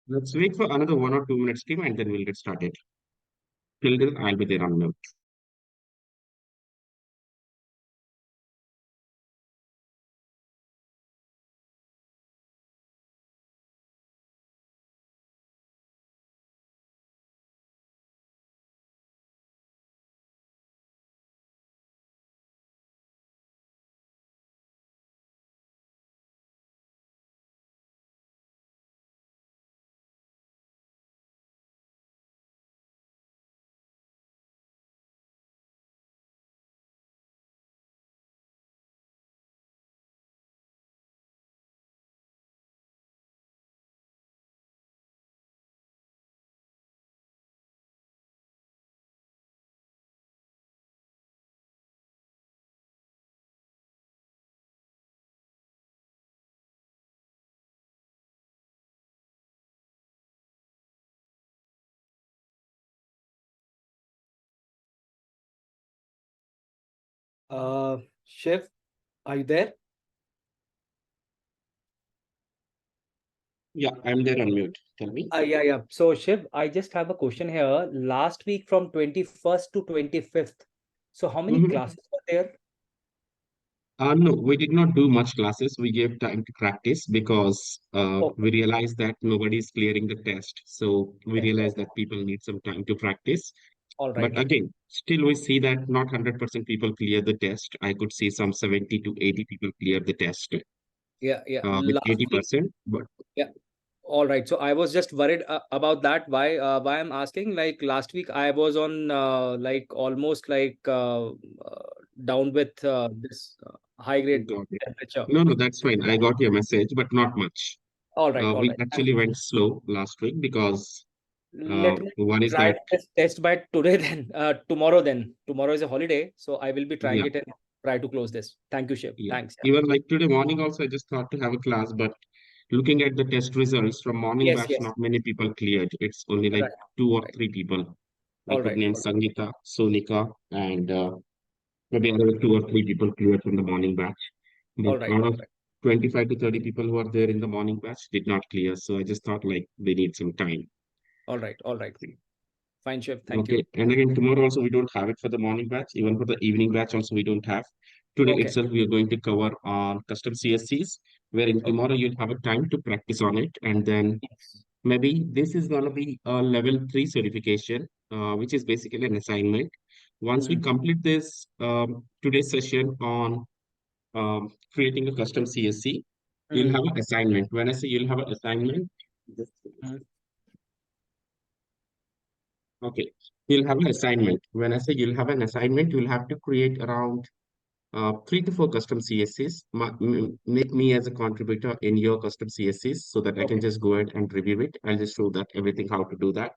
Let's wait for another 1 or 2 minutes, team, and then we'll get started. Till then, I'll be there on mute. Shiv, are you there? Yeah, I'm there on mute. Tell me. Yeah. So, Shiv, I just have a question here. Last week from 21st to 25th. So, how many Mhm. classes were there? No, we did not do much classes. We gave time to practice because Okay. we realized that nobody is clearing the test. So we Okay. realized Okay. that people need some time to practice. All But right. again, still we see that not 100% people clear the test. I could see some 70 to 80 people clear the test Yeah. Yeah. with Last week. 80%. But Yeah. All right. So I was just worried about that. Why I'm asking? Like last week, I was on like almost like down with this high grade got it. temperature. No, no, that's fine. I got your message, but not much. All right. All We right. actually went slow last week because Let me one is try that, this test by today then. Tomorrow then. Tomorrow is a holiday, so I will be trying yeah, it and try to close this. Thank you, Shiv. yeah. Thanks. Yeah. Even like today morning also, I just thought to have a class, but looking at the test results from morning Yes. batch, Yes. not many people cleared. It's only like Right. two or Right. three people. I All could right. name All right. Sangeeta, Sonika, and maybe another two or three people cleared from the morning batch. But All right. out All of right. 25 to 30 people who are there in the morning batch did not clear. So I just thought like they need some time. All right. All right. Fine, Shiv. Thank you. Okay. And again, tomorrow also we don't have it for the morning batch. Even for the evening batch also we don't have. Today Okay. itself we are going to cover on custom CSCs, wherein Okay. tomorrow you'll have a time to practice on it. And then Yes. maybe this is going to be a level 3 certification, which is basically an assignment. Once we Mm-hmm. complete this today's session on creating a custom CSC, you'll have Mm-hmm. an assignment. When I say you'll have an assignment, okay, you'll have an assignment. When I say you'll have an assignment, you'll have to create around 3 to 4 custom CSCs. Make me as a contributor in your custom CSCs so that I can Okay. just go ahead and review it. I'll just show that everything how to do that.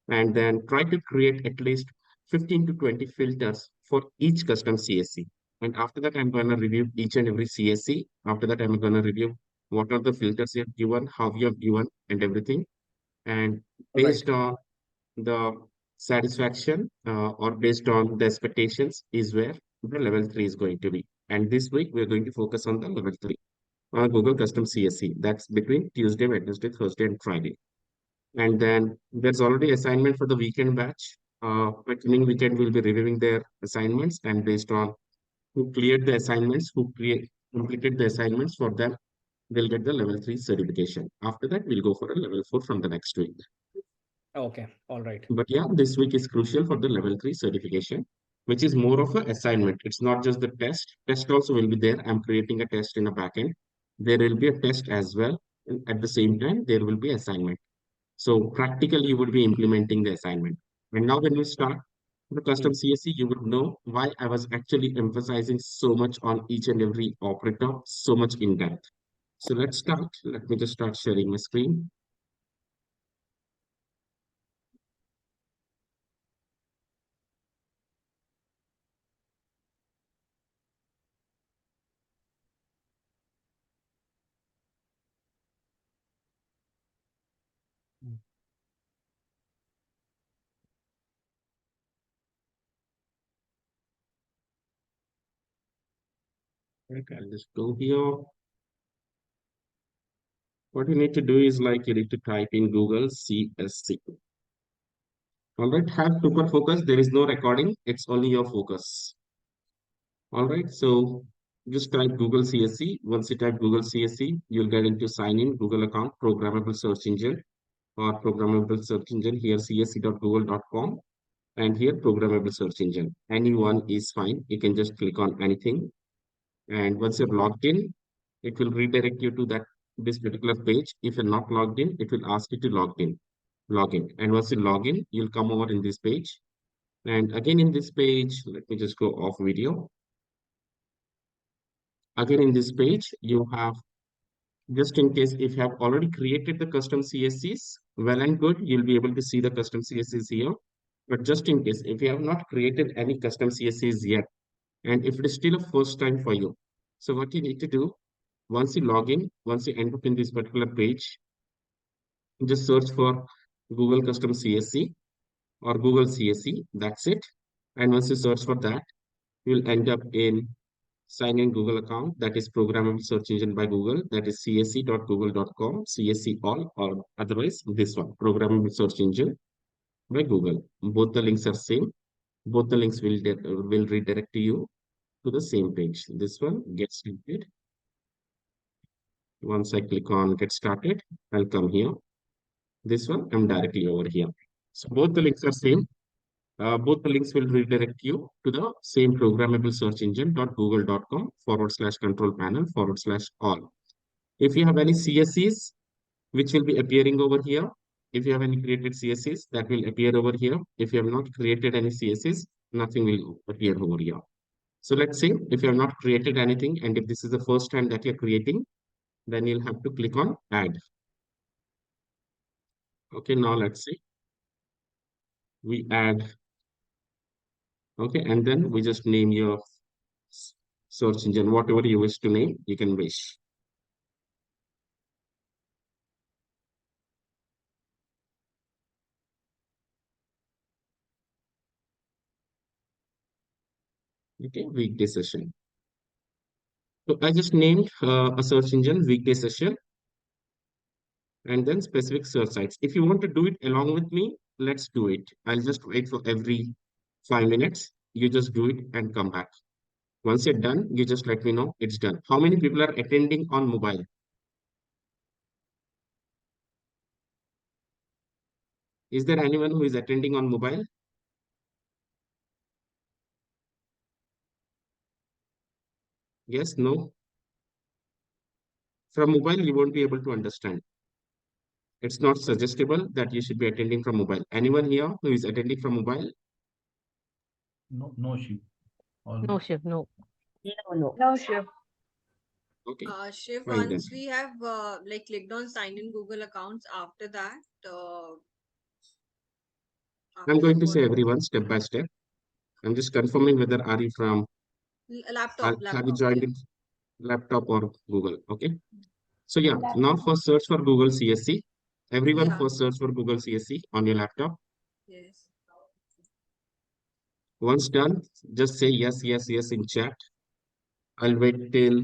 And then try to create at least 15 to 20 filters for each custom CSC. And after that, I'm going to review each and every CSC. After that, I'm going to review what are the filters you have given, how you have given, and everything. And All right. based on the satisfaction or based on the expectations is where the level 3 is going to be. And this week, we're going to focus on the level 3 on Google Custom CSC. That's between Tuesday, Wednesday, Thursday, and Friday. And then there's already assignment for the weekend batch. By coming weekend, we'll be reviewing their assignments, and based on who cleared the assignments, completed the assignments for them, they'll get the level 3 certification. After that, we'll go for a level 4 from the next week. Okay. All right. But yeah, this week is crucial for the level 3 certification, which is more of an assignment. It's not just the test. Test also will be there. I'm creating a test in a backend. There will be a test as well. And at the same time, there will be assignment. So practically, you would be implementing the assignment. And now when you start the custom Mm. CSC, you would know why I was actually emphasizing so much on each and every operator, so much in depth. So let's start. Let me just start sharing my screen. Okay, I'll just go here. What you need to do is like you need to type in Google CSC. All right, have super focus. There is no recording. It's only your focus. All right, so just type Google CSC. Once you type Google CSC, you'll get into sign in Google account, programmable search engine or programmable search engine here, csc.google.com, and here programmable search engine. Any one is fine. You can just click on anything. And once you're logged in, it will redirect you to that this particular page. If you're not logged in, it will ask you to log in. And once you log in, you'll come over in this page. And again in this page, let me just go off video. Again in this page, you have, just in case if you have already created the custom CSCs, well and good, you'll be able to see the custom CSCs here. But just in case, if you have not created any custom CSCs yet, and if it is still a first time for you, so what you need to do, once you log in, once you end up in this particular page, just search for Google Custom CSC or Google CSC, that's it. And once you search for that, you'll end up in sign in Google account, that is programmable search engine by Google, that is csc.google.com, CSC all, or otherwise this one, programmable search engine by Google. Both the links are same. Both the links will redirect you to the same page. This one gets started. Once I click on get started, I'll come here. This one, I'm directly over here. So both the links are same. Both the links will redirect you to the same programmable search engine.google.com /control panel /all. If you have any CSEs, which will be appearing over here, if you have any created CSEs, that will appear over here. If you have not created any CSEs, nothing will appear over here. So let's say if you have not created anything, and if this is the first time that you're creating, then you'll have to click on add. Okay, now let's see. We add, okay, and then we just name your search engine, whatever you wish to name, you can wish. Okay, weekday session. So I just named a search engine weekday session and then specific search sites. If you want to do it along with me, let's do it. I'll just wait for every 5 minutes. You just do it and come back. Once you're done, you just let me know it's done. How many people are attending on mobile? Is there anyone who is attending on mobile? Yes, no. From mobile, you won't be able to understand. It's not suggestible that you should be attending from mobile. Anyone here who is attending from mobile? No, no Shiv. No, Shiv, no. No, Shiv. Okay, Shiv, fine then. once we have like clicked on sign in Google accounts, after that, I'm going to what say everyone step by step. I'm just confirming whether are you from, laptop, have you laptop, joined yeah. in laptop or Google? Okay. So yeah, now Laptop. first search for Google CSC. Everyone Yeah, first search for Google CSC on your laptop. yes. Once done, just say yes, yes, yes in chat. I'll wait till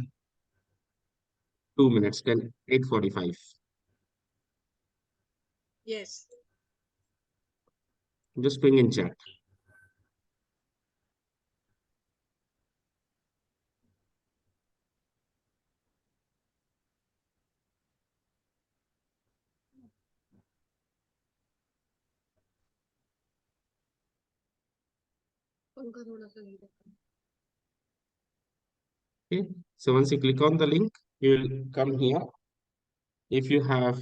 2 minutes, till 8:45. Yes. Just ping in chat. पंखा थोड़ा सा गिरा। Okay. So once you click on the link, you'll come here. If you have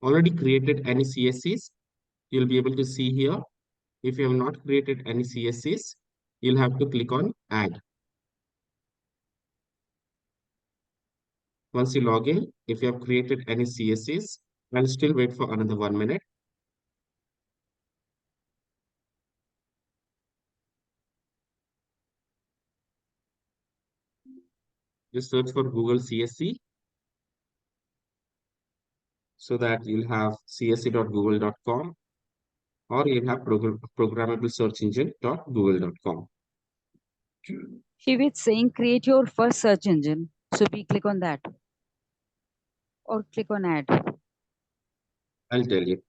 already created any CSCs, you'll be able to see here. If you have not created any CSCs, you'll have to click on add. Once you log in, if you have created any CSCs, I'll still wait for another 1 minute. Just search for Google CSC so that you'll have csc.google.com or you'll have programmable search engine.google.com. Shiv is saying create your first search engine. So we click on that. or click on add? I'll tell you.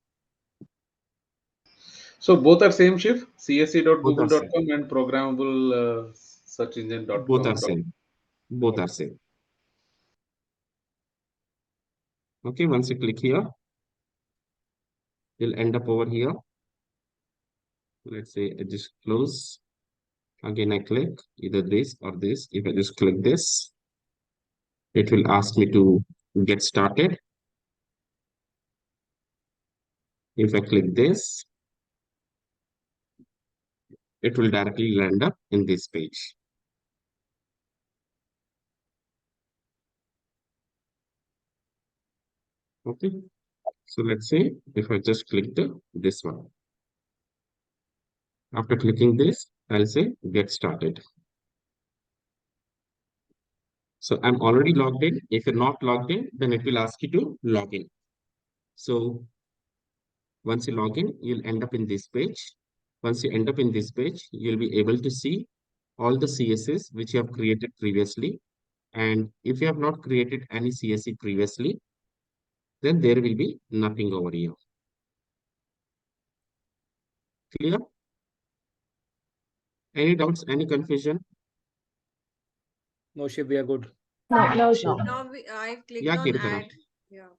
So both are same, Shiv? Both are same. CSE.google.com and programmable search Both are engine.com. same. Both are same. Okay, once you click here, you'll end up over here. Let's say I just close. Again, I click either this or this. If I just click this, it will ask me to get started. If I click this, it will directly land up in this page. Okay, so let's say if I just click this one. After clicking this, I'll say get started. So I'm already logged in. If you're not logged in, then it will ask you to log in. So once you log in, you'll end up in this page. Once you end up in this page, you'll be able to see all the CSS which you have created previously. And if you have not created any CSE previously, then there will be nothing over here. Clear? Any doubts, any confusion? No, Shiv, we are good. No, Shiv. Now I clicked Yeah, on Kirtana. add. Yeah.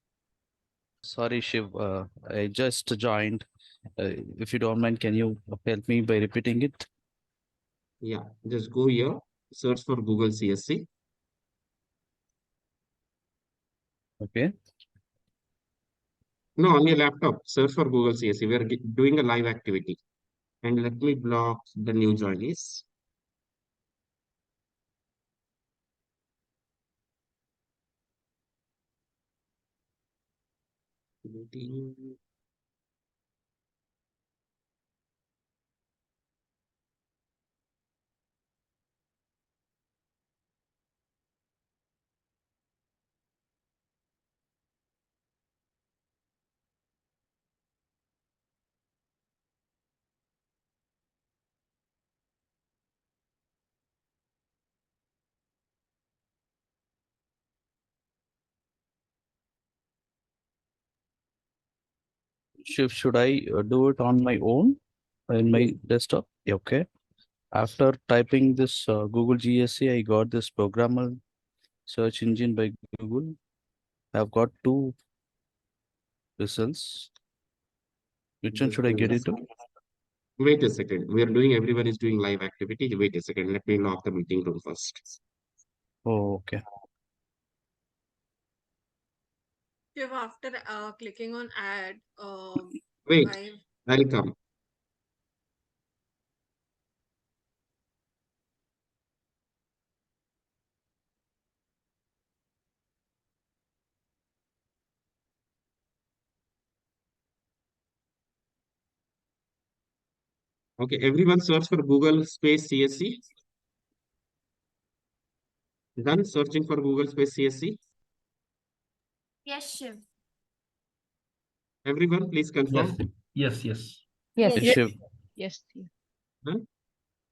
Sorry, Shiv. I just joined. If you don't mind, can you help me by repeating it? Yeah, just go here, search for Google CSC. Okay. No, on your laptop, search for Google CSC. We are doing a live activity. And let me block the new joinees. Shiv, should I do it on my own in my desktop? Yeah, okay. After typing this Google GSC, I got this programmable search engine by Google. I've got two results. Which one Just should I give me get a into? second. Wait a second. Everyone is doing live activity. Wait a second. Let me lock the meeting room first. Oh, okay. Shiv, after clicking on add, Wait, I I'll come. Okay, everyone search for Google space CSC. Done searching for Google space CSC. Yes, Shiv. Everyone, please confirm. Yes. Yes. Yes, Shiv. Yes. Done?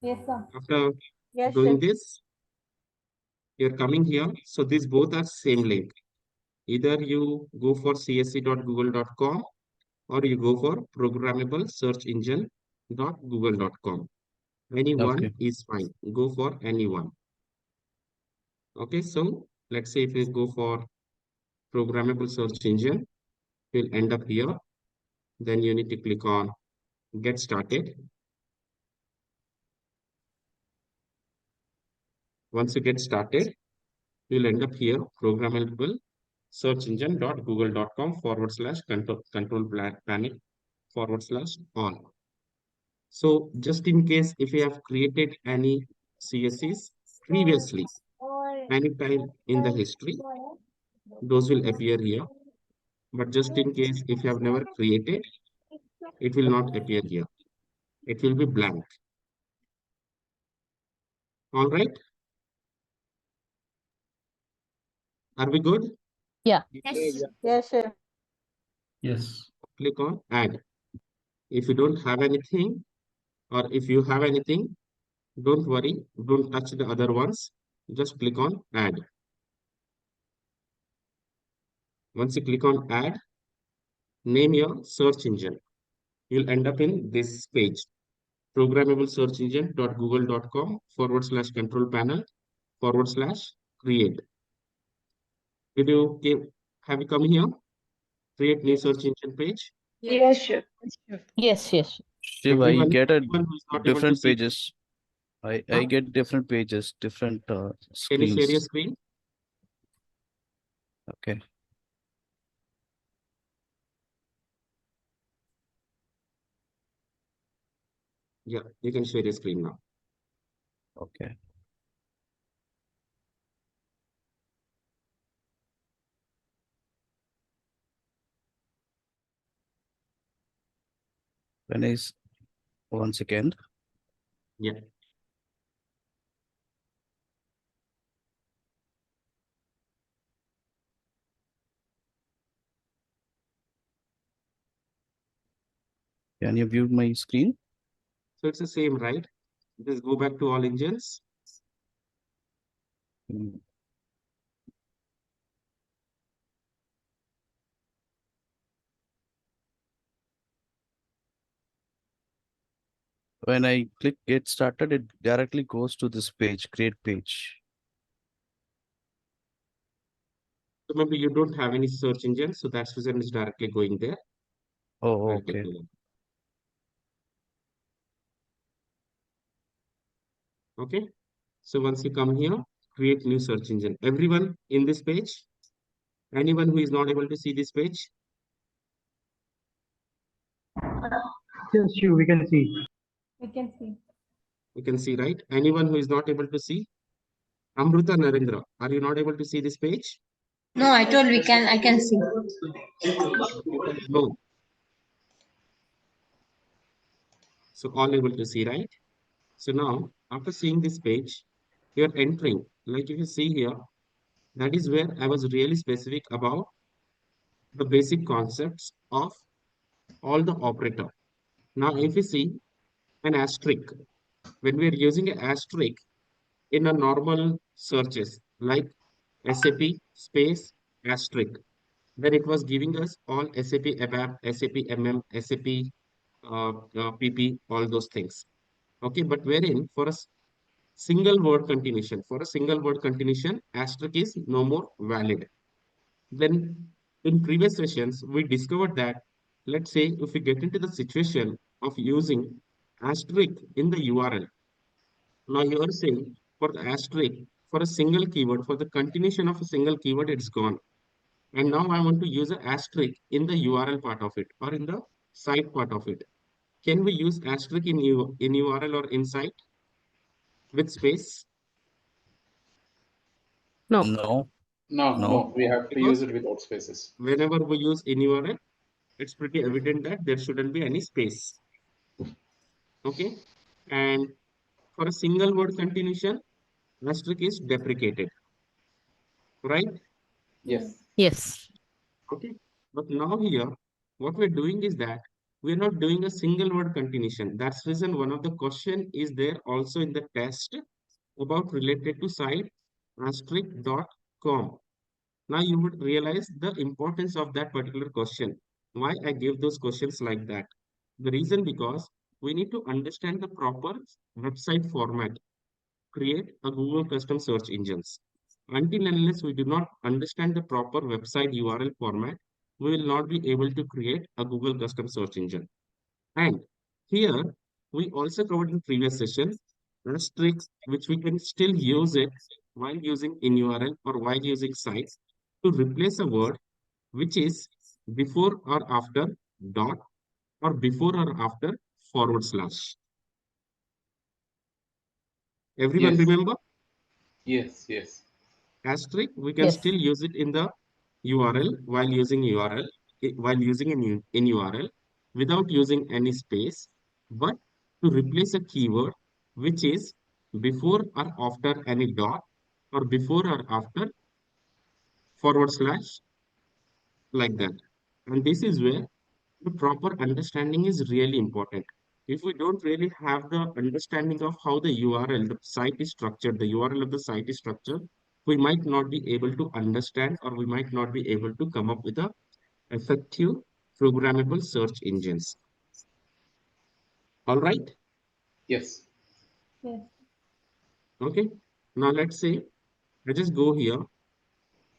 Yes, sir. After Yes, doing Shiv. this, you're coming here. So these both are same link. Either you go for csc.google.com or you go for programmable search engine.google.com. Any one Okay. is fine. Go for any one. Okay, so let's say if you go for programmable search engine, you'll end up here. Then you need to click on get started. Once you get started, you'll end up here programmable search engine.google.com/control panic/all. So just in case if you have created any CSEs previously, anytime in the history, those will appear here. But just in case if you have never created, it will not appear here. It will be blank. All right. Are we good? Yeah. Yes. Yes, Shiv. Yes. Click on add. If you don't have anything, or if you have anything, don't worry. Don't touch the other ones. Just click on add. Once you click on add, name your search engine. You'll end up in this page, programmable search engine.google.com/control panel/create. Did you have you come here? Create new search engine page. Yes, Shiv. Yes, yes. Shiv, I Everyone, get everyone who is not able to different see, pages. I huh? get different pages, different Can you share your screens. screen? Okay. Yeah, you can share your screen now. Okay. When is one second. Yeah. Can you view my screen? So it's the same, right? Just go back to all engines. Mm. When I click get started, it directly goes to this page, create page. So maybe you don't have any search engine, so that's reason it's directly going there. Oh, I'll take okay. a look. Okay. So once you come here, create new search engine. Everyone in this page, anyone who is not able to see this page, Yes, Shiv, we can see. We can see. you can see, right? Anyone who is not able to see, Amruta Narendra, are you not able to see this page? No, I told I can see. No. So all able to see, right? So now, after seeing this page, you're entering, like if you see here, that is where I was really specific about the basic concepts of all the operator. Now, if you see an asterisk, when we are using an asterisk in a normal searches like SAP space asterisk, then it was giving us all SAP ABAP, SAP MM, SAP PP, all those things. Okay, but wherein for a single word continuation, asterisk is no more valid. Then in previous sessions, we discovered that, let's say, if we get into the situation of using asterisk in the URL, now you are saying for the asterisk, for a single keyword, for the continuation of a single keyword, it's gone. And now I want to use an asterisk in the URL part of it or in the site part of it. Can we use asterisk in URL or in site with space? No. No, No, no. no, we have to use Because it without spaces. whenever we use in URL, it's pretty evident that there shouldn't be any space. Okay. And for a single word continuation, asterisk is deprecated, right? Yes. Yes. Okay. But now here, what we're doing is that we're not doing a single word continuation. That's reason one of the question is there also in the test about related to site asterisk.com. Now you would realize the importance of that particular question. Why I gave those questions like that? The reason because we need to understand the proper website format, create a Google custom search engines. Until and unless we do not understand the proper website URL format, we will not be able to create a Google custom search engine. And here we also covered in previous session asterisks which we can still use it while using in URL or while using sites to replace a word which is before or after dot or before or after forward slash. Everyone Yes. remember? Yes. Yes. Asterisk, we can Yes. still use it in the URL while using URL, while using in URL without using any space, but to replace a keyword which is before or after any dot or before or after forward slash like that. And this is where the proper understanding is really important. If we don't really have the understanding of how the URL, the site is structured, the URL of the site is structured, we might not be able to understand, or we might not be able to come up with a effective programmable search engines. All right. Yes. Yes. Okay. Now let's say I just go here.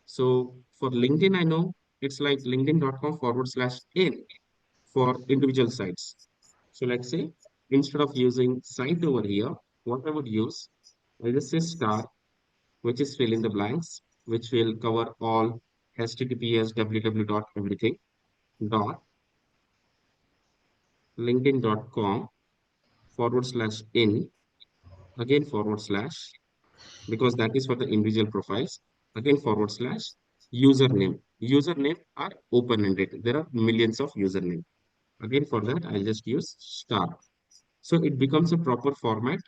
So for LinkedIn, I know it's like linkedin.com/in for individual sites. So let's say instead of using site over here, what I would use, I just say star, which is fill in the blanks, which will cover all HTTPS www dot everything dot linkedin.com/in, again / because that is for the individual profiles, again / username. Username are open-ended. There are millions of username. Again, for that, I'll just use star. So it becomes a proper format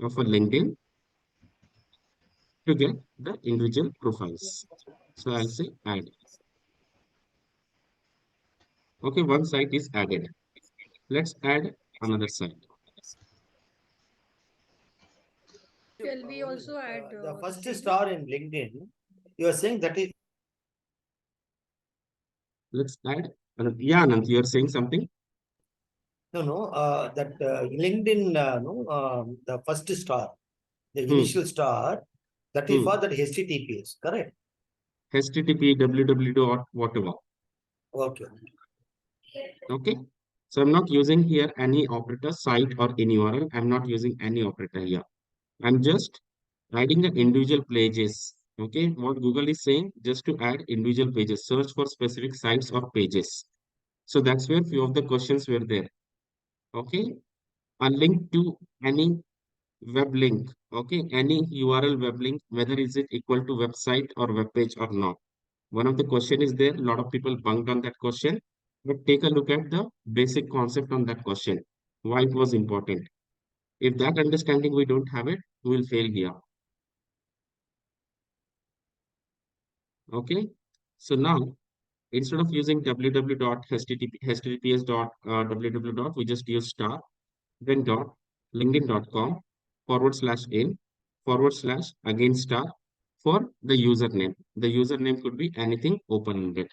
of a LinkedIn to get the individual profiles. So I'll say add. Okay, one site is added. Let's add another site. Shall we also add the first CV? star in LinkedIn? You are saying that is Let's add. Yeah, Anand, you are saying something? no. That LinkedIn, no, the first star, the Hmm. initial star, that is Hmm. for that HTTPS, correct? HTTP, www dot whatever. Okay. Okay. So I'm not using here any operator site or any URL. I'm not using any operator here. I'm just adding the individual pages. Okay. What Google is saying, just to add individual pages, search for specific sites or pages. So that's where few of the questions were there. Okay. A link to any web link. Okay. Any URL web link, whether is it equal to website or web page or not. One of the question is there. A lot of people bunked on that question. But take a look at the basic concept on that question. Why it was important. If that understanding we don't have it, we will fail here. Okay. So now, instead of using www.https.www. We just use star, then dot linkedin.com /in / again star for the username. The username could be anything open-ended.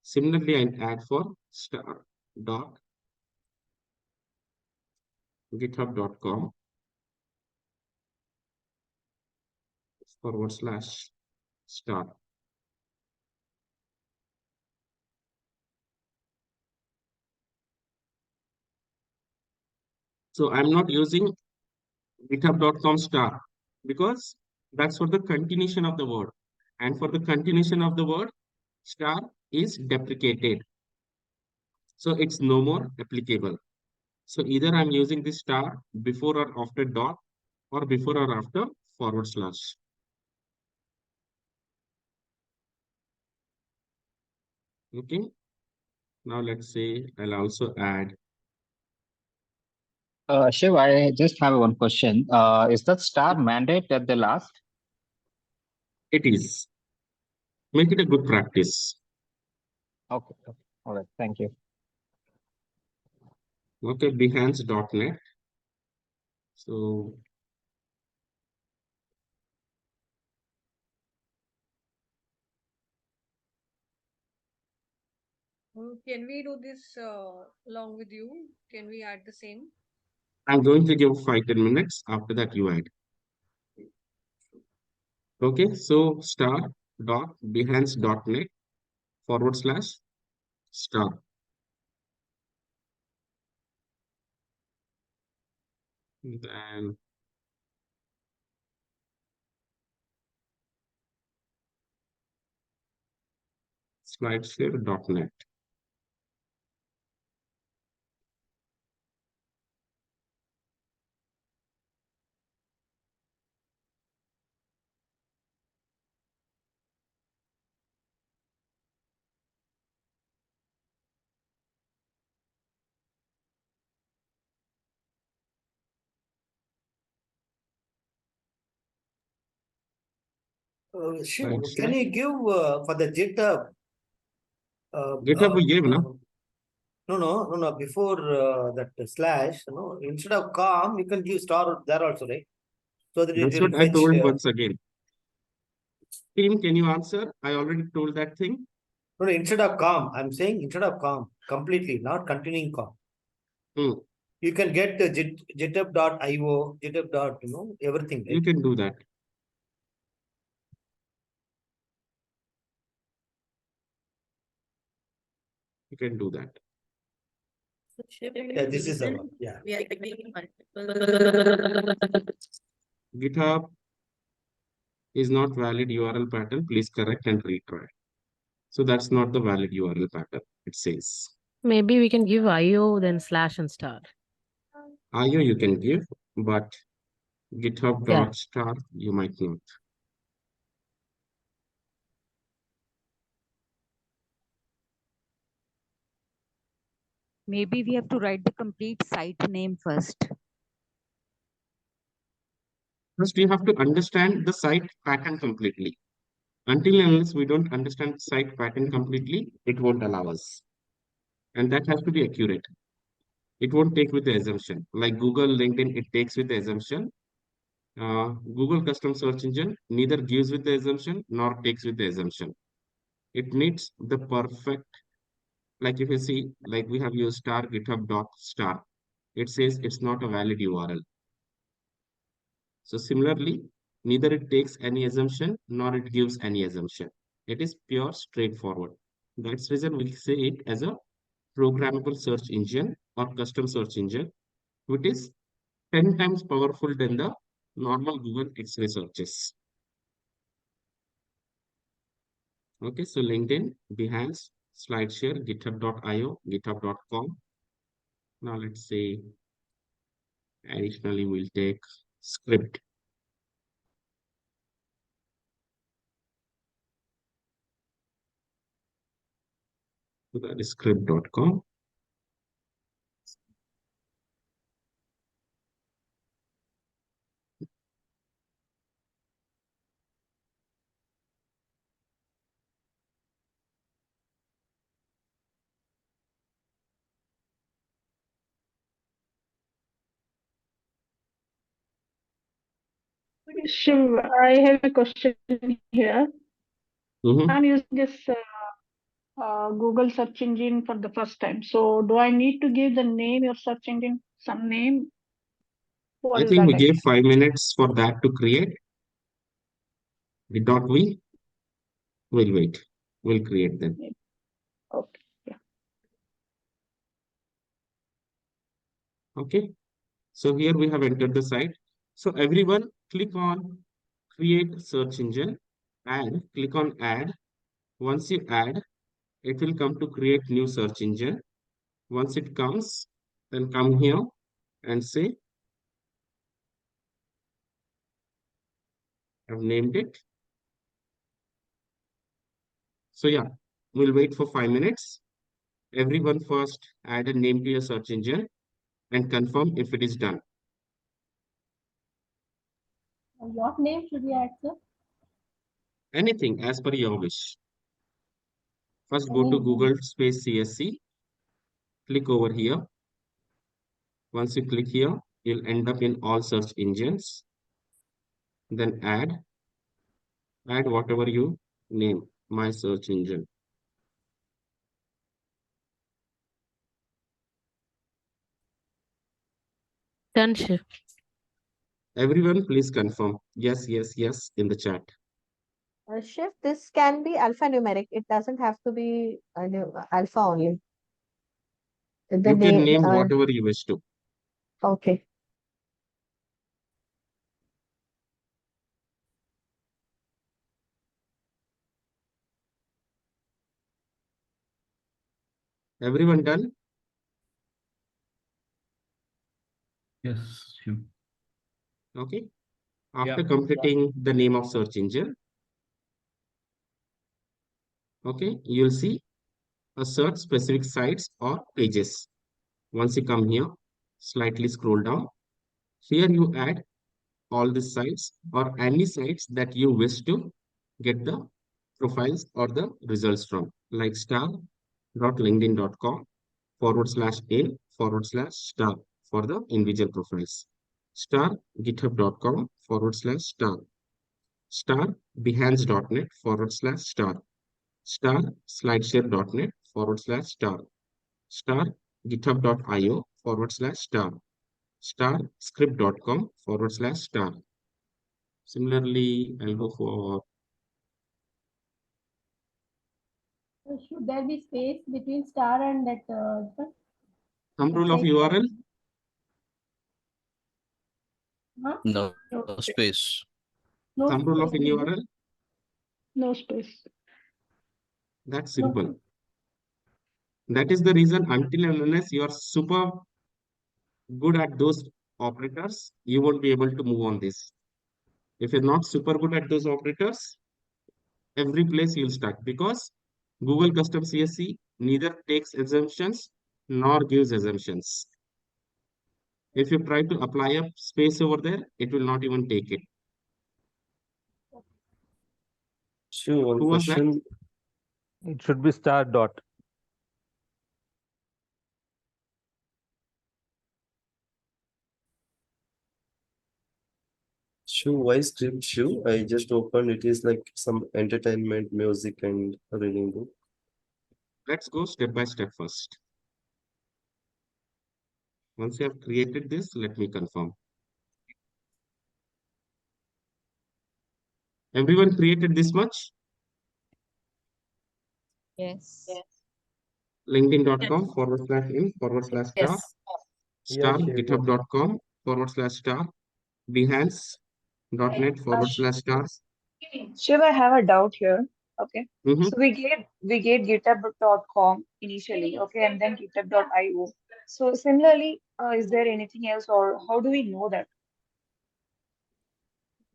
Similarly, I add for star dot github.com / star. So I'm not using github.com star because that's for the continuation of the word. And for the continuation of the word, star is deprecated. So it's no more applicable. So either I'm using this star before or after dot or before or after /. Okay. Now let's say I'll also add. Shiv, I just have one question. Is that star mandate at the last? It is. Make it a good practice. Okay. All right. Thank you. Okay, Behance.net. So Can we do this along with you? Can we add the same? I'm going to give 5-10 minutes. After that, you add. Okay, so star dot behance.net / star. Then slideshare.net. Shiv, can Slideshare. you give for the GitHub? GitHub we gave, no? No. Before that slash, instead of com, you can give star there also, right? So that it That's will what I fetch. told once again. Team, can you answer? I already told that thing. No, instead of com, I'm saying instead of com, completely, not continuing com. You can get the github.io, github. Everything, right? You can do that. You can do that. Yeah, this is our, yeah. GitHub is not valid URL pattern. Please correct and retry. So that's not the valid URL pattern, it says. Maybe we can give IO then slash and star. IO you can give, but github.star you might not. Maybe we have to write the complete site name first. First, we have to understand the site pattern completely. Until and unless we don't understand the site pattern completely, it won't allow us. And that has to be accurate. It won't take with the assumption. Like Google, LinkedIn, it takes with the assumption. Google custom search engine neither gives with the assumption nor takes with the assumption. It needs the perfect, like if you see, like we have used star github.star. It says it's not a valid URL. So similarly, neither it takes any assumption nor it gives any assumption. It is pure straightforward. That's the reason we say it as a programmable search engine or custom search engine, which is 10 times powerful than the normal Google X-ray searches. Okay, so LinkedIn, Behance, SlideShare, github.io, github.com. Now let's say additionally we'll take script. So that is script.com. Shiv, I have a question here. Mm-hmm. I'm using this Google search engine for the first time. So do I need to give the name of search engine some name? I think we gave 5 minutes for that to create. Did not we? We'll wait. We'll create them. Okay. Yeah. Okay. So here we have entered the site. So everyone click on create search engine and click on add. Once you add, it will come to create new search engine. Once it comes, then come here and say, I've named it. So yeah, we'll wait for 5 minutes. Everyone first add a name to your search engine and confirm if it is done. What name should we add, sir? Anything as per your wish. First go to Google space CSE. Click over here. Once you click here, you'll end up in all search engines. Then add whatever you name, my search engine. Done, Shiv. Everyone, please confirm. Yes, yes, yes in the chat. Shift, this can be alphanumeric. It doesn't have to be alpha only. You can name whatever you wish to. Okay. Everyone done? Yes. Sure. Okay. After completing the name of search engine, okay, you'll see a search specific sites or pages. Once you come here, slightly scroll down. Here you add all the sites or any sites that you wish to get the profiles or the results from, like star.linkedin.com/a/star for the individual profiles, star github.com/star. star behance.net/star star slideshare.net/star star github.io/star star script.com/star. Similarly, I'll go for Should there be space between star and that? thumb rule of website? URL. Huh? No space. No Thumb rule of space. in URL. No space. That's simple. That is the reason until and unless you are super good at those operators, you won't be able to move on this. If you're not super good at those operators, every place you'll stuck because Google Custom CSE neither takes assumptions nor gives assumptions. If you try to apply a space over there, it will not even take it. Sure, one Who was that? question. It should be star dot. Shoe, why script shoe? I just opened it is like some entertainment, music, and reading book. Let's go step by step first. Once you have created this, let me confirm. Everyone created this much? Yes. linkedin.com/in/star Yes. star Yes, Shiv, yes. github.com/star behance.net/star. Shiv, I have a doubt here. Okay. Mhm. So we gave github.com initially, okay, and then github.io. So similarly, is there anything else or how do we know that?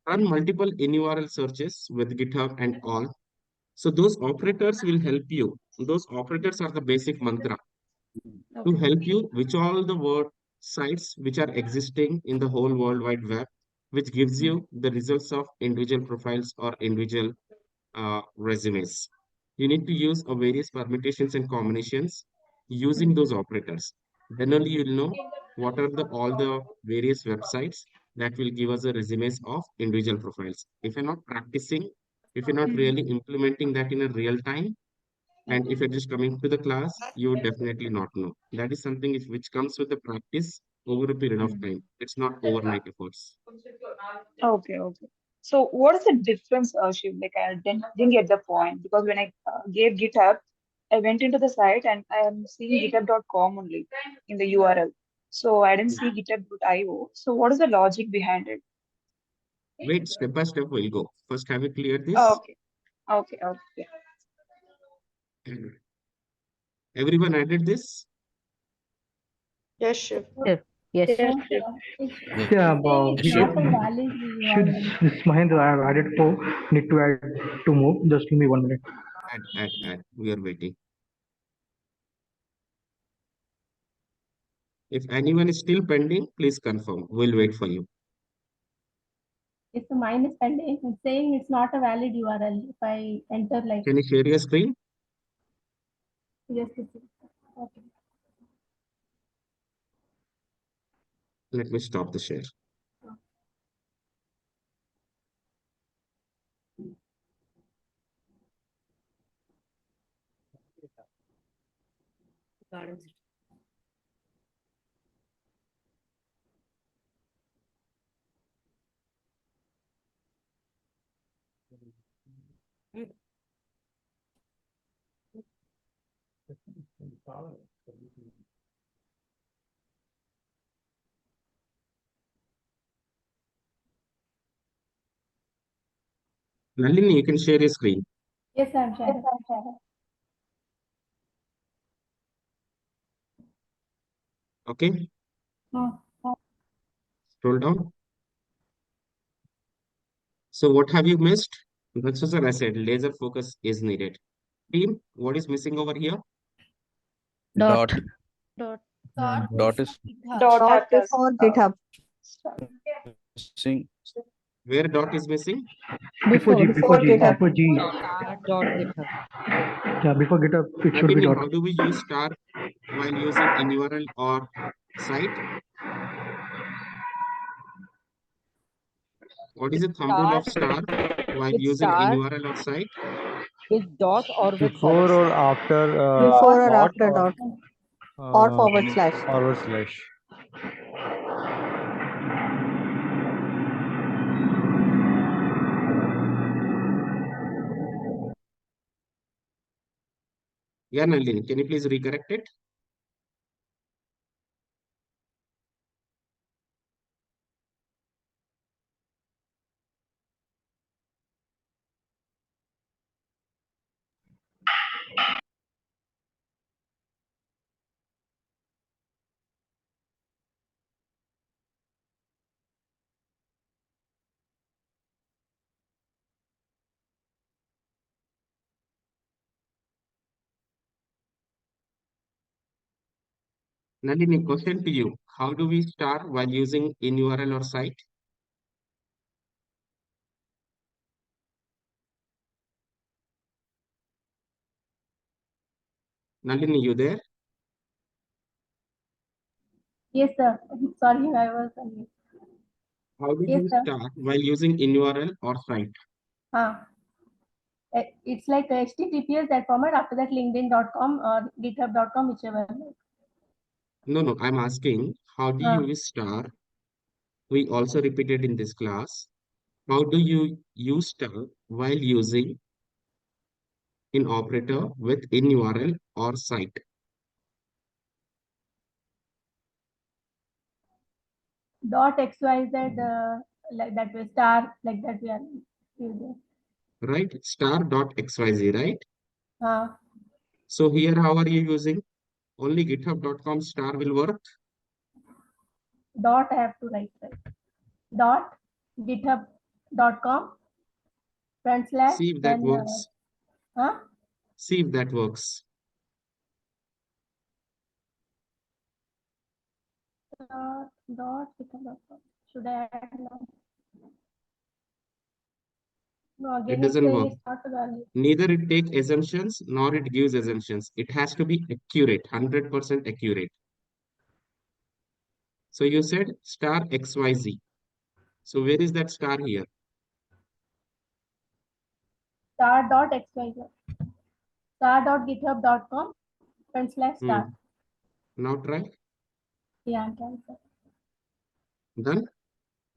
Run multiple in-URL searches with GitHub and all. So those operators will help you. Those operators are the basic mantra to help you, which all the word sites which are existing in the whole World Wide Web, which gives you the results of individual profiles or individual resumes. You need to use a various permutations and combinations using those operators. Then only you'll know what are the all the various websites that will give us the resumes of individual profiles. If you're not practicing, if you're not really implementing that in a real time, and if you're just coming to the class, you would definitely not know. That is something which comes with the practice over a period of time. It's not overnight efforts. Okay, okay. So what is the difference, Shiv? Like I didn't get the point because when I gave GitHub, I went into the site and I am seeing github.com only in the URL. So I didn't see github.io. So what is the logic behind it? Wait, step by step we'll go. First, have you cleared this? Okay, okay, okay. Everyone added this? Yes, Shiv. Yes. Yes. Yeah, Saying we it's should, not a valid should URL. this Mahendra, I have added 4, need to add 2 more. Just give me 1 minute. Add. We are waiting. If anyone is still pending, please confirm. We'll wait for you. It's a minus pending. It's saying it's not a valid URL. If I enter like Can you share your screen? yes, okay. Let me stop the share. Nalini, you can share your screen. Yes, I'm sharing. Okay. Oh. Scroll down. So what have you missed? That's just what I said. Laser focus is needed. Team, what is missing over here? Dot. Dot Is Dot before GitHub. missing. Where dot is missing? Before G, Before GitHub. before G. dot GitHub. Yeah, before GitHub, it should be Nalini, dot. how do we use star while using in URL or site? What is the thumb rule of star? while With using in star, URL or site? with dot, or with Before forward or slash? after Before or dot after dot or forward slash. forward slash. Yeah, Nalini, can you please recorrect it? Nalini, question to you. How do we start while using in URL or site? Nalini, you there? Yes, sir. Sorry, I was on mute. How do Yes, you sir. start while using in URL or site? It's like HTTPS that format. After that, LinkedIn.com or GitHub.com, whichever. No, I'm asking, how do you use star? We also repeated in this class. How do you use star while using in operator with in URL or site? Dot XYZ, like that way, star, like that we are using. Right? Star dot XYZ, right? Uh, So here, how are you using? Only github.com star will work. Dot I have to write, right? Dot github.com / See if that then works. See if that works. dot github.com. Should I add now? No, It again it's doesn't saying work. it's not a value. Neither it takes assumptions nor it gives assumptions. It has to be accurate, 100% accurate. So you said star XYZ. So where is that star here? Star dot XYZ. Star dot github.com / star. Now try. Yeah, I'm trying, sir. Done.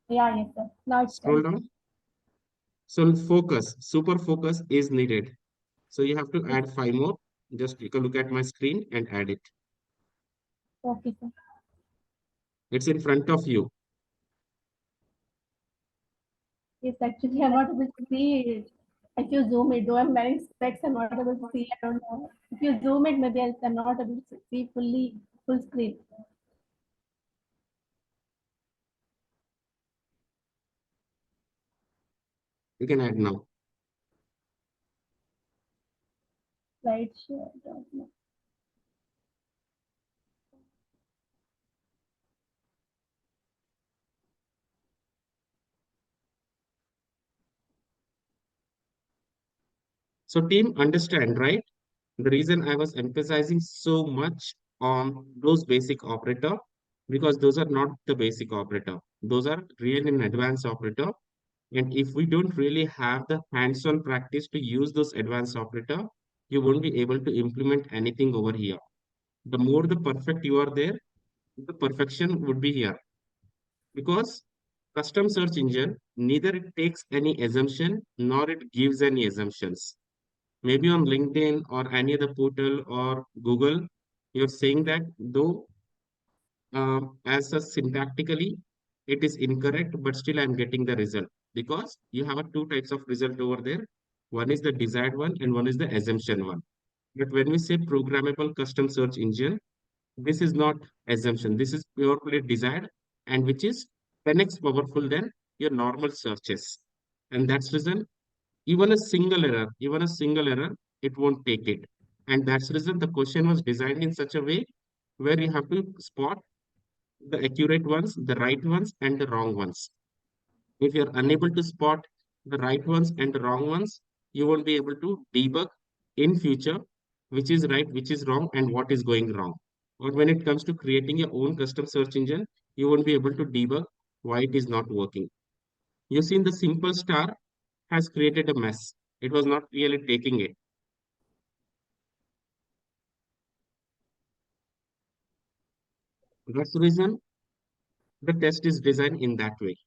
Yeah, yes, sir. Now it's Scroll done. down. So focus, super focus is needed. So you have to Yes. add 5 more. Just take a look at my screen and add it. Okay, sir. It's in front of you. Yes, actually, I'm not able to see it. If you zoom it, though I'm wearing specs, I'm not able to see. I don't know. If you zoom it, maybe I'm not able to see full screen. You can add now. Right, sure. Don't know. So team, understand, right? The reason I was emphasizing so much on those basic operator, because those are not the basic operator. Those are real and advanced operator. And if we don't really have the hands-on practice to use those advanced operator, you won't be able to implement anything over here. The more the perfect you are there, the perfection would be here. Because custom search engine, neither it takes any assumption nor it gives any assumptions. Maybe on LinkedIn or any other portal or Google, you're saying that though as a syntactically it is incorrect, but still I'm getting the result because you have a two types of result over there. One is the desired one and one is the assumption one. But when we say programmable custom search engine, this is not assumption. This is purely desired and which is 10x powerful than your normal searches. And that's reason even a single error, it won't take it. And that's the reason the question was designed in such a way where you have to spot the accurate ones, the right ones, and the wrong ones. If you're unable to spot the right ones and the wrong ones, you won't be able to debug in future which is right, which is wrong, and what is going wrong. Or when it comes to creating your own custom search engine, you won't be able to debug why it is not working. You've seen the simple star has created a mess. It was not really taking it. That's the reason the test is designed in that way.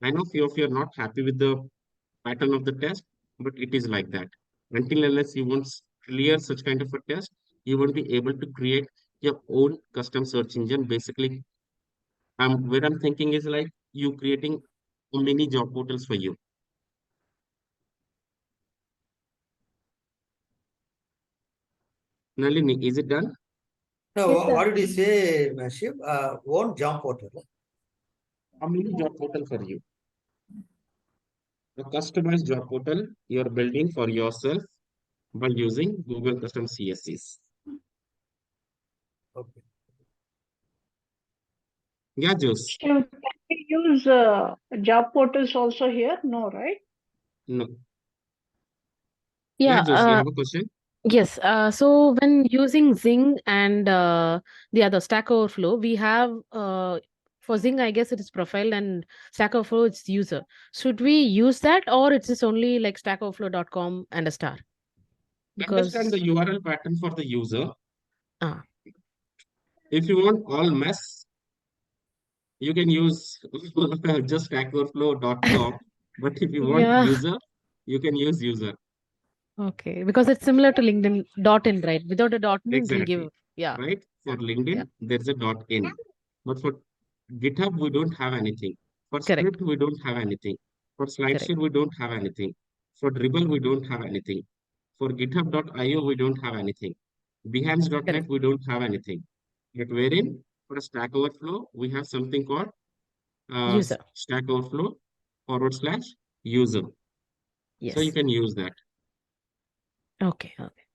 I know few of you are not happy with the pattern of the test, but it is like that. Until unless you won't clear such kind of a test, you won't be able to create your own custom search engine. Basically, where I'm thinking is like you creating mini job portals for you. Nalini, is it done? No, Yes, sir. what did you say, Shiv? One job portal. A mini job portal for you. A customized job portal you're building for yourself by using Google Custom CSEs. Okay. Yeah, Jose. Can we use job portals also here? No, right? No. Yeah, Yeah, Jose, you have a question? yes. So when using Zing and the other Stack Overflow, we have for Zing, I guess it is profile, and Stack Overflow it's user. Should we use that, or it's just only like stackoverflow.com and a star? Understand the Because URL pattern for the user. ah, If you want all mess, you can use just stackoverflow.com. But if you want yeah, user, you can use user. okay, because it's similar to LinkedIn dot in, right? Without a dot in, it will Exactly. give yeah, Right? For yeah, LinkedIn, there's a .in. But for GitHub, we don't have anything. For correct, script, we don't have anything. For correct, SlideShare, we don't have anything. For Dribble, we don't have anything. For GitHub.io, we don't have anything. Behance.net, correct. we don't have anything. But wherein, for Stack Overflow, we have something called User, Stack Overflow / user. So you yes. can use that. Okay, okay.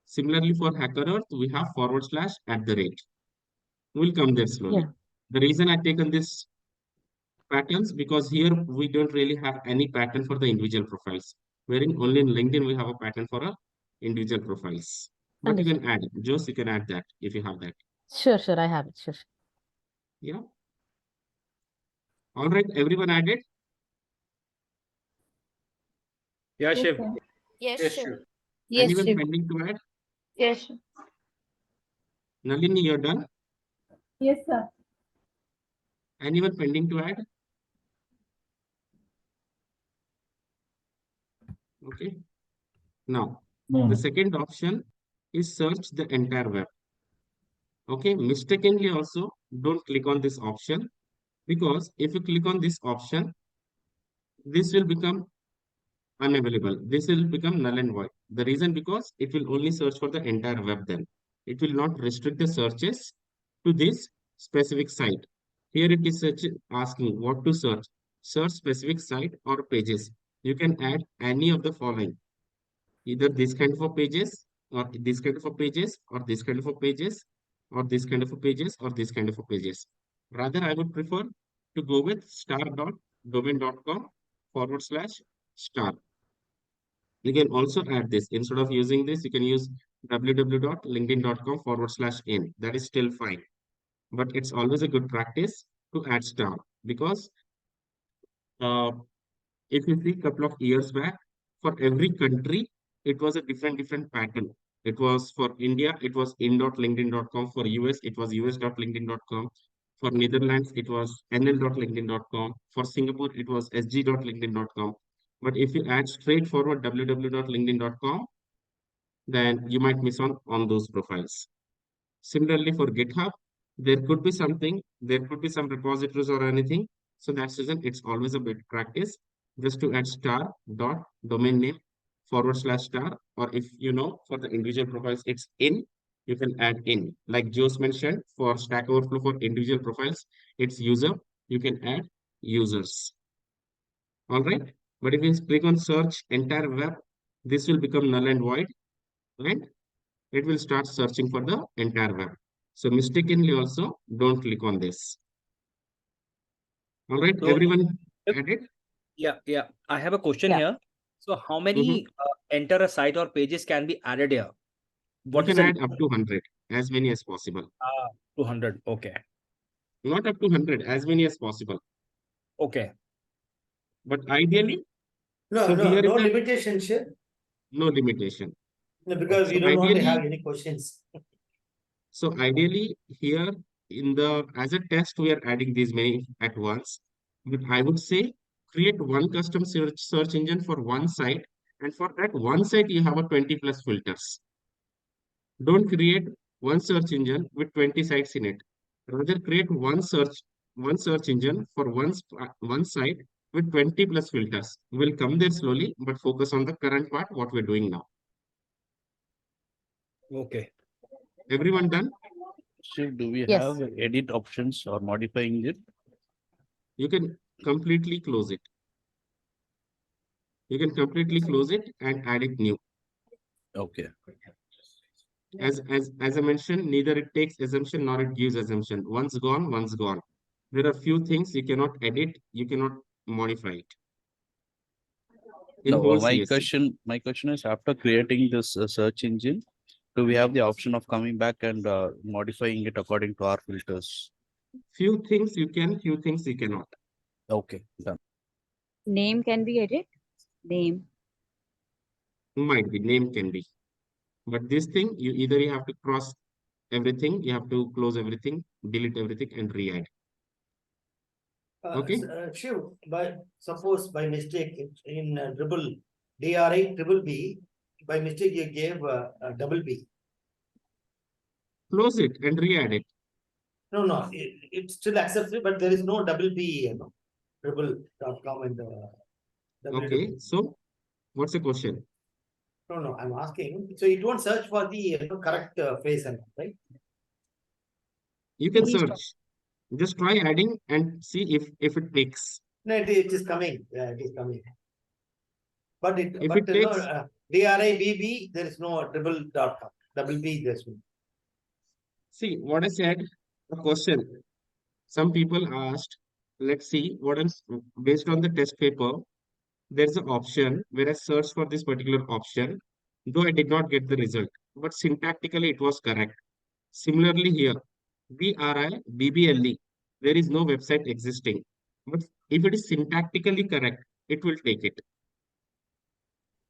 Similarly, for HackerEarth, we have /@. We'll come there slowly. Yeah, The reason I've taken this patterns because here we don't really have any pattern for the individual profiles. Wherein only in LinkedIn we have a pattern for a individual profiles. But you understood. can add, Joe, you can add that if you have that. Sure, sure, I have it. Sure. Yeah. All right, everyone added? Yeah, Yes, Shiv. sir. Yes, Yes, sure. sure. Yes, Anyone Shiv. pending to add? Yes. Nalini, you're done? Yes, sir. Anyone pending to add? Okay. Now, the second option is search the entire web. Okay, mistakenly also don't click on this option because if you click on this option, this will become unavailable. This will become null and void. The reason because it will only search for the entire web then. It will not restrict the searches to this specific site. Here it is asking what to search. Search specific site or pages. You can add any of the following. Either this kind of a pages or this kind of a pages or this kind of a pages or this kind of a pages or this kind of a pages. Rather, I would prefer to go with star.domain.com /star. You can also add this. Instead of using this, you can use www.linkedin.com /in. That is still fine. But it's always a good practice to add star because uh, if you see a couple of years back, for every country, it was a different pattern. It was for India, it was in.linkedin.com. For US, it was us.linkedin.com. For Netherlands, it was nl.linkedin.com. For Singapore, it was sg.linkedin.com. But if you add straightforward www.linkedin.com, then you might miss on those profiles. Similarly, for GitHub, there could be some repositories or anything. So that's reason it's always a bit practice just to add star dot domain name /star, or if you know for the individual profiles, it's in, you can add in. Like Joe's mentioned, for Stack Overflow for individual profiles, it's user, you can add users. All right. But if you click on search entire web, this will become null and void, and it will start searching for the entire web. So mistakenly also don't click on this. All right, So, everyone added? yeah. I have a question Yeah. here. So, how many enter a site or pages can be added here? You What is can the add up to 100, as many as possible. 200? Okay. Not up to 100, as many as possible. Okay. But ideally, No, so here no is the limitation, sure. no limitation. No, because So we don't want to ideally, have any questions. so ideally here in the as a test we are adding these many at once. But I would say create one custom search engine for one site, and for that one site you have a 20 plus filters. Don't create one search engine with 20 sites in it. Rather create one search engine for one site with 20 plus filters. We'll come there slowly, but focus on the current part, what we're doing now. Okay. Everyone done? Shiv, do we Yes. have edit options or modifying it? You can completely close it. You can completely close it and add it new. Okay. As I mentioned, neither it takes assumption nor it gives assumption. Once gone, once gone. There are few things you cannot edit, you cannot modify it. In No, whole my CSE. question is, after creating this search engine, do we have the option of coming back and modifying it according to our filters? Few things you can, few things you cannot. Okay, done. Name can be edited. Name. Might be, name can be. But this thing, you have to cross everything, you have to close everything, delete everything, and re-add. Okay. Shiv, suppose by mistake in dribble, DRI triple B, by mistake you gave double B. Close it and re-add it. No, it still accepts it, but there is no double B, dribble.com and Okay, so what's the question? No, I'm asking. So it won't search for the correct phrase, right? You can Restart. search. Just try adding and see if it takes. No, it is coming. Yeah, it is coming. But If it takes, DRIBB, there is no dribble.com. Double B, there's no. see what I said, the question. Some people asked, let's see what else, based on the test paper, there's an option where I searched for this particular option, though I did not get the result, but syntactically it was correct. Similarly here, BRIBBLE, there is no website existing. But if it is syntactically correct, it will take it.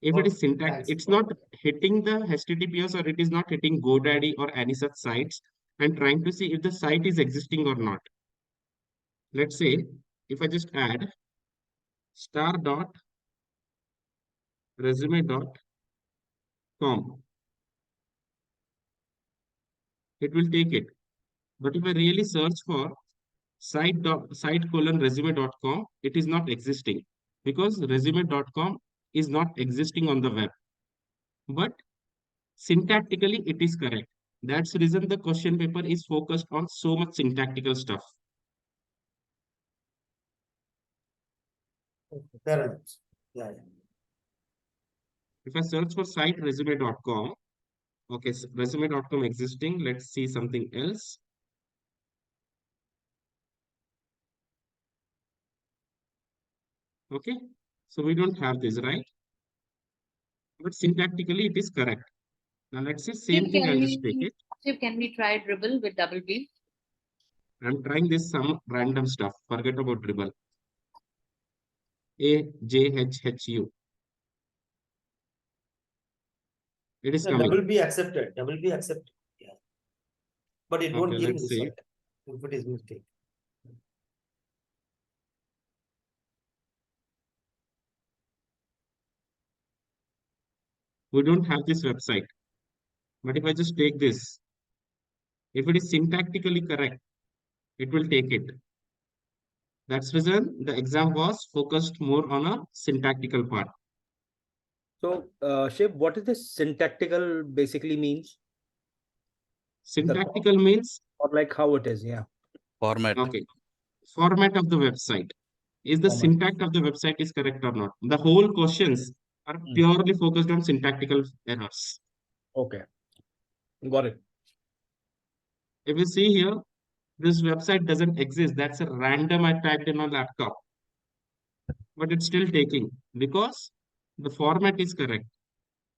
If it is syntax, it's not hitting the HTTPS or it is not hitting GoDaddy or any such sites and trying to see if the site is existing or not. Let's say if I just add star.resume.com, it will take it. But if I really search for site.resume.com, it is not existing because resume.com is not existing on the web. But syntactically, it is correct. That's the reason the question paper is focused on so much syntactical stuff. Fair enough. Yeah. If I search for site resume.com, okay, so resume.com existing, let's see something else. Okay, so we don't have this, right? But syntactically, it is correct. Now let's see, same thing, I'll just take it. Can we try dribble with double B? I'm trying this some random stuff. Forget about dribble. AJHHU. It is coming. Double B accepted. Double B accepted. Yeah. But it won't Okay, give let's the see. result if it is mistake. We don't have this website. But if I just take this, if it is syntactically correct, it will take it. That's reason the exam was focused more on a syntactical part. So, Shiv, what is this syntactical basically means? Syntactical means, or like how it is, yeah. Format. okay, format of the website. Is the syntax of the website is correct or not? The whole questions are purely focused on syntactical errors. Okay, got it. If you see here, this website doesn't exist. That's a random I typed in on laptop. But it's still taking because the format is correct.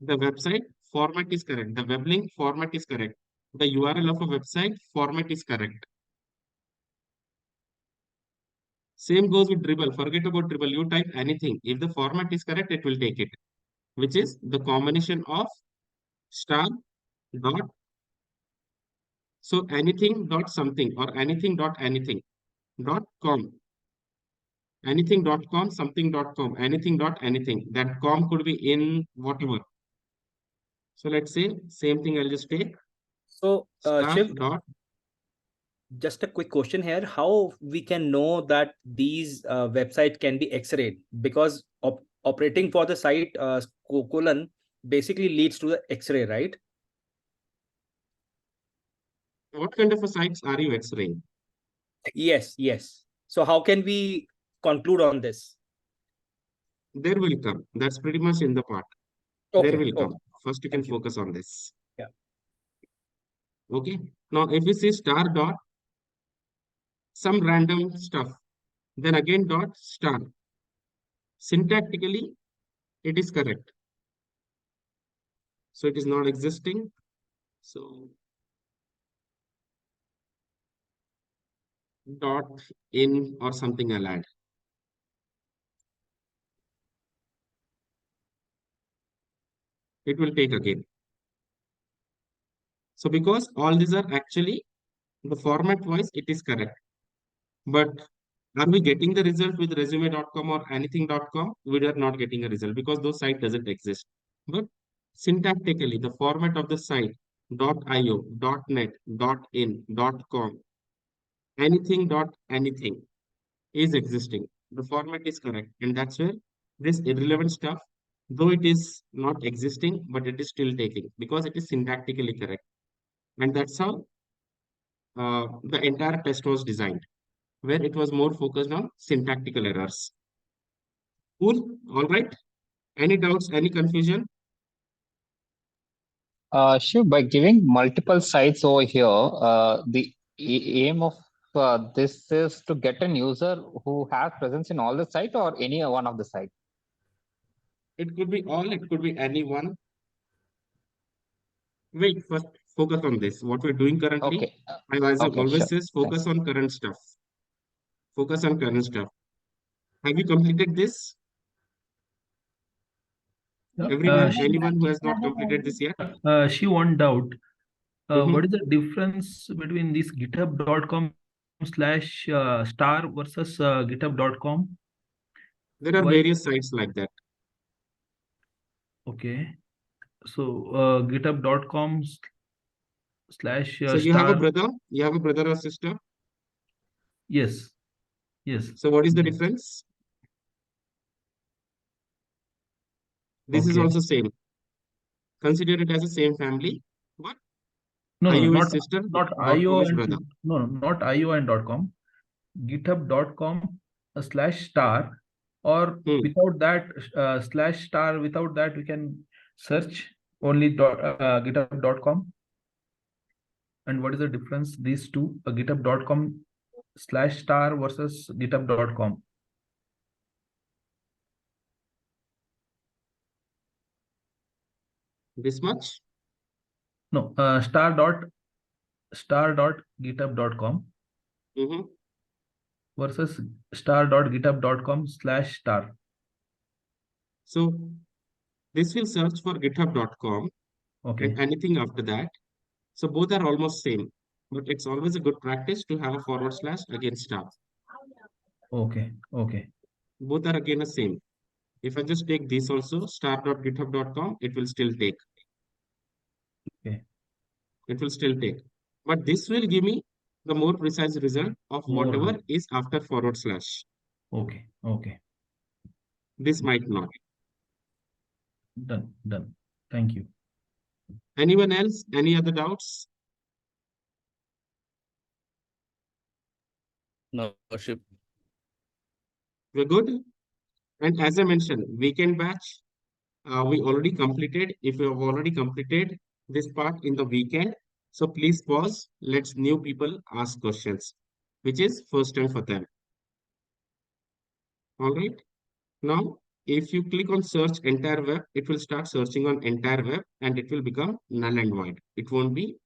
The website format is correct. The web link format is correct. The URL of a website format is correct. Same goes with dribble. Forget about dribble. You type anything. If the format is correct, it will take it, which is the combination of star dot. So anything dot something or anything dot anything dot com. Anything dot com, something dot com, anything dot anything. That com could be in whatever. So let's say same thing. I'll just take So, star Shiv, dot. just a quick question here: how we can know that these website can be X-rayed? Because operating for the site colon basically leads to the X-ray, right? What kind of a sites are you X-raying? Yes, yes. So how can we conclude on this? There will come. That's pretty much in the part. Okay, There will okay. come. First, you can Thank you. focus on this. Yeah. Okay. Now, if we see star dot some random stuff, then again dot star. Syntactically, it is correct. So it is not existing. So dot in or something I'll add. It will take again. So because all these are actually the format wise, it is correct. But are we getting the result with resume.com or anything.com? We are not getting a result because those site doesn't exist. But syntactically, the format of the site .io, .net, .in, .com, anything is existing. The format is correct. And that's where this irrelevant stuff, though it is not existing, but it is still taking because it is syntactically correct. And that's how the entire test was designed, where it was more focused on syntactical errors. Cool. All right. Any doubts? Any confusion? Sure. By giving multiple sites over here, the aim of this is to get an user who has presence in all the site or any one of the site. It could be all. It could be anyone. Wait. First, focus on this. What we're doing currently. Okay. As I Okay. always Sure. says, focus Thanks. on current stuff. Focus on current stuff. Have you completed this? Everyone, anyone who has not completed this yet? She one doubt. Mhm. What is the difference between this github.com/star versus github.com? There are Why? various sites like that. Okay. So github.com/star. So you have a brother? You have a brother or sister? Yes. Yes. So what is the difference? This is Okay. also same. Consider it as the same family. What? No, IO is not sister, not .com IO is and brother. no, not IO and .com. github.com/star, or without that /star, without that we can search only github.com. And what is the difference these two, github.com/star versus github.com? This much? No, star.github.com versus star.github.com/star. So this will search for github.com Okay. and anything after that. So both are almost same, but it's always a good practice to have a forward slash against star. Okay. Okay. Both are again the same. If I just take this also, star.github.com, it will still take. Okay. It will still take. But this will give me the more precise result of whatever is after forward slash. Okay. Okay. This might not. Done. Done. Thank you. Anyone else? Any other doubts? No, worship. We're good. And as I mentioned, weekend batch, we already completed. If you have already completed this part in the weekend, so please pause. Let's new people ask questions, which is first time for them. All right. Now, if you click on search entire web, it will start searching on entire web and it will become null and void. It won't be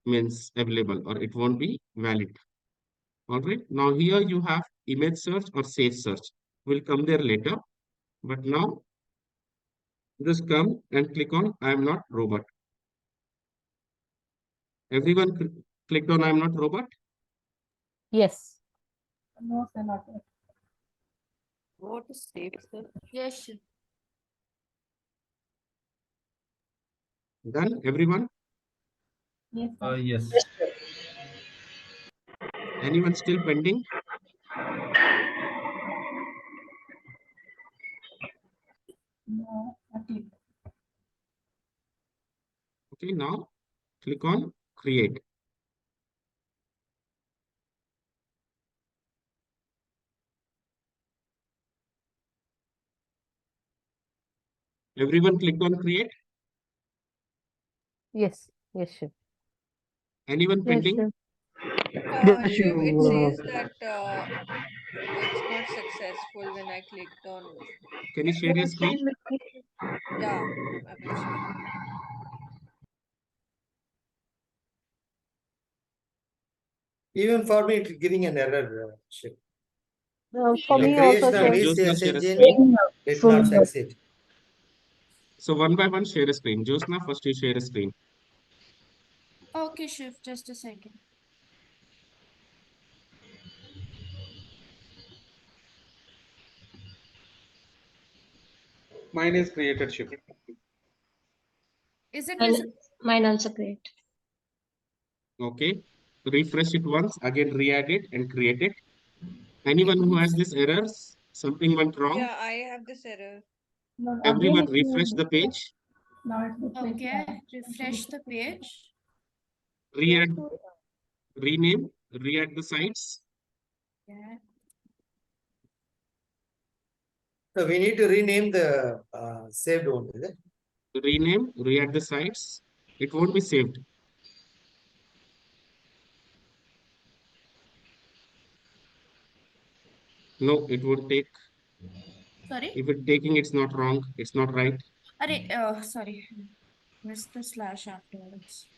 means available or it won't be valid. All right. Now here you have image search or safe search. We'll come there later. But now just come and click on I am not robot. Everyone clicked on I am not robot. Yes. No, sir, not yet. What is safe, sir? Yes. Done, everyone? Yes. Yes. Anyone still pending? No, not yet. Okay, now click on create. Everyone clicked on create. Yes. Yes, sure. Anyone Yes, pending? sure. Yes, Shiv, it you. says that it's not successful when I clicked on. Can you share your screen? Yeah, I will share. Even for me, it's giving an error. Shiv. For The me also, creation of Shiv. Jyotsna, search share a engine screen. did not succeed. So one by one, share a screen. Jyotsna, first you share a screen. Okay, Shiv, just a second. Mine is created, Shiv. Is it Mine also great. Okay. Refresh it once, again re-add it and create it. Anyone who has these errors, something went wrong, Yeah, I have this error. No, everyone again it refresh the page, now it's refreshed. Okay, refresh the page. re-add, rename, re-add the sites. Yeah. So we need to rename the saved one, is it? Rename, re-add the sites. It won't be saved. No, it would take. Sorry? If it's taking, it's not wrong. It's not right. Sorry. Missed the slash afterwards.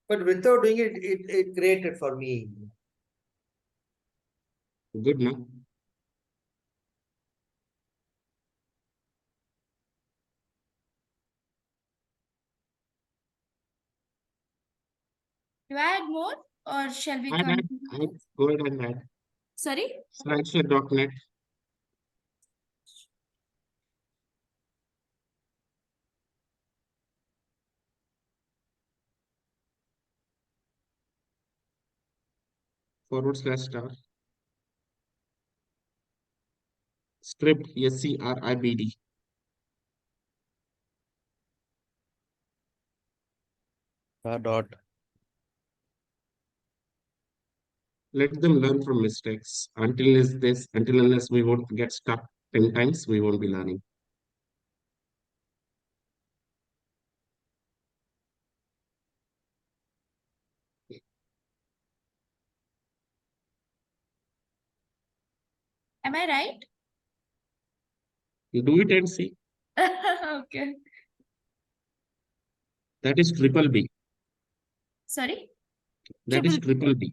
But without doing it, it created for me. Good, no? Do I add more or shall we Add, continue? go ahead and add. Sorry? Slideshare.net. /star. Script, SCRIBD. Dot. Let them learn from mistakes. Until unless we won't get stuck 10 times, we won't be learning. Am I right? You do it and see. Okay. That is triple B. Sorry? That is triple B.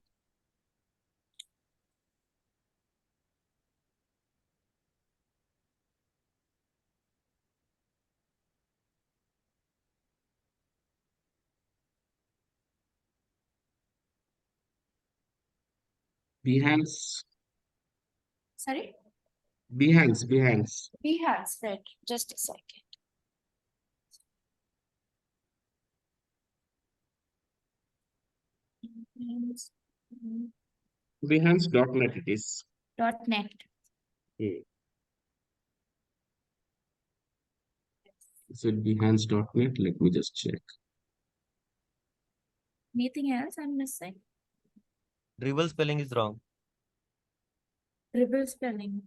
Behance. Sorry? Behance. Behance, right. Just a second. Behance.net it is. .net. Is it Behance.net? Let me just check. Anything else I'm missing? Dribble spelling is wrong. Dribble spelling.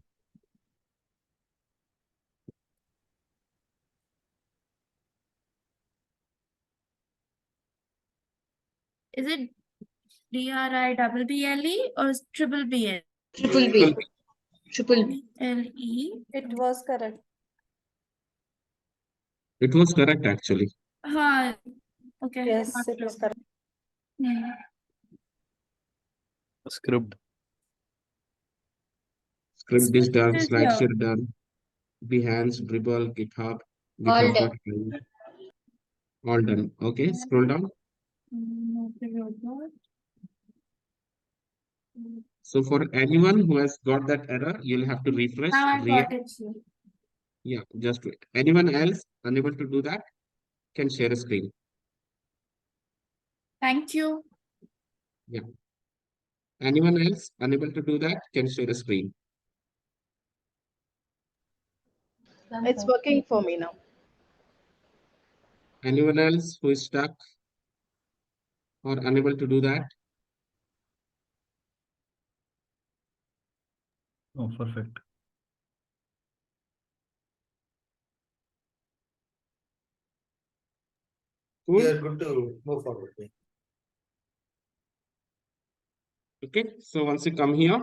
Is it DRIBBLE or triple BL? Triple B. Triple B. LE. It was correct. It was correct actually. Hi. Okay. Yes, it was correct. Hmm. Script. Script is done, Is slideshare here. done, Behance, Dribble, GitHub, All GitHub. done. All done. Okay, scroll down. So for anyone who has got that error, you'll have to refresh, Now I got it. Yeah, just wait. Anyone else unable to do that can share a screen. Thank you. Yeah. Anyone else unable to do that can share a screen. It's working for me now. Anyone else who is stuck or unable to do that? Oh, perfect. Cool. We are good to move forward. Okay, so once you come here,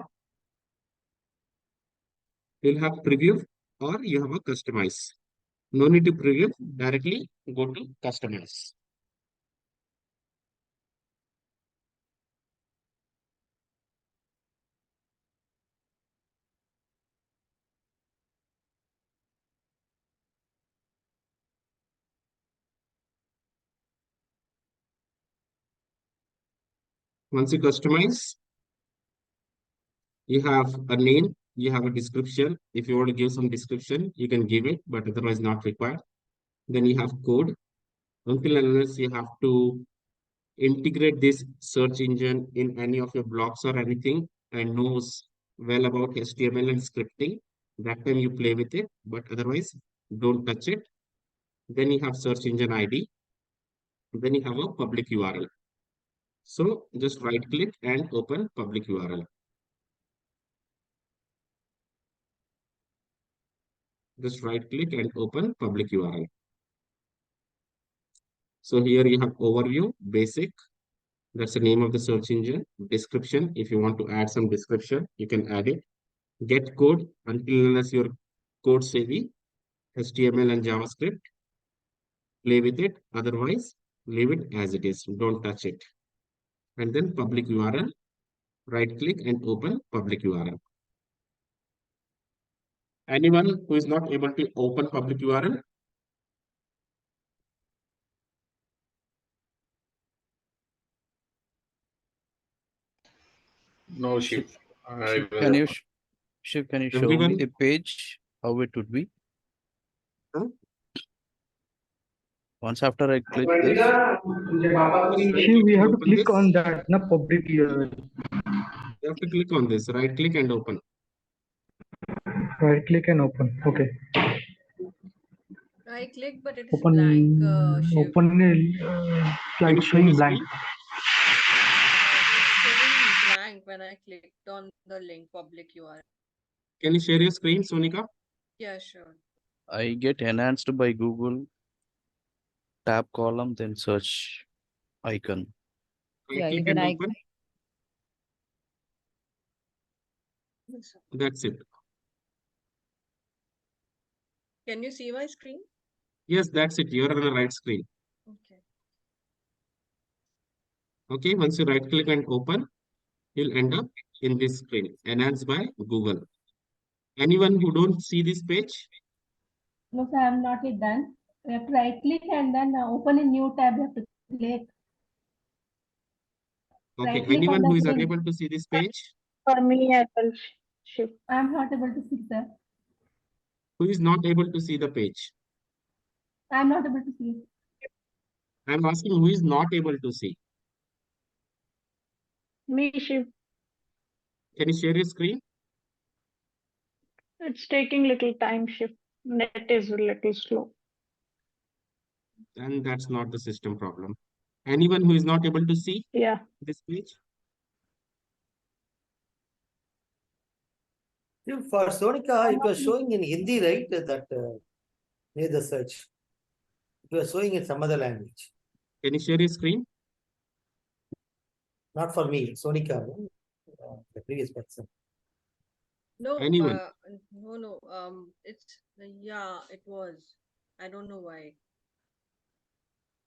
you'll have preview or you have a customize. No need to preview, directly go to customize. Once you customize, you have a name, you have a description. If you want to give some description, you can give it, but otherwise not required. Then you have code. Until and unless you have to integrate this search engine in any of your blogs or anything and knows well about HTML and scripting, that time you play with it, but otherwise don't touch it. Then you have search engine ID. Then you have a public URL. So just right click and open public URL. Just right click and open public URL. So here you have overview, basic. That's the name of the search engine. Description. If you want to add some description, you can add it. Get code until unless your code savvy, HTML and JavaScript. Play with it. Otherwise, leave it as it is. Don't touch it. And then public URL. Right click and open public URL. Anyone who is not able to open public URL? No, Shiv. Shiv, can you Shiv, can you show me Everyone? the page how it would be? Huh? Once after I click this, See, we have to click on that, na public URL. You have to click on this, right click and open. Right click and open. Okay. I clicked, but it is Open. blank. Shiv. Open. Can you It's show me showing blank. screen? It's showing blank when I clicked on the link public URL. Can you share your screen, Sonika? Yeah, sure. I get enhanced by Google. Tab column, then search icon. Right click and open. That's it. Can you see my screen? Yes, that's it. You're on the right screen. Okay. Okay, once you right click and open, you'll end up in this screen, enhanced by Google. Anyone who don't see this page? No, sir, I'm not yet done. You have to right click and then open a new tab. You have to click. Okay, Right click on anyone the who is link. unable to see this page? For me as well, Shiv. I'm not able to see, sir. Who is not able to see the page? I'm not able to see. I'm asking who is not able to see. Me, Shiv. Can you share your screen? It's taking little time, Shiv. Net is a little slow. And that's not the system problem. Anyone who is not able to see this page? For Sonika, it was showing in Hindi, right? That near the search. It was showing in some other language. Can you share your screen? Not for me, Sonika, no? The previous person. No, Anyone? no. It's yeah, it was. I don't know why.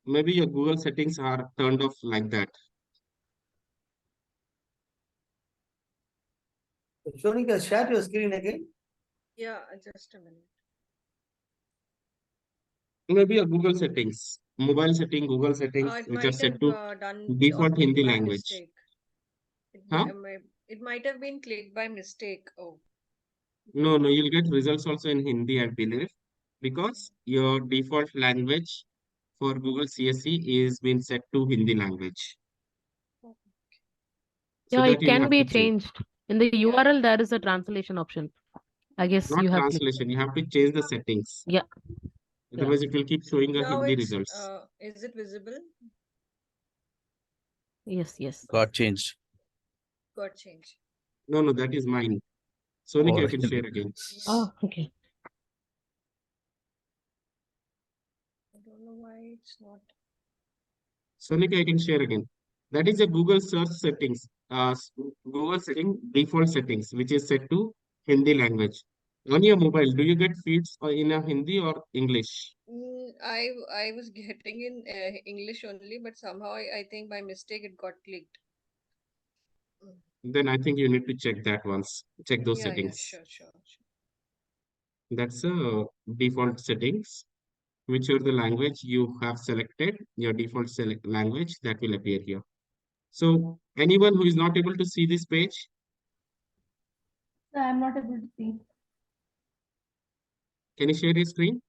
Maybe your Google settings are turned off like that. Sonika, share your screen again. Yeah, just a minute. Maybe your Google settings, mobile setting, Google settings, It which are might set have to done or default clicked Hindi by language. mistake. Huh? It might have been clicked by mistake. Oh, No, you'll get results also in Hindi, I believe, because your default language for Google CSE is been set to Hindi language. So Yeah, that it you'll can have be to change. changed. In the URL, there is a translation option. I guess Not you have clicked. translation, you have to change the settings. Yeah. Otherwise, it will keep showing the now Hindi it's results. is it visible? Yes. Got changed. Got changed. No, that is mine. Sonika, you can really? share again. Oh, okay. I don't know why it's not. Sonika, I can share again. That is a Google search settings, Google setting default settings, which is set to Hindi language. On your mobile, do you get feeds in a Hindi or English? I was getting in English only, but somehow I think by mistake it got clicked. Then I think you need to check that once. Check those Yeah, settings. sure. That's a default settings. Whichever the language you have selected, your default select language that will appear here. So anyone who is not able to see this page, So I'm not able to see. can you share your screen?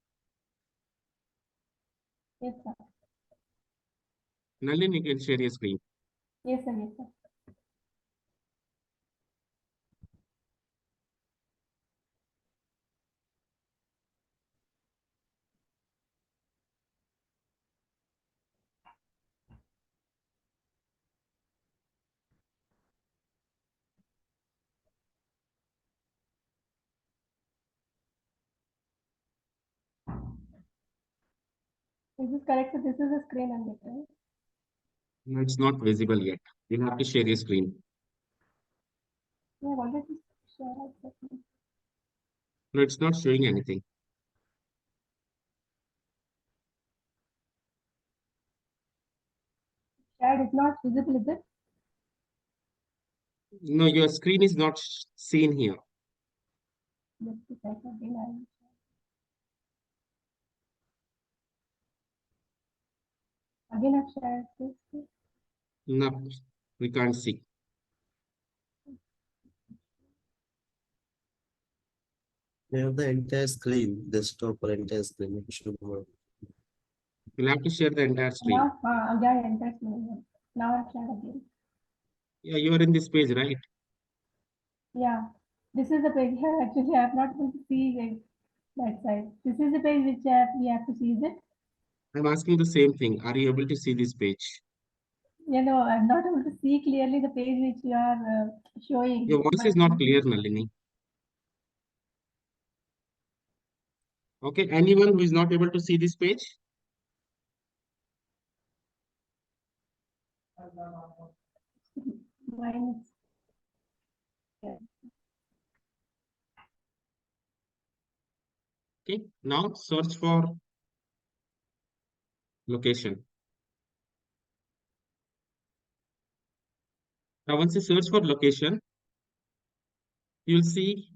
Yes, sir. Nalin, you can share your screen. Yes, sir. Yes, sir. Is this correct? So this is the screen I'm getting. No, it's not visible yet. You have to share your screen. Yeah, I've already shared it. No, it's not showing anything. Shared is not visible, is it? No, your screen is not seen here. Just a second. Again, I've shared this. No, we can't see. You have the entire screen, desktop or entire screen. It should work. You'll have to share the entire screen. Now, yeah, entire screen. Now I've shared again. Yeah, you are in this page, right? Yeah, this is the page here. Actually, I have not able to see that side. This is the page which we have to see, is it? I'm asking the same thing. Are you able to see this page? Yeah, no, I'm not able to see clearly the page which you are showing. Your voice is not clear, Nalini. Okay, anyone who is not able to see this page? Mine is Okay, now search for location. Now, once you search for location, you'll see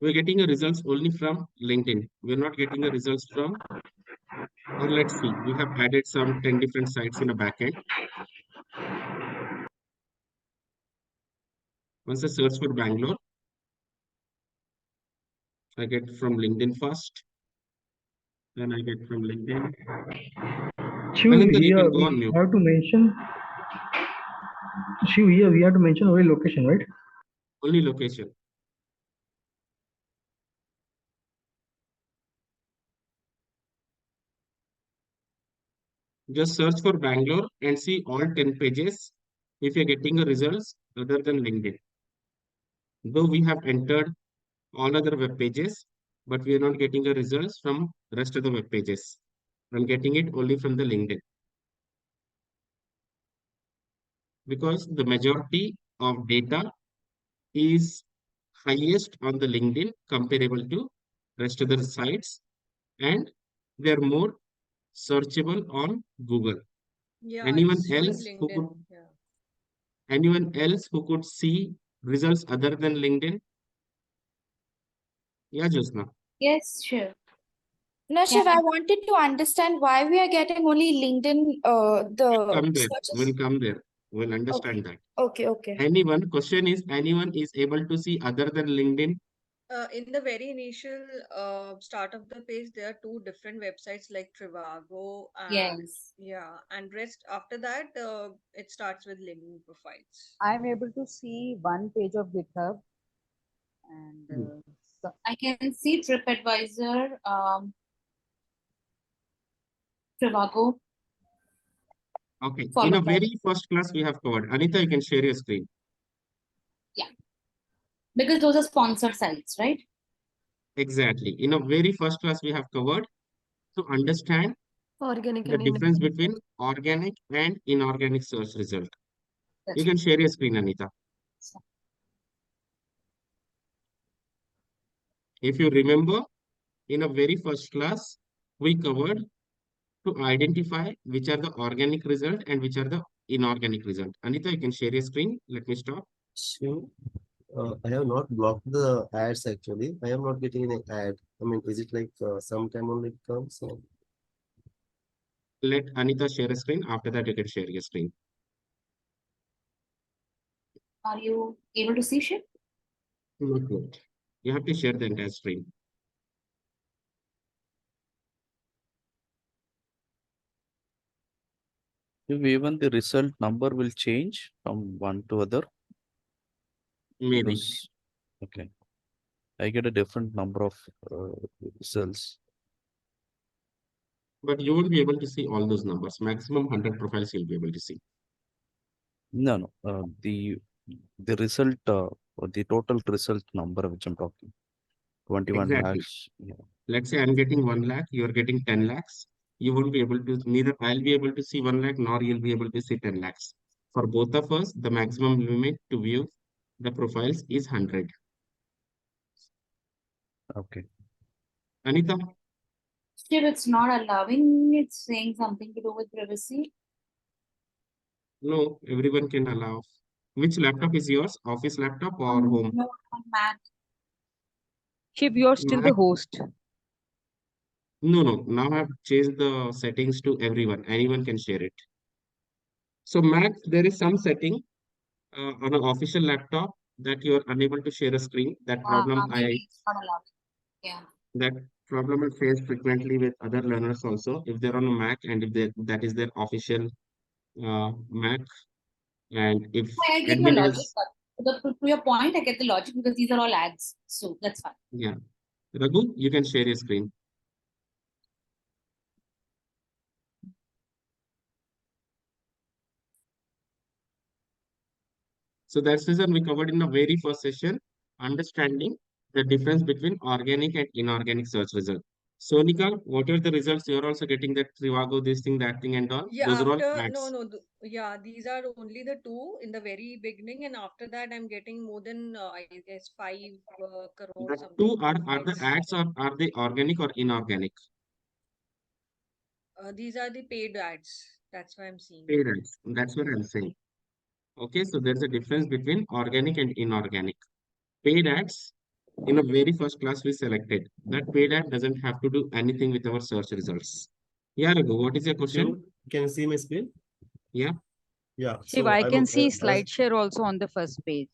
we're getting a results only from LinkedIn. We're not getting a results from, or let's see, we have added some 10 different sites in a backend. Once I search for Bangalore, I get from LinkedIn first. Then I get from LinkedIn. Shiv, Nalinder, you here can go on we mute. have to mention. Shiv, here we have to mention only location, right? Only location. Just search for Bangalore and see all 10 pages if you're getting the results other than LinkedIn. Though we have entered all other web pages, but we are not getting the results from rest of the web pages. I'm getting it only from the LinkedIn. because the majority of data is highest on the LinkedIn comparable to rest of the sites, and they're more searchable on Google. Yeah, Anyone it's showing else who could LinkedIn. Yeah. anyone else who could see results other than LinkedIn? Yeah, Josna. Yes, sure. No, Shiv, I wanted to understand why we are getting only LinkedIn, the Come there. We'll searches. come there. We'll Okay, understand that. okay. Question is, anyone is able to see other than LinkedIn? In the very initial start of the page, there are two different websites like Trivago and Yes. yeah, and rest after that, it starts with LinkedIn profiles. I'm able to see one page of GitHub and I can see TripAdvisor, Trivago. Okay. In Followed a by very first class we have covered. Anita, you can share your screen. yeah, because those are sponsored sites, right? Exactly. In a very first class we have covered to understand Organic the and difference inorganic. between organic and inorganic search result. That's You can share your screen, Anita. If you remember, in a very first class, we covered to identify which are the organic result and which are the inorganic result. Anita, you can share your screen. Let me stop. So, I have not blocked the ads actually. I am not getting any ad. I mean, is it like sometime only it comes? Or... Let Anita share a screen. After that, you can share your screen. Are you able to see, Shiv? Not yet. You have to share the entire screen. If even the result number will change from one to other. Maybe. Because, okay. I get a different number of results. But you won't be able to see all those numbers. Maximum 100 profiles you'll be able to see. No. The result or the total result number which I'm talking. 21 Exactly. lakhs. Yeah. Let's say I'm getting 1 lakh, you're getting 10 lakhs. You won't be able to, neither I'll be able to see 1 lakh, nor you'll be able to see 10 lakhs. For both of us, the maximum limit to view the profiles is 100. Okay. Anita? Shiv, it's not allowing, it's saying something to do with privacy. No, everyone can allow. Which laptop is yours? Office laptop or home? No, on Mac. Shiv, you're still the Mac? host. No. Now I've changed the settings to everyone. Anyone can share it. So Mac, there is some setting on an official laptop that you are unable to share a screen. That problem Maybe it's not allowed. Yeah. that problem I face frequently with other learners also. If they're on a Mac and if that is their official Mac, and if I get your admin logic, is but to your point, I get the logic because these are all ads. So that's fine. yeah. Raghu, you can share your screen. So that's the reason we covered in the very first session, understanding the difference between organic and inorganic search result. Sonika, what are the results? You're also getting that Trivago, this thing, that thing, and all. Yeah, Those are all after ads. yeah, these are only the two in the very beginning, and after that, I'm getting more than I guess 5 crore The something two are the profiles. ads or are they organic or inorganic? These are the paid ads. That's why I'm seeing. Paid ads. That's what I'm saying. Okay, so there's a difference between organic and inorganic. Paid ads, in a very first class we selected. That paid ad doesn't have to do anything with our search results. Yeah, Raghu, what is your Sure. question? Can you see my screen? Yeah. Yeah. Shiv, So I I can mean, see as SlideShare also on the first page.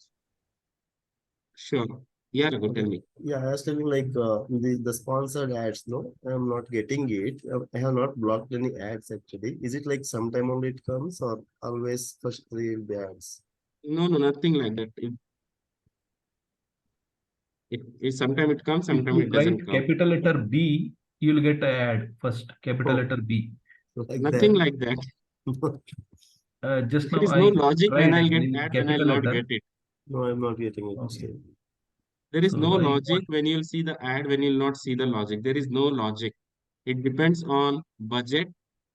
Sure. Yeah, Raghu, tell okay. me. Yeah, I was telling like the sponsored ads. No, I'm not getting it. I have not blocked any ads actually. Is it like sometime only it comes or always first three will be ads? No, nothing like that. Sometimes it comes, If sometimes you it doesn't write come. capital letter B, you'll get an ad first, capital Oh, letter B. like Nothing that. like that. Just There now is no I logic when tried I'll get in ad, when I'll capital not letter. get it. No, I'm not getting it Okay. still. There is no So I logic when you'll see the ad, when you'll not see the logic. There is no logic. It depends on budget,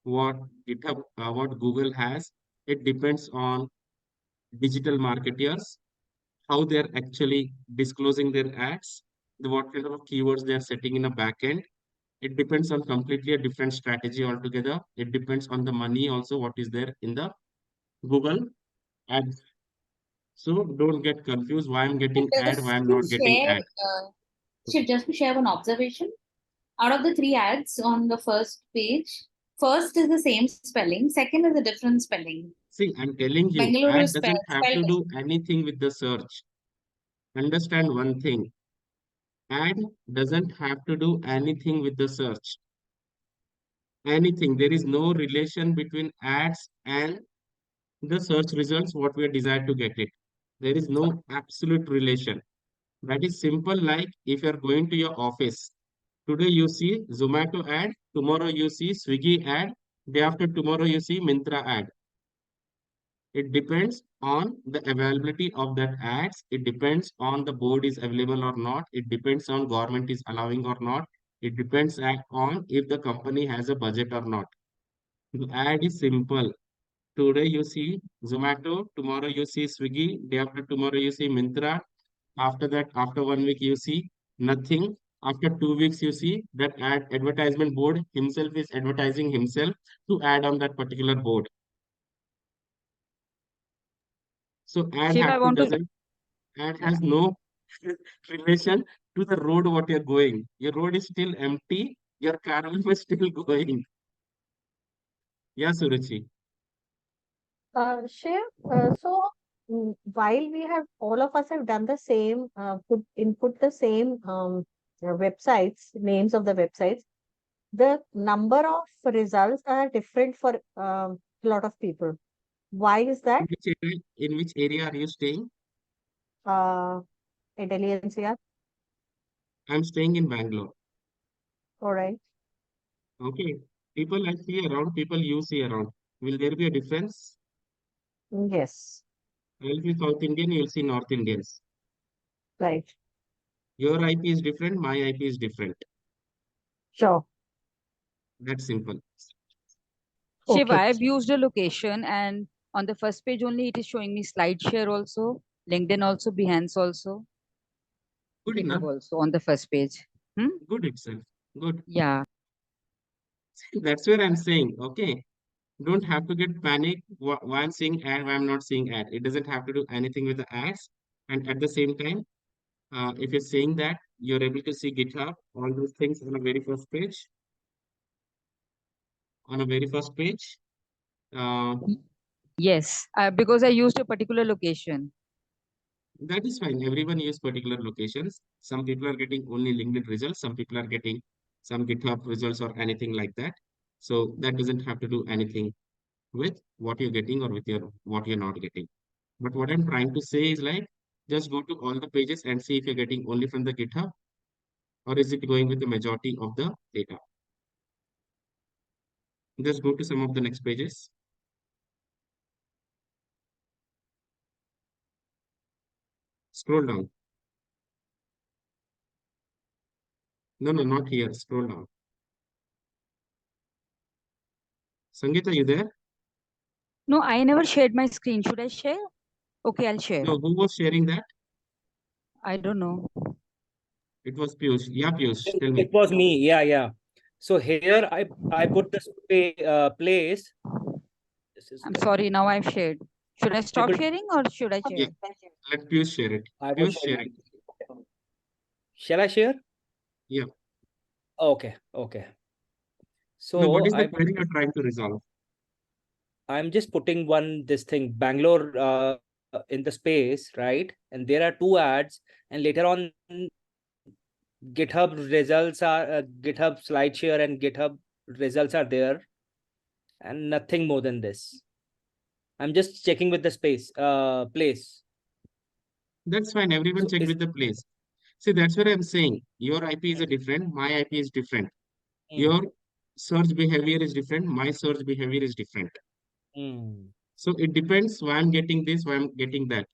what GitHub, what Google has. It depends on digital marketers, how they're actually disclosing their ads, what kind of keywords they're setting in a backend. It depends on completely a different strategy altogether. It depends on the money also, what is there in the Google ads. So don't get confused why I'm getting ad, why I'm not getting ad. Just to share one observation. Out of the three ads on the first page, first is the same spelling, second is a different spelling. See, I'm telling you, Bengaluru ad is doesn't have to spelled. do anything with the search. Understand one thing. Ad doesn't have to do anything with the search. Anything. There is no relation between ads and the search results, what we are desired to get it. There is no absolute relation. That is simple, like if you are going to your office. Today you see Zomato ad, tomorrow you see Swiggy ad, day after tomorrow you see Myntra ad. It depends on the availability of that ads. It depends on the board is available or not. It depends on government is allowing or not. It depends on if the company has a budget or not. The ad is simple. Today you see Zomato, tomorrow you see Swiggy, day after tomorrow you see Myntra. After that, after 1 week you see nothing. After 2 weeks you see that advertisement board himself is advertising himself to add on that particular board. So ad Shiv, I want to. has no relation to the road what you're going. Your road is still empty. Your caravan is still going. Yeah, Suruchi. Shiv, while we have all of us have done the same, input the same websites, names of the websites, the number of results are different for a lot of people. Why is that? In which area are you staying? In Delhi NCR. I'm staying in Bangalore. All right. Okay. People I see around, people you see around. Will there be a difference? Yes. I'll be South Indian, you'll see North Indians. Right. Your IP is different, my IP is different. Sure. That's simple. Shiv, Okay. I've used a location, and on the first page only it is showing me SlideShare also, LinkedIn also, Behance also, Good GitHub enough. also on the first page. Good itself. Good. Yeah. That's where I'm saying, okay, don't have to get panic why I'm seeing ad, why I'm not seeing ad. It doesn't have to do anything with the ads. And at the same time, if you're saying that, you're able to see GitHub, all those things on a very first page. On a very first page. Yes, because I used a particular location. That is fine. Everyone use particular locations. Some people are getting only LinkedIn results. Some people are getting some GitHub results or anything like that. So that doesn't have to do anything with what you're getting or with what you're not getting. But what I'm trying to say is like, just go to all the pages and see if you're getting only from the GitHub or is it going with the majority of the data. Just go to some of the next pages. Scroll down. No, not here. Scroll down. Sangeeta, you there? No, I never shared my screen. Should I share? Okay, I'll share. No, who was sharing that? I don't know. It was Piyush. Yeah, Piyush, tell me. It was me. Yeah. So here I put this place. I'm sorry. Now I've shared. Should I stop Able- sharing or should I Yeah, share? let Piyush share it. I Piyush was sharing. Shall I share? Yeah. Okay. No, what So is the query you're trying to resolve? I'm just putting this thing Bangalore in the space, right? And there are two ads, and later on GitHub results are GitHub SlideShare and GitHub results are there, and nothing more than this. I'm just checking with the place. That's fine. Everyone check with the place. See, that's what I'm saying. Your IP is a different, my IP is different. Your search behavior is different, my search behavior is different. So it depends why I'm getting this, why I'm getting that.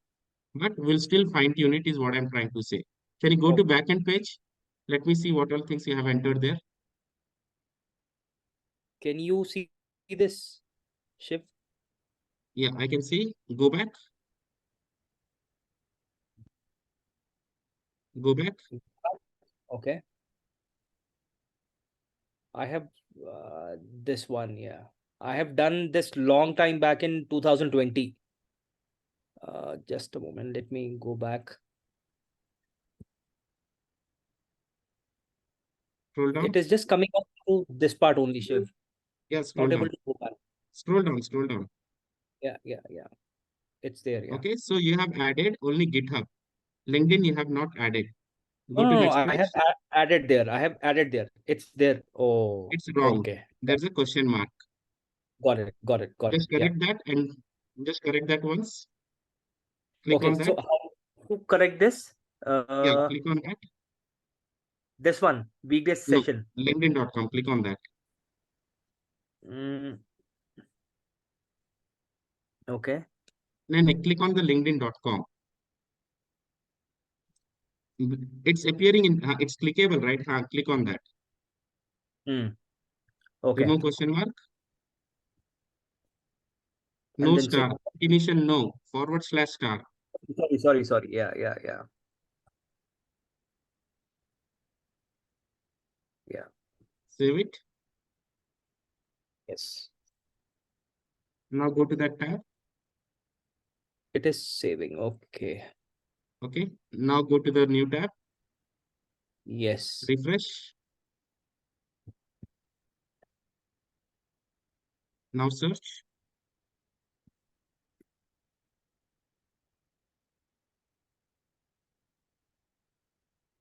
But we'll still fine tune it is what I'm trying to say. Can you go to backend page? Let me see what all things you have entered there. Can you see this shift? Yeah, I can see. Go back. Go back. Okay. I have this one, yeah. I have done this long time back in 2020. Just a moment, let me go back. Scroll down. It is just coming up to this part only, Shiv. Yeah, scroll Not able down. to go back. Scroll down, scroll down. Yeah. It's there, yeah. Okay, so you have added only GitHub. LinkedIn you have not added. Go to No, next I page. have added there. I have added there. It's there. Oh, It's wrong. okay. There's a question mark. Got it. Just Yeah. correct that and just correct that once. Click Okay, on that. so how to correct this? Yeah, click on that. This one, weekdays No, session. LinkedIn.com. Click on that. Okay. Then click on the LinkedIn.com. It's appearing in, it's clickable, right? Click on that. Okay. Remove question mark. And No then star. Definition no. /star. Sorry. Yeah. Yeah. Save it. Yes. Now go to that tab. It is saving. Okay. Okay. Now go to the new tab. Yes. Refresh. Now search.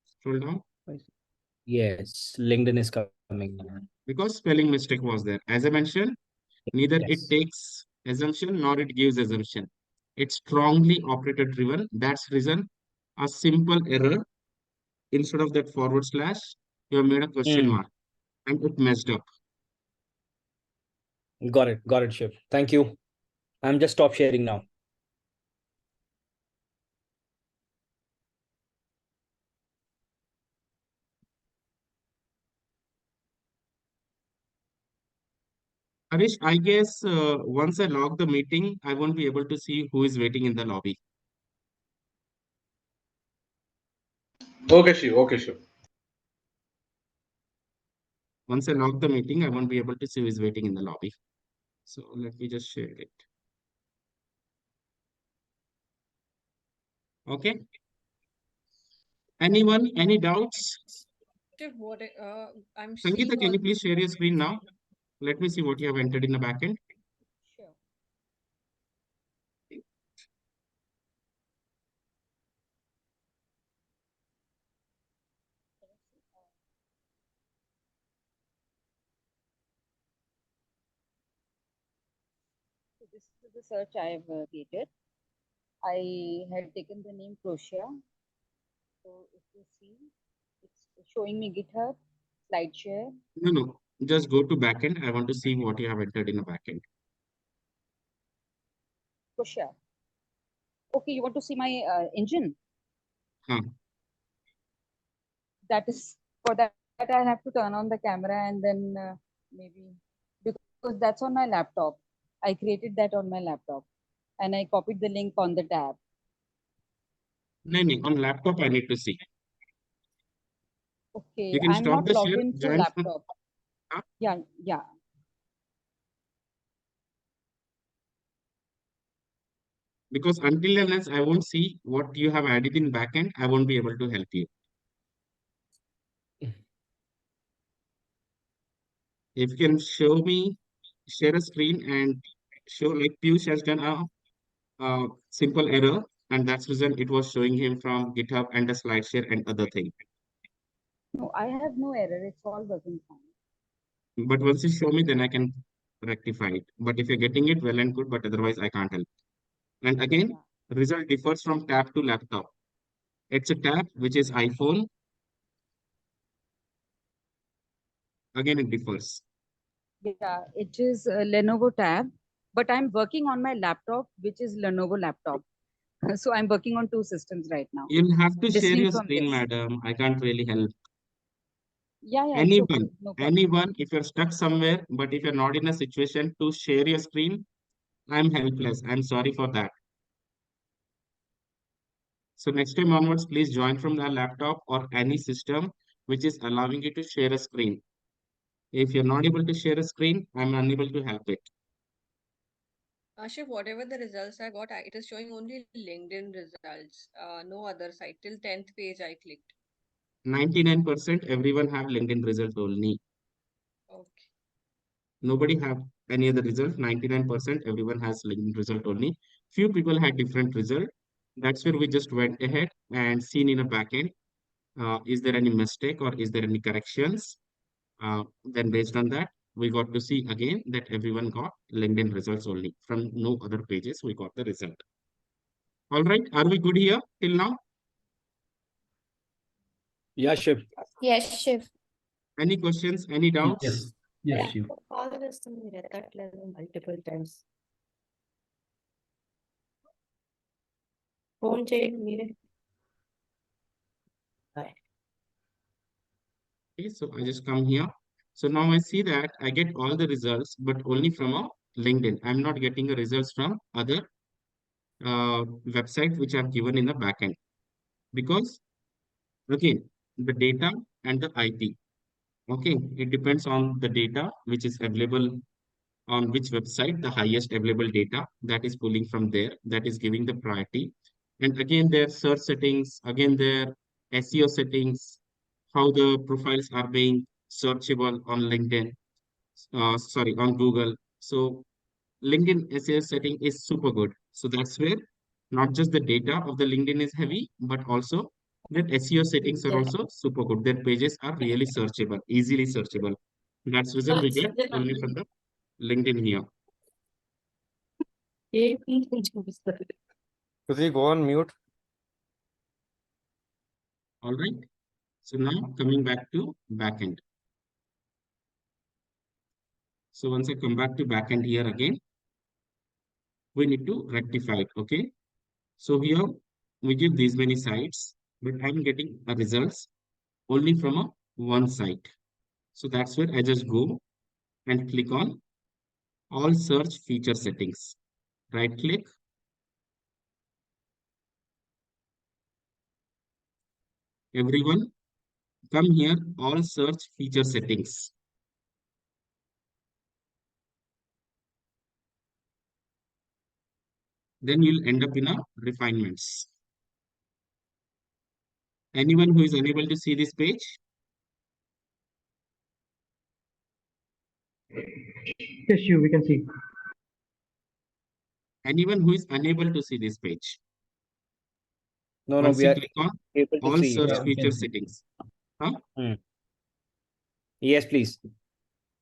Scroll down. Yes, LinkedIn is coming. Because spelling mistake was there. As I mentioned, neither it Yes. takes assumption nor it gives assumption. It's strongly operator driven. That's reason a simple error instead of that /, you have made a question mark and it messed up. Got it, Shiv. Thank you. I'm just stop sharing now. Harish, I guess once I log the meeting, I won't be able to see who is waiting in the lobby. Okay, Shiv. Okay, Shiv. Once I log the meeting, I won't be able to see who is waiting in the lobby. So let me just share it. Okay. Anyone, any doubts? What I'm Sangeeta, seeing can you all. please share your screen now? Let me see what you have entered in the backend. Sure. So this is the search I have created. I had taken the name Croatia. So if you see, it's showing me GitHub, SlideShare. No. Just go to backend. I want to see what you have entered in the backend. Croatia. Okay, you want to see my engine? That is for that I have to turn on the camera and then maybe because that's on my laptop. I created that on my laptop and I copied the link on the tab. No, on laptop I need to see. Okay, You can I'm stop not the logged share, in through join from. laptop. Yeah. Because until unless I won't see what you have added in backend, I won't be able to help you. If you can show me, share a screen and show like Piyush has done a simple error, and that's reason it was showing him from GitHub and the slide share and other thing. No, I have no error. It's all working fine. But once you show me, then I can rectify it. But if you're getting it, well and good, but otherwise I can't help. And again, result differs from tab to laptop. It's a tab which is iPhone. Again, it differs. Yeah, it is a Lenovo tab, but I'm working on my laptop, which is Lenovo laptop. So I'm working on two systems right now. You'll have to share Listening your from screen, this. madam. I can't really help. Yeah, Anyone, no problem. anyone, if you're stuck somewhere, but if you're not in a situation to share your screen, I'm helpless. I'm sorry for that. So next time onwards, please join from the laptop or any system which is allowing you to share a screen. If you're not able to share a screen, I'm unable to help it. Ashif, whatever the results I got, it is showing only LinkedIn results, no other site. Till 10th page I clicked. 99% everyone have LinkedIn result only. Okay. Nobody have any other result. 99% everyone has LinkedIn result only. Few people had different result. That's where we just went ahead and seen in a backend. Is there any mistake or is there any corrections? Then based on that, we got to see again that everyone got LinkedIn results only. From no other pages, we got the result. All right, are we good here till now? Yeah, Shiv. Yes, Shiv. Any questions, any doubts? Yes, yes, Shiv. All this to me at that level multiple times. Phone change needed. Bye. Okay, so I just come here. So now I see that I get all the results, but only from a LinkedIn. I'm not getting the results from other website which I've given in the backend. Because again, the data and the IP. Okay, it depends on the data which is available on which website, the highest available data that is pulling from there, that is giving the priority. And again, their search settings, again, their SEO settings, how the profiles are being searchable on LinkedIn, sorry, on Google. So LinkedIn SEO setting is super good. So that's where not just the data of the LinkedIn is heavy, but also their SEO settings are also super good. Their pages are really searchable, easily searchable. That's the reason we get only from the LinkedIn here. Could we go on mute? All right. So now coming back to backend. So once I come back to backend here again, we need to rectify it. Okay. So here we give these many sites, but I'm getting a results only from a one site. So that's where I just go and click on all search feature settings. Right click. Everyone come here, all search feature settings. Then you'll end up in a refinements. Anyone who is unable to see this page? Yes, you, we can see. Anyone who is unable to see this page? No, Once we you are click on able to all see. search Yeah, we feature can see. settings. Huh? Yes, please.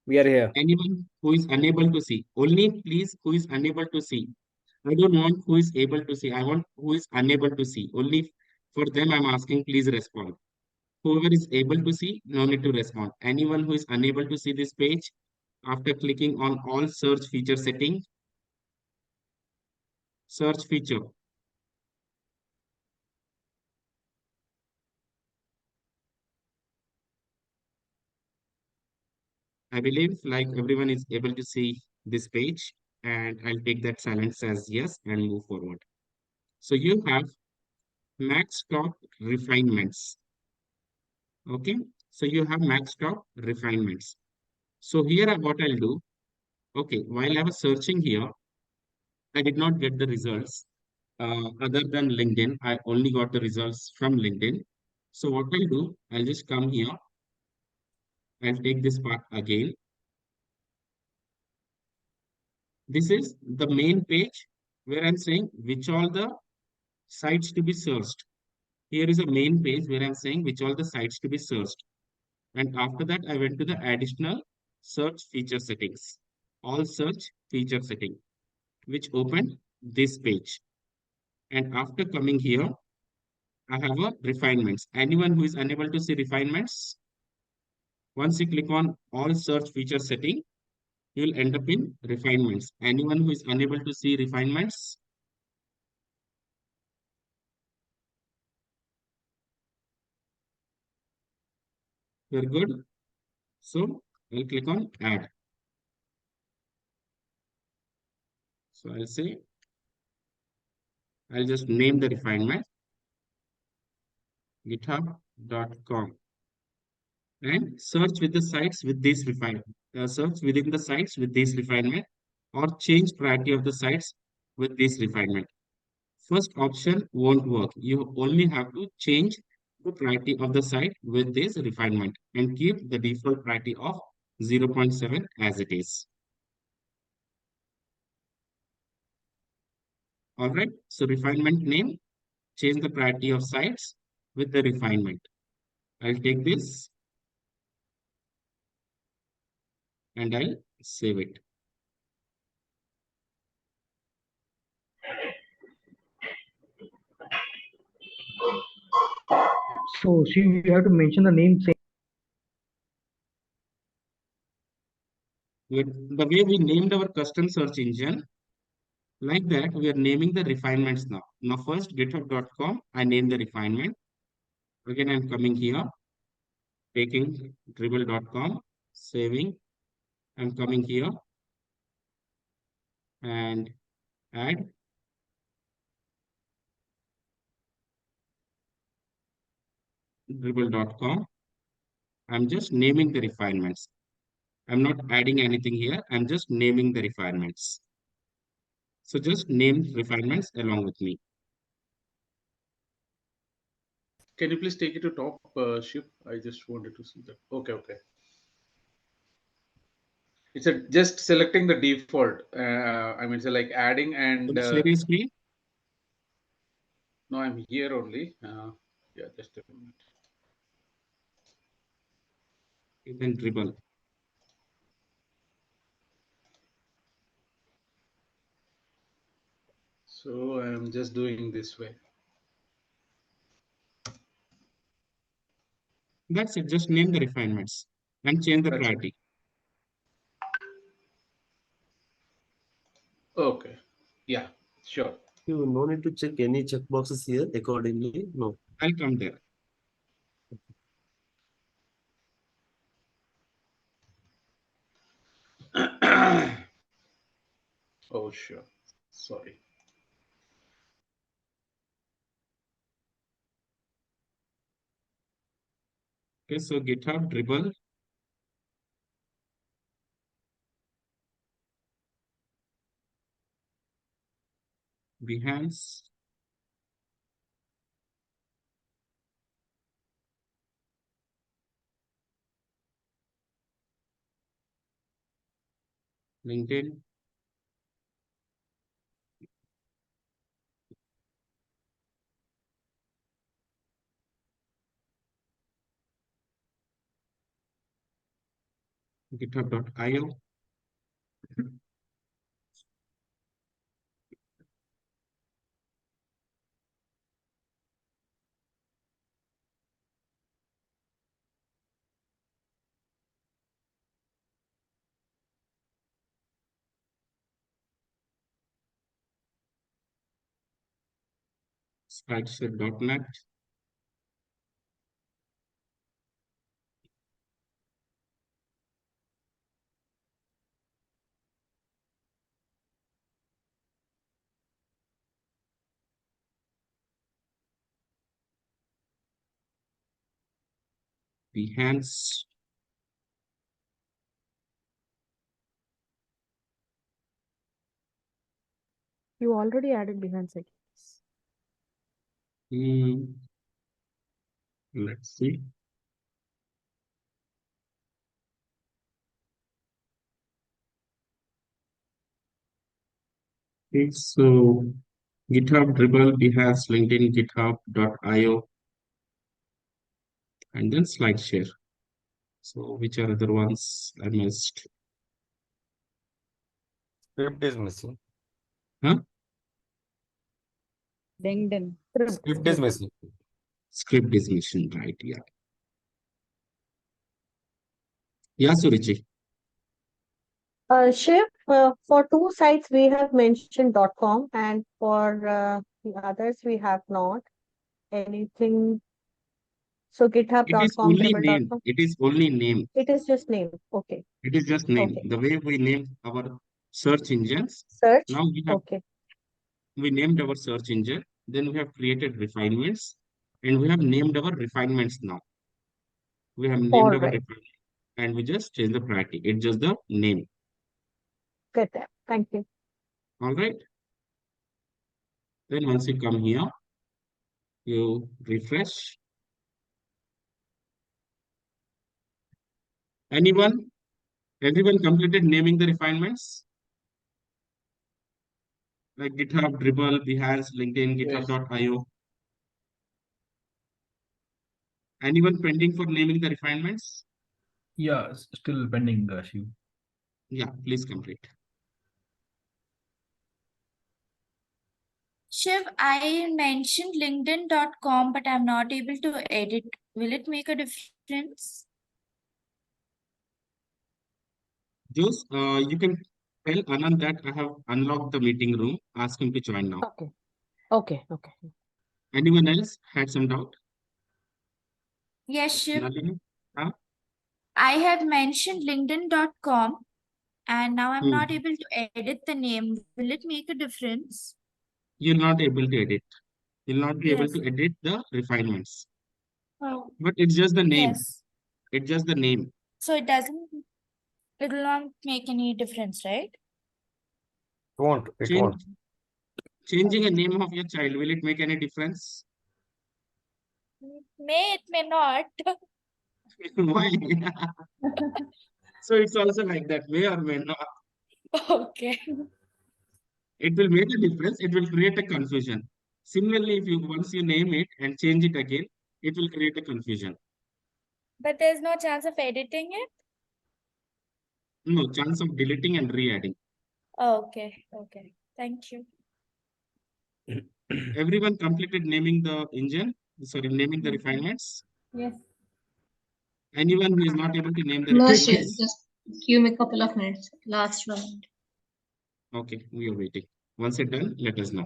We are here. Anyone who is unable to see, only please who is unable to see. I don't want who is able to see. I want who is unable to see. Only for them I'm asking, please respond. Whoever is able to see, no need to respond. Anyone who is unable to see this page, after clicking on all search feature setting, search feature. I believe like everyone is able to see this page, and I'll take that silence as yes and move forward. So you have max top refinements. Okay, so you have max top refinements. So here what I'll do, okay, while I was searching here, I did not get the results. Other than LinkedIn, I only got the results from LinkedIn. So what I'll do, I'll just come here. I'll take this part again. This is the main page where I'm saying which all the sites to be searched. Here is a main page where I'm saying which all the sites to be searched. And after that, I went to the additional search feature settings, all search feature setting, which opened this page. And after coming here, I have a refinements. Anyone who is unable to see refinements, once you click on all search feature setting, you'll end up in refinements. Anyone who is unable to see refinements, you're good. So I'll click on add. So I'll say, I'll just name the refinement. github.com and search with the sites with this refinement. Search within the sites with this refinement or change priority of the sites with this refinement. First option won't work. You only have to change the priority of the site with this refinement and keep the default priority of 0.7 as it is. All right. So refinement name, change the priority of sites with the refinement. I'll take this and I'll save it. So, see, we have to mention the name. The way we named our custom search engine, like that, we are naming the refinements now. Now, first, github.com, I name the refinement. Again, I'm coming here, taking dribble.com, saving. I'm coming here and add dribble.com. I'm just naming the refinements. I'm not adding anything here. I'm just naming the refinements. So just name refinements along with me. Can you please take it to top, Shiv? I just wanted to see that. Okay, okay. It's just selecting the default. I mean, so like adding and. Share your screen. No, I'm here only. Yeah, just a minute. You can dribble. So I'm just doing this way. That's it. Just name the refinements and change the priority. Okay. Yeah, sure. You no need to check any checkboxes here accordingly. No. I'll come there. Oh, sure. Sorry. Okay, so GitHub dribble. Behance. LinkedIn. GitHub.io. Spreadsheet.net. Behance. You already added Behance, I guess. Let's see. Okay, so GitHub dribble, Behance, LinkedIn, GitHub.io, and then SlideShare. So which are other ones I missed? Script is missing. Huh? LinkedIn. Script is missing. Script is missing, right? Yeah. Yeah, Surichi. Shiv, for two sites we have mentioned .com, and for the others we have not. Anything? So It is github.com, only name. dribble.com. It is only name. It is just name. Okay. It is just name. Okay. The way we name our search engines. Search. Now Okay. we named our search engine. Then we have created refinements, And we have named our refinements now. We have All named our right. refinement and we just change the priority. It's just the name. Good there. Thank you. All right. Then once you come here, you refresh. Anyone? Everyone completed naming the refinements? Like GitHub, Dribble, Behance, LinkedIn, Yes. GitHub.io. Anyone pending for naming the refinements? Yeah, still pending, Shiv. Yeah, please complete. Shiv, I mentioned linkedin.com, but I'm not able to edit. Will it make a difference? Jose, you can tell Anand that I have unlocked the meeting room. Ask him to join now. Okay. Okay. Okay. Anyone else had some doubt? Yes, Shiv. Nalini? Huh? I have mentioned linkedin.com and now I'm not Hmm. able to edit the name. Will it make a difference? You're not able to edit. You'll not be able Yes. to edit the refinements. Oh, But it's just the name. yes. It's just the name. So it will not make any difference, right? It won't. It Change, won't. changing a name of your child, will it make any difference? It may not. Why? So it's also like that, may or may not. Okay. It will make a difference. It will create a confusion. Similarly, if you once you name it and change it again, it will create a confusion. But there's no chance of editing it? No chance of deleting and re-adding. Okay. Okay. Thank you. Everyone completed naming the engine, sorry, naming the refinements. Yes. Anyone who is not able to name the No, Shiv, refinements? just give me a couple of minutes. Last round. Okay, we are waiting. Once it's done, let us know.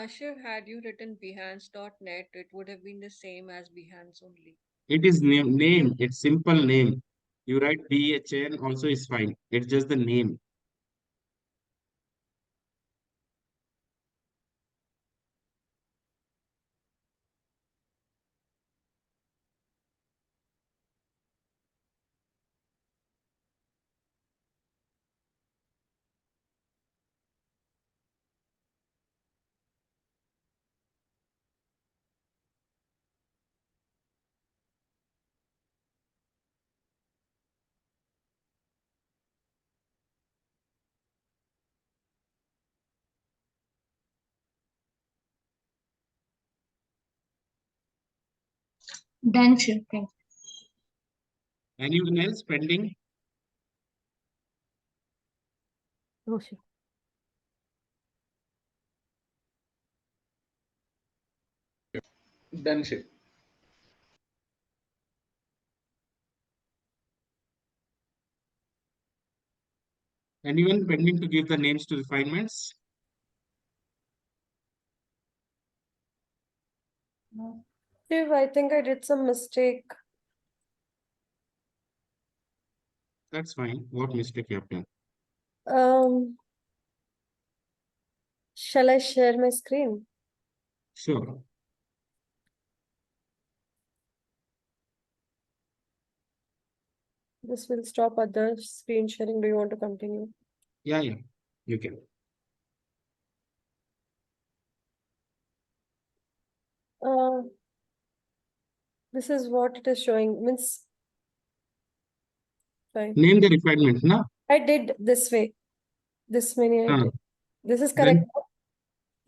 Shiv, had you written behance.net, it would have been the same as Behance only. It is name. It's simple name. You write BHN also is fine. It's just the name. Done, Shiv. Thank Anyone else pending? Oh, sure. Done, Shiv. Anyone pending to give the names to refinements? Shiv, I think I did some mistake. That's fine. What mistake you have done? Shall I share my screen? Sure. This will stop other screen sharing. Do you want to continue? Yeah, you can. This is what it is showing. Means, fine. Name the refinement, no? I did this way. This many I did. This is Then correct.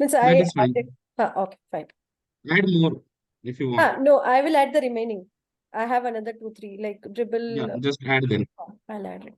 Means that I is fine. added. Okay, fine. Add more if you want. No, I will add the remaining. I have another 2, 3, like dribble. Yeah, just add them. I'll add it.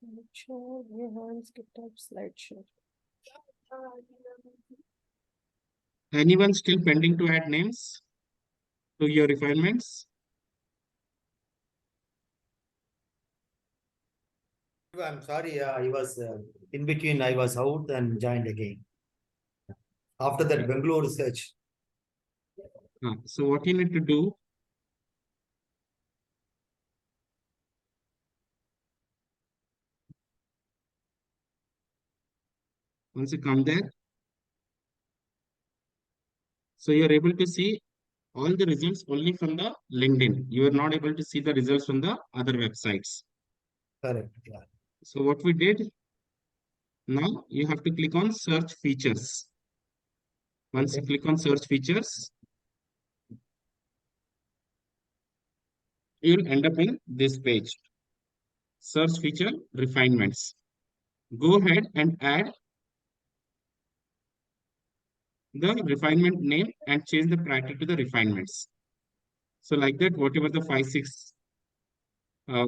Slideshow, enhance GitHub slideshow. Anyone still pending to add names to your refinements? I'm sorry, I was in between, I was out and joined again. After that, Bangalore research. So what you need to do, once you come there, so you're able to see all the results only from the LinkedIn. You are not able to see the results from the other websites. Correct. Yeah. So what we did, now you have to click on search features. Once you click on search features, you'll end up in this page. Search feature refinements. Go ahead and add the refinement name and change the priority to the refinements. So like that, whatever the 5-6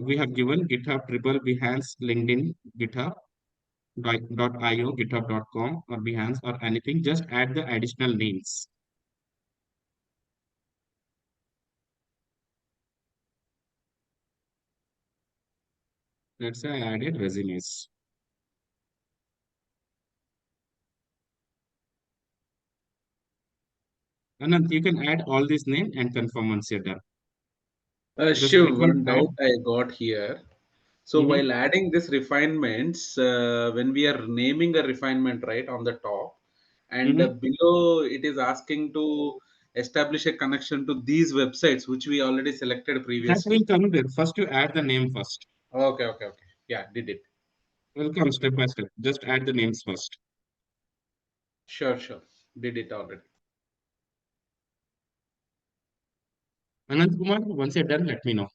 we have given, GitHub, Dribble, Behance, LinkedIn, GitHub.io, GitHub.com or Behance or anything, just add the additional names. Let's say I added resumes. Anand, you can add all these names and confirm once you're done. Just Shiv, click on one add. doubt I got here. So while adding this refinements, when we are naming a refinement right on the top, and below it is asking to establish a connection to these websites which we already selected That previously. will come there. First, you add the name first. Okay. Yeah, did it. Will come step by step. Just add the names first. Sure. Did it already. Anand Kumar, once you're done, let me know.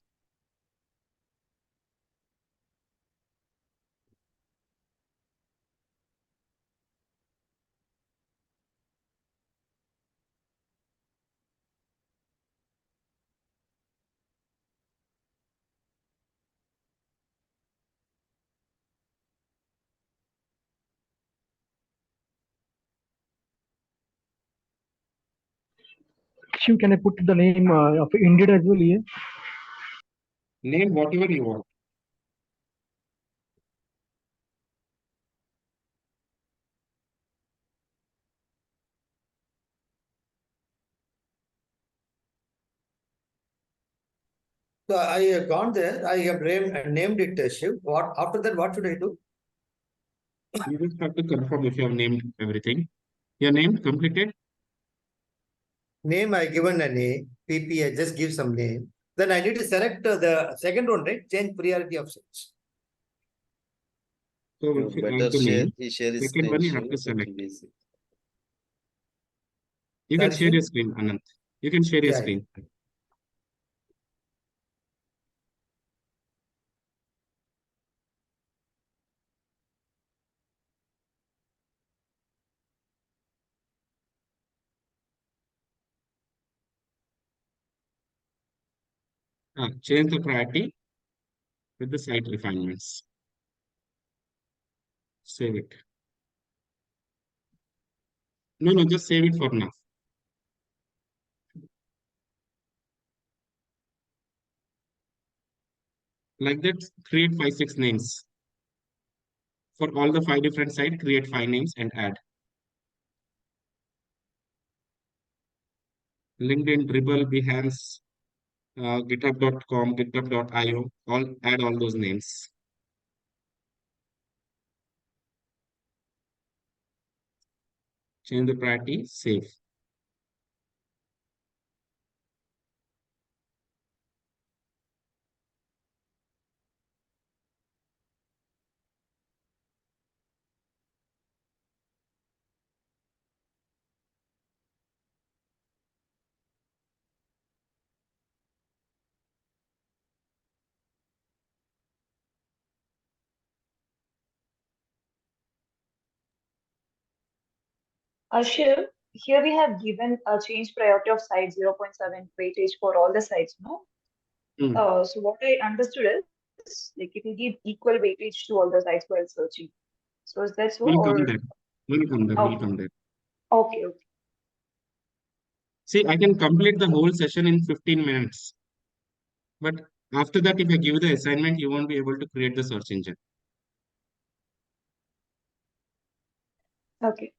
Shiv, can I put the name of Indeed as well here? Name whatever you want. So I have gone there. I have named it Shiv. What after that? What should I do? You just have to confirm if you have named everything. Your name completed? Name I given a name. PP I just give some name. Then I need to select the second one, right? Change priority of search. So if you want to name, second one you have to select. You can share your screen, Anand. You can share your screen. Change the priority with the site refinements. Save it. No, just save it for now. Like that, create 5-6 names. For all the 5 different sites, create 5 names and add. LinkedIn, Dribble, Behance, GitHub.com, GitHub.io, add all those names. Change the priority, save. Shiv, here we have given a change priority of site 0.7 weightage for all the sites, no? So what I understood is like it will give equal weightage to all the sites while searching. So is that so? We'll Or come there. We'll come there. okay. See, I can complete the whole session in 15 minutes. But after that, if I give you the assignment, you won't be able to create the search engine. Okay.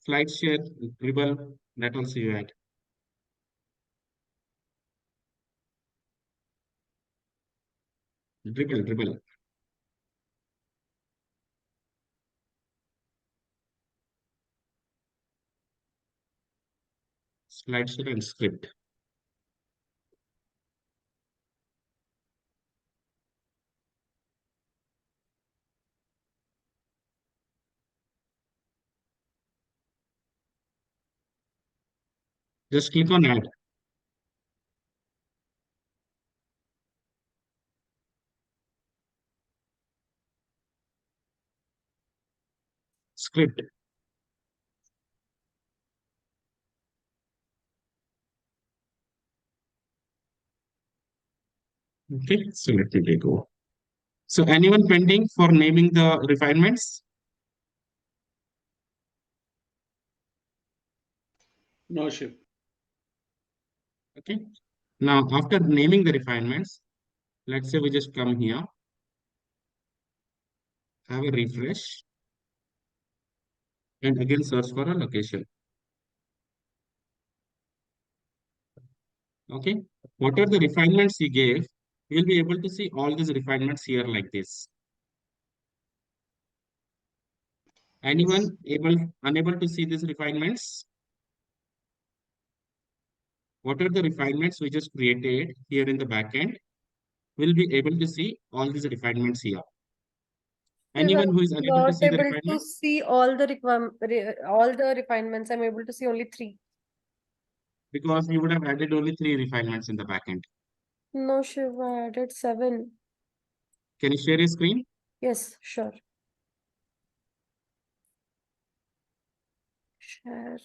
Slide share, dribble, that also you add. Dribble. Slide share and script. Just click on add. Script. Okay, so let me go. So anyone pending for naming the refinements? No, Shiv. Okay. Now, after naming the refinements, let's say we just come here, have a refresh, and again search for a location. Okay. What are the refinements you gave? You'll be able to see all these refinements here like this. Anyone unable to see these refinements? What are the refinements we just created here in the backend? We'll be able to see all these refinements here. Anyone who is unable to Not see the able to refinements? see all the refinements. I'm able to see only 3. Because you would have added only 3 refinements in the backend. No, Shiva, I added 7. Can you share your screen? Yes, sure. Share.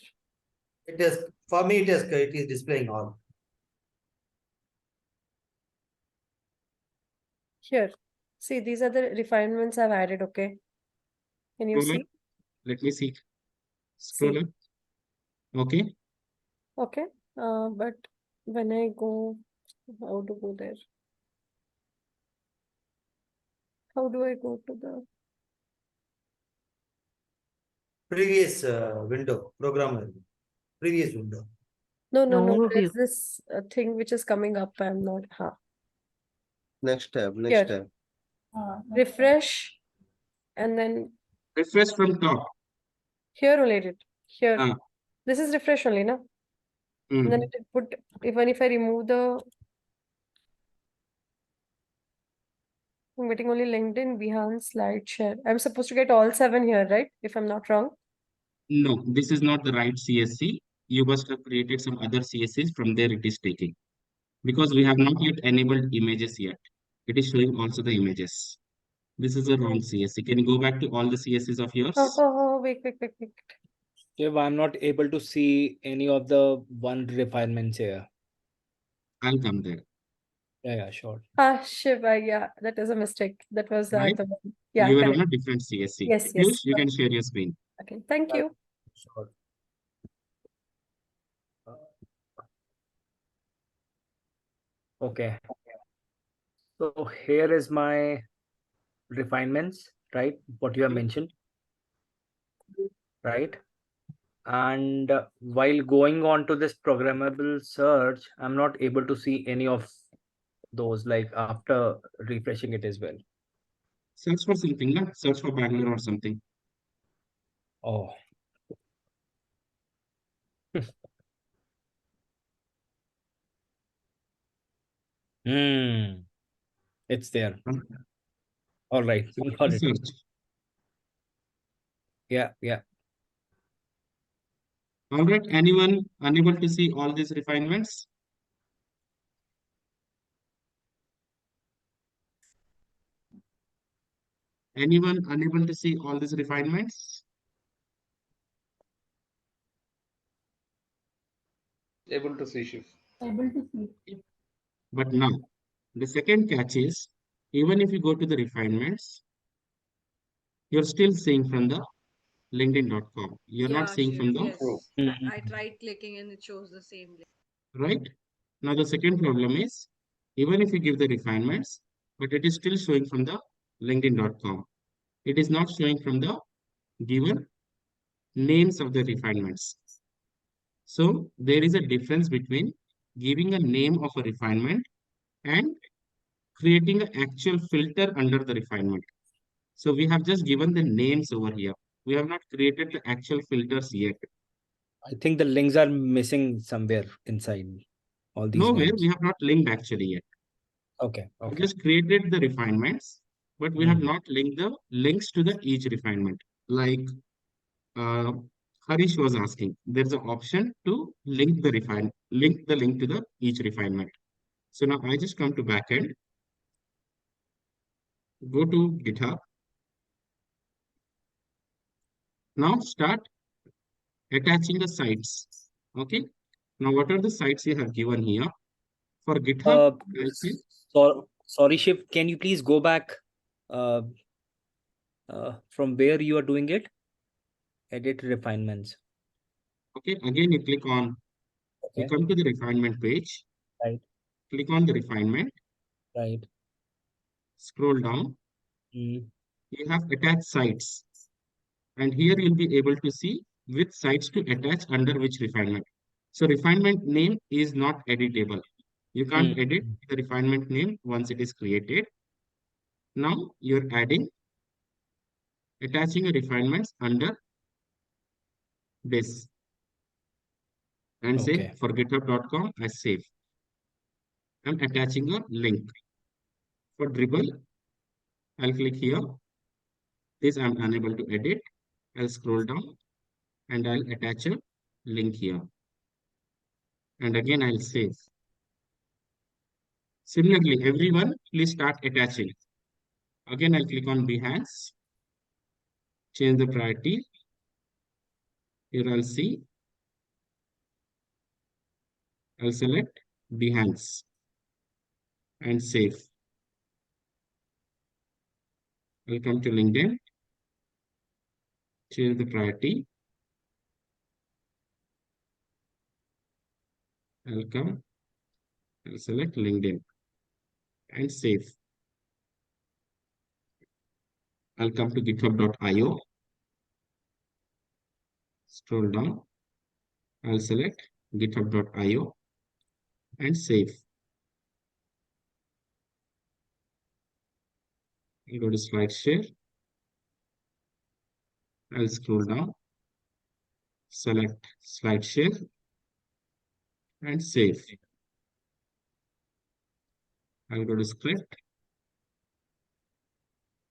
It is, for me, it is displaying all. Here. See, these are the refinements I've added, okay? Can you Scroll up. see? Let me see. Scroll up. Okay. Okay. But when I go, how to go there? How do I go to the Previous window, program previous window. No, no, no. Overview. There's this thing which is coming up. I'm not. Next tab, Here. next tab. Refresh, and then Refresh from top. here only it. Here. Ah. This is refresh only, no? And then it put, even if I remove the, I'm getting only LinkedIn, Behance, SlideShare. I'm supposed to get all 7 here, right? If I'm not wrong. No, this is not the right CSC. You must have created some other CSCs, from there it is taking. Because we have not yet enabled images yet. It is showing also the images. This is a wrong CSC. Can you go back to all the CSCs of yours? Wait. If I'm not able to see any of the one refinements here. I'll come there. Yeah, sure. Shiva, yeah, that is a mistake. That was Right? the one. Yeah, You were correct. on a different CSC. Yes. Piyush, you can share your screen. Okay, thank you. Sure. Okay. So here is my refinements, right? What you have mentioned, right? And while going on to this programmable search, I'm not able to see any of those, like after refreshing it as well. Search for something, no? Search for Bangalore or something. Oh. It's there. All right. Got it. Search. Yeah. All right. Anyone unable to see all these refinements? Anyone unable to see all these refinements? Able to see, Shiv. Able to see. But now, the second catch is, even if you go to the refinements, you're still seeing from the linkedin.com. You're not Yeah, seeing Shiv, from the, yes. I tried clicking and it shows the same link. right? Now, the second problem is, even if you give the refinements, but it is still showing from the linkedin.com. It is not showing from the given names of the refinements. So there is a difference between giving a name of a refinement and creating an actual filter under the refinement. So we have just given the names over here. We have not created the actual filters yet. I think the links are missing somewhere inside all these Nowhere names. we have not linked actually yet. Okay. We just created the refinements, but we have not linked the links to the each refinement. Like uh, Harish was asking, there's an option to link the link to the each refinement. So now I just come to backend, go to GitHub. Now start attaching the sites. Okay. Now what are the sites you have given here? For GitHub, I'll say, Sorry, Shiv, can you please go back from where you are doing it? Edit refinements. okay, again you click on, you come to the refinement page. Right. Click on the refinement. Right. Scroll down. You have attached sites. And here you'll be able to see which sites to attach under which refinement. So refinement name is not editable. You can't edit the refinement name once it is created. Now you're attaching a refinements under this. And say for github.com, I save. I'm attaching a link. For Dribble, I'll click here. This I'm unable to edit. I'll scroll down and I'll attach a link here. And again, I'll save. Similarly, everyone, please start attaching. Again, I'll click on Behance, change the priority. Here I'll see. I'll select Behance and save. I'll come to LinkedIn, change the priority. I'll come, I'll select LinkedIn and save. I'll come to github.io, scroll down, I'll select github.io and save. I'll go to slide share. I'll scroll down, select slide share and save. I'll go to script,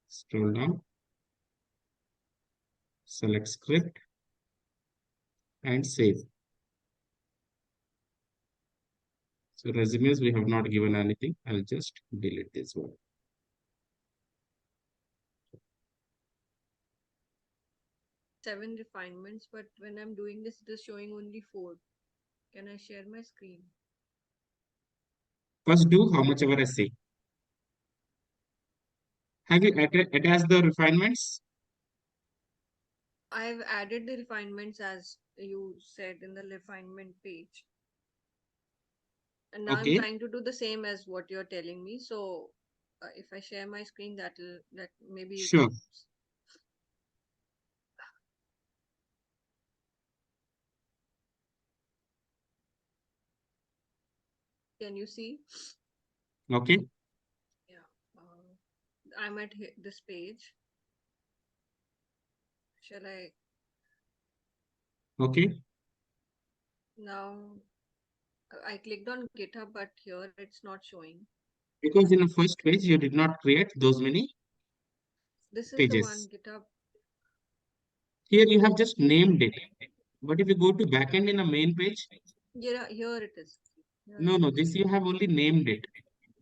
scroll down, select script and save. So resumes, we have not given anything. I'll just delete this one. Seven refinements, but when I'm doing this, it is showing only 4. Can I share my screen? First do how much ever I say. Have you attached the refinements? I've added the refinements as you said in the refinement page. And now I'm trying to do the same as what you're telling me. So if I share my screen, that maybe you Sure. Can you see? Okay. Yeah. I'm at this page. Shall I? Okay. Now I clicked on GitHub, but here it's not showing. Because in the first page, you did not create those many This is pages. the one GitHub. Here you have just named it. But if you go to backend in a main page. Yeah, here it is. No, this you have only named it.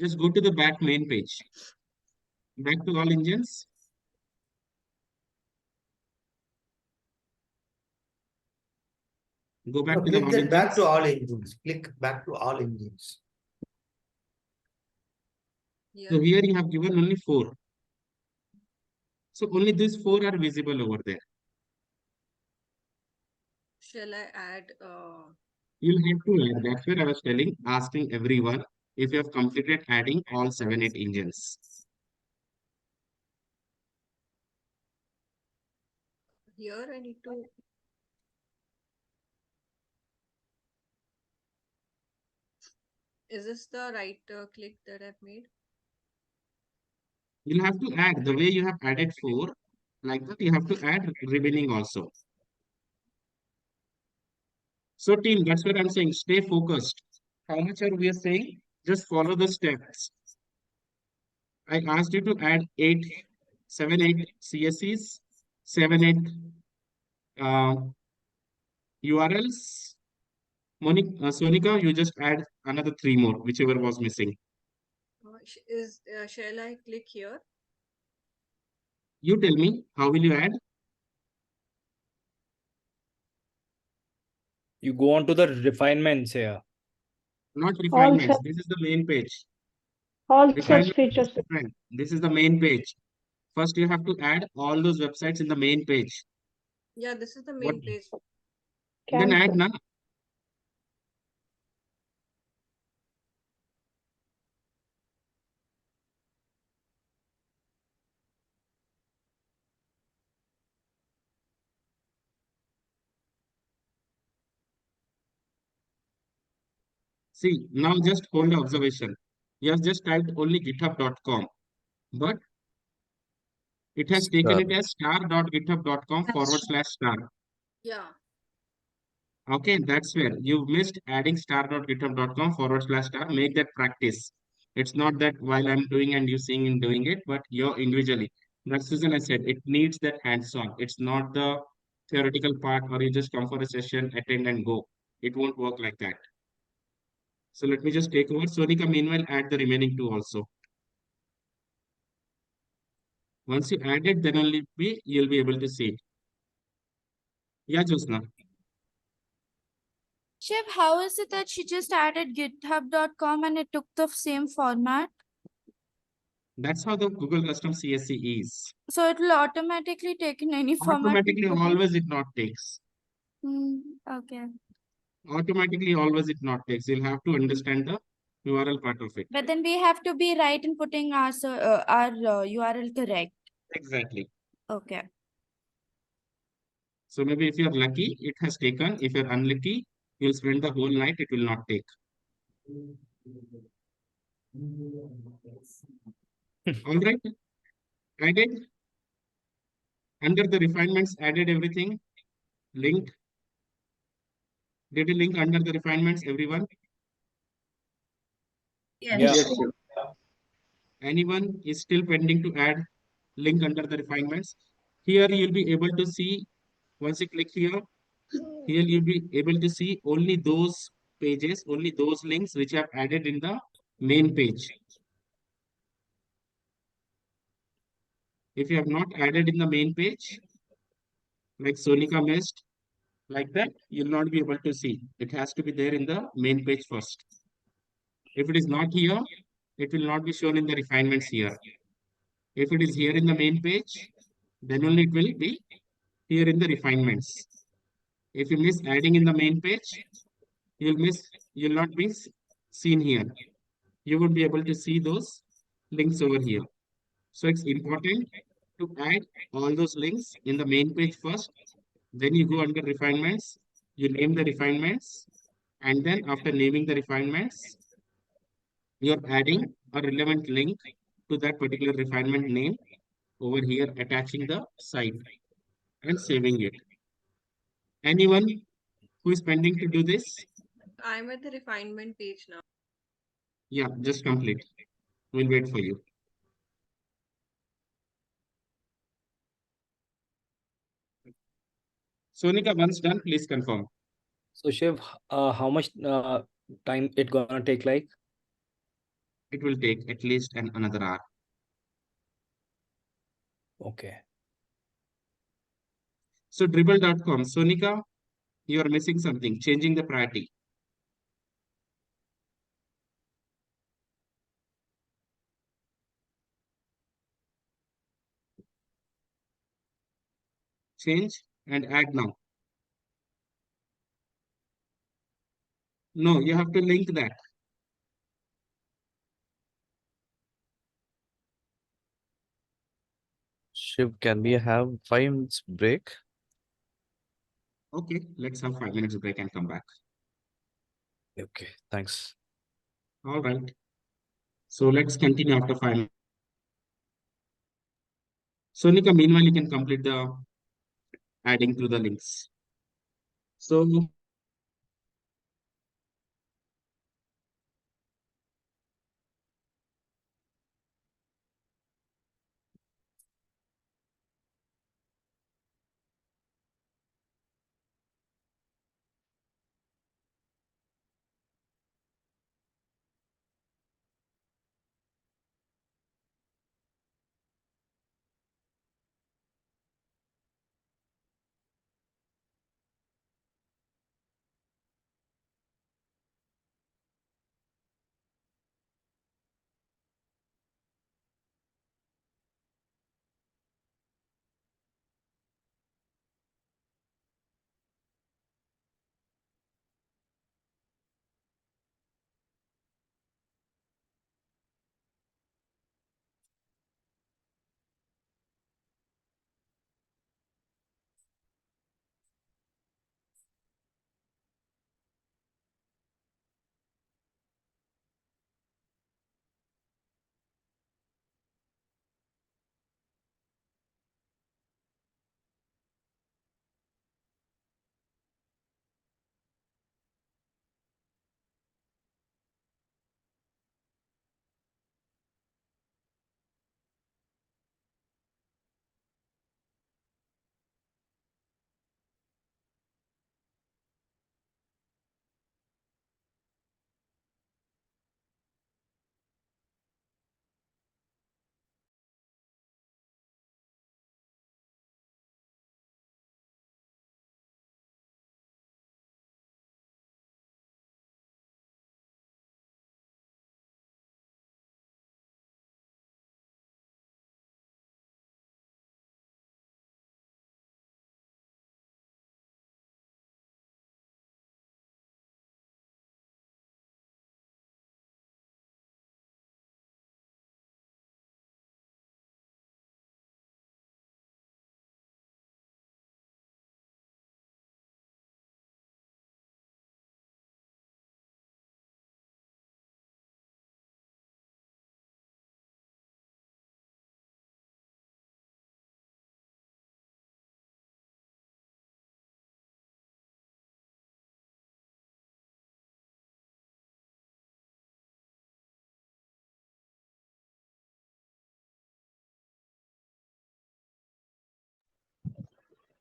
Just go to the back main page. Back to all engines. Go back to the all engines. Back to all engines. Click back to all engines. So here you have given only 4. So only these 4 are visible over there. Shall I add? You'll have to add. That's where I was asking everyone if you have completed adding all 7, 8 engines. Here I need to. Is this the right click that I've made? You'll have to add the way you have added 4, like that you have to add remaining also. So team, that's what I'm saying. Stay focused. How much are we saying? Just follow the steps. I asked you to add 7, 8 CSEs, 7, 8 URLs. Sonika, you just add another 3 more, whichever was missing. Shall I click here? You tell me, how will you add? You go on to the refinements here. Not refinements. This is the main page. All search features. This is the main page. First, you have to add all those websites in the main page. Yeah, this is the main page. Then add now. See, now just hold the observation. You have just typed only github.com, but it has taken it as star.github.com/star. Yeah. Okay, that's where you missed adding star.github.com/star. Make that practice. It's not that while I'm doing and you seeing and doing it, but you're individually. That's the reason I said it needs that hands-on. It's not the theoretical part where you just come for a session, attend and go. It won't work like that. So let me just take over. Sonika, meanwhile, add the remaining 2 also. Once you add it, then only you'll be able to see it. Yeah, Josna. Shiv, how is it that she just added github.com and it took the same format? That's how the Google Custom CSE is. So it will automatically take in any format. Automatically, always it not takes. Okay. Automatically, always it not takes. You'll have to understand the URL part of it. But then we have to be right in putting our URL correct. Exactly. Okay. So maybe if you're lucky, it has taken. If you're unlucky, you'll spend the whole night, it will not take. All right. Added. Under the refinements, added everything. Linked. Did you link under the refinements, everyone? Yes. Anyone is still pending to add link under the refinements? Here you'll be able to see, once you click here you'll be able to see only those pages, only those links which are added in the main page. If you have not added in the main page, like Sonika missed, like that, you'll not be able to see. It has to be there in the main page first. If it is not here, it will not be shown in the refinements here. If it is here in the main page, then only it will be here in the refinements. If you miss adding in the main page, you'll not be seen here. You would be able to see those links over here. So it's important to add all those links in the main page first. Then you go under refinements, you name the refinements, and then after naming the refinements, you're adding a relevant link to that particular refinement name over here, attaching the site and saving it. Anyone who is pending to do this? I'm at the refinement page now. Yeah, just complete. We'll wait for you. Sonika, once done, please confirm. So Shiv, how much time it gonna take like? It will take at least another hour. Okay. So dribble.com, Sonika, you are missing something, changing the priority. change and add now. No, you have to link that. Shiv, can we have 5 minutes break? Okay, let's have 5 minutes break and come back. Okay, thanks. All right. So let's continue after 5 minutes. So Nika, meanwhile, you can complete the adding to the links. So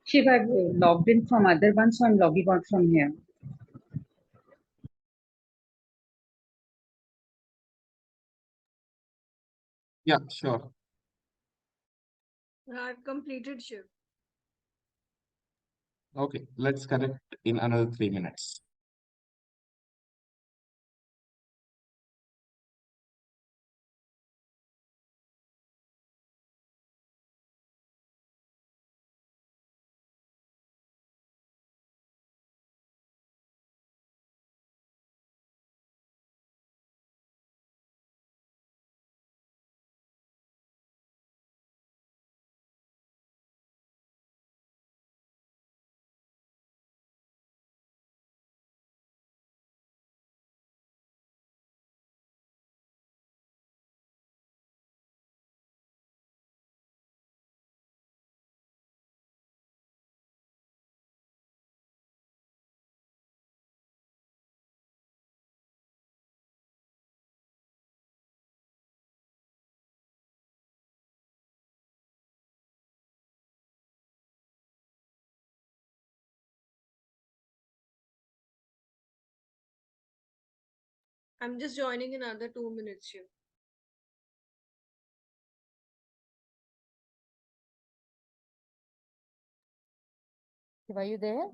Shiv, I've logged in from other one, so I'm logging out from here. yeah, sure. I've completed Shiv. Okay, let's connect in another 3 minutes. I'm just joining in another 2 minutes, Shiv. Shiv, are you there?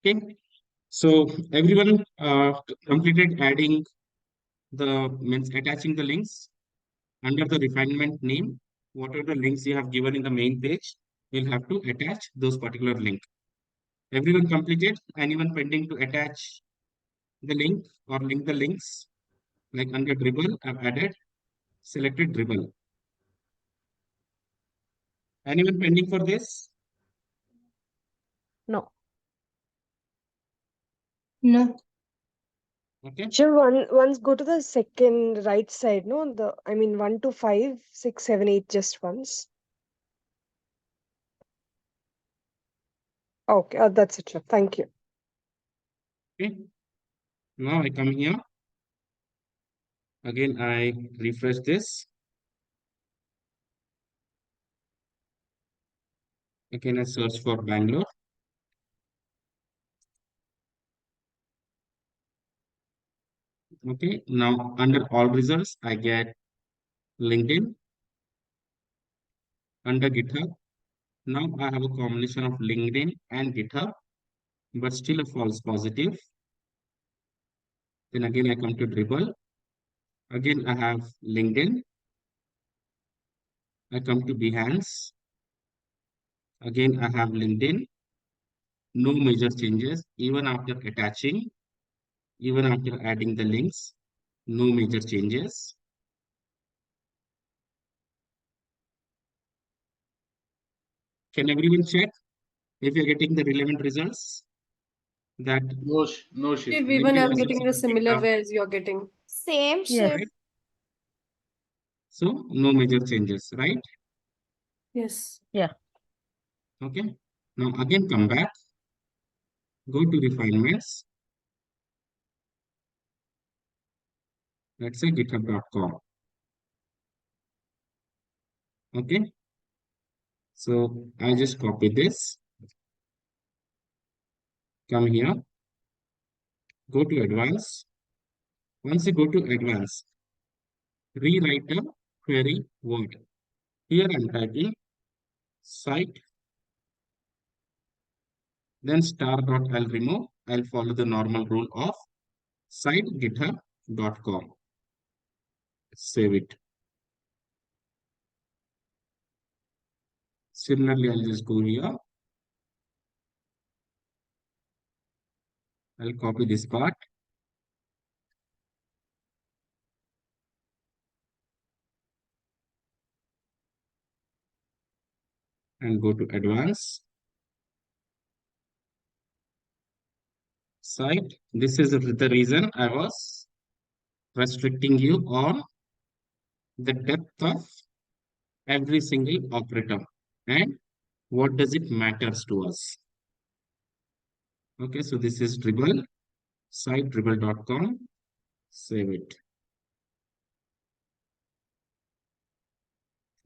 Okay. So everyone completed adding the means attaching the links under the refinement name. What are the links you have given in the main page? You'll have to attach those particular link. Everyone completed? Anyone pending to attach the link or link the links? Like under dribble, I've added selected dribble. Anyone pending for this? No. No. Okay. Sure, once go to the second right side, no? I mean 1 to 5, 6, 7, 8, just once. Okay, that's it, sure. Thank you. Okay. Now I come here. Again, I refresh this. Again, I search for Bangalore. Okay, now under all results, I get LinkedIn. Under GitHub, now I have a combination of LinkedIn and GitHub, but still a false positive. Then again, I come to Dribble. Again, I have LinkedIn. I come to Behance. Again, I have LinkedIn. No major changes, even after attaching, even after adding the links, no major changes. Can everyone check if you're getting the relevant results? That no shift. If even I'm getting the similar way as you're getting. Same Yes. shift. So no major changes, right? Yes. Yeah. Okay. Now again come back. Go to refinements. Let's say github.com. Okay. So I just copy this. Come here. Go to advanced. Once you go to advanced, rewrite a query word. Here I'm typing site, then star.I'll remove. I'll follow the normal rule of site github.com. Save it. Similarly, I'll just go here. I'll copy this part. And go to advanced. Site. This is the reason I was restricting you on the depth of every single operator and what does it matters to us. Okay, so this is dribble, site dribble.com. Save it.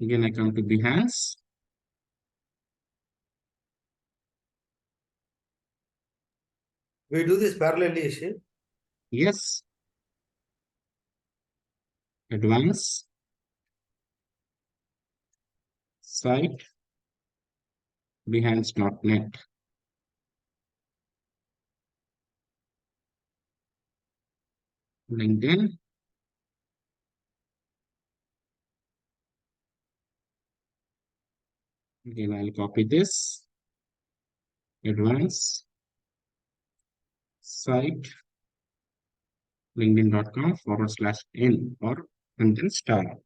Again, I come to Behance. We do this parallelly, Ashil? Yes. Advanced. Site. Behance.net. LinkedIn. Again, I'll copy this. Advanced. Site. linkedin.com/in or and then star.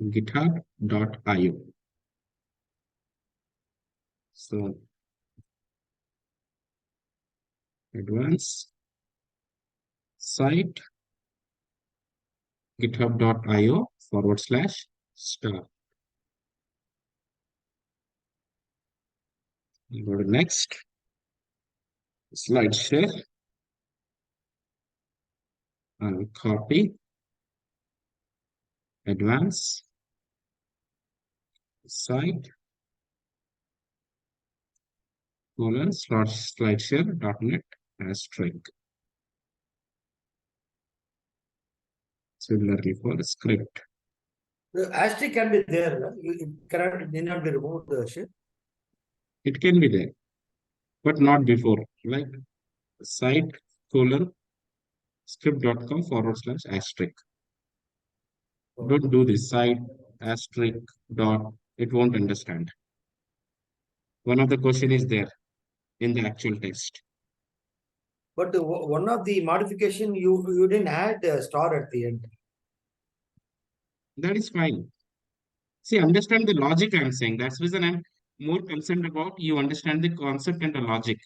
github.io. So advanced site github.io/star. Go to next. Slide share. And copy. Advanced site /slideshare.net asterisk. Similarly for the script. The asterisk can be there. You cannot, need not be removed, Ashil. It can be there, but not before. Like site colon script.com / asterisk. Don't do this site asterisk dot. It won't understand. One of the question is there in the actual text. But one of the modification you didn't add star at the end. That is fine. See, understand the logic I'm saying. That's the reason I'm more concerned about you understand the concept and the logic.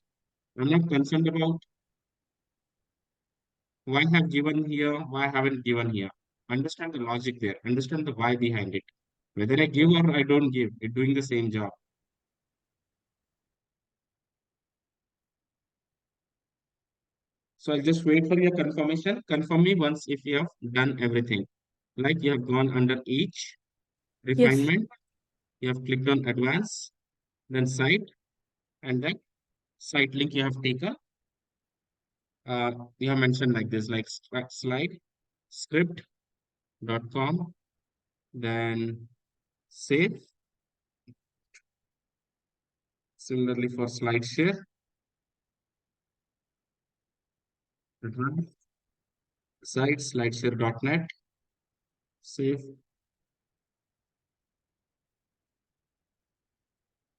I'm not concerned about why I have given here, why I haven't given here. Understand the logic there. Understand the why behind it. Whether I give or I don't give, it's doing the same job. So I'll just wait for your confirmation. Confirm me once if you have done everything. Like you have gone under each refinement, you have clicked on advanced, then site, and then site link you have taken. You have mentioned like this, like slide script.com, then save. Similarly for slide share, site slideshare.net, save.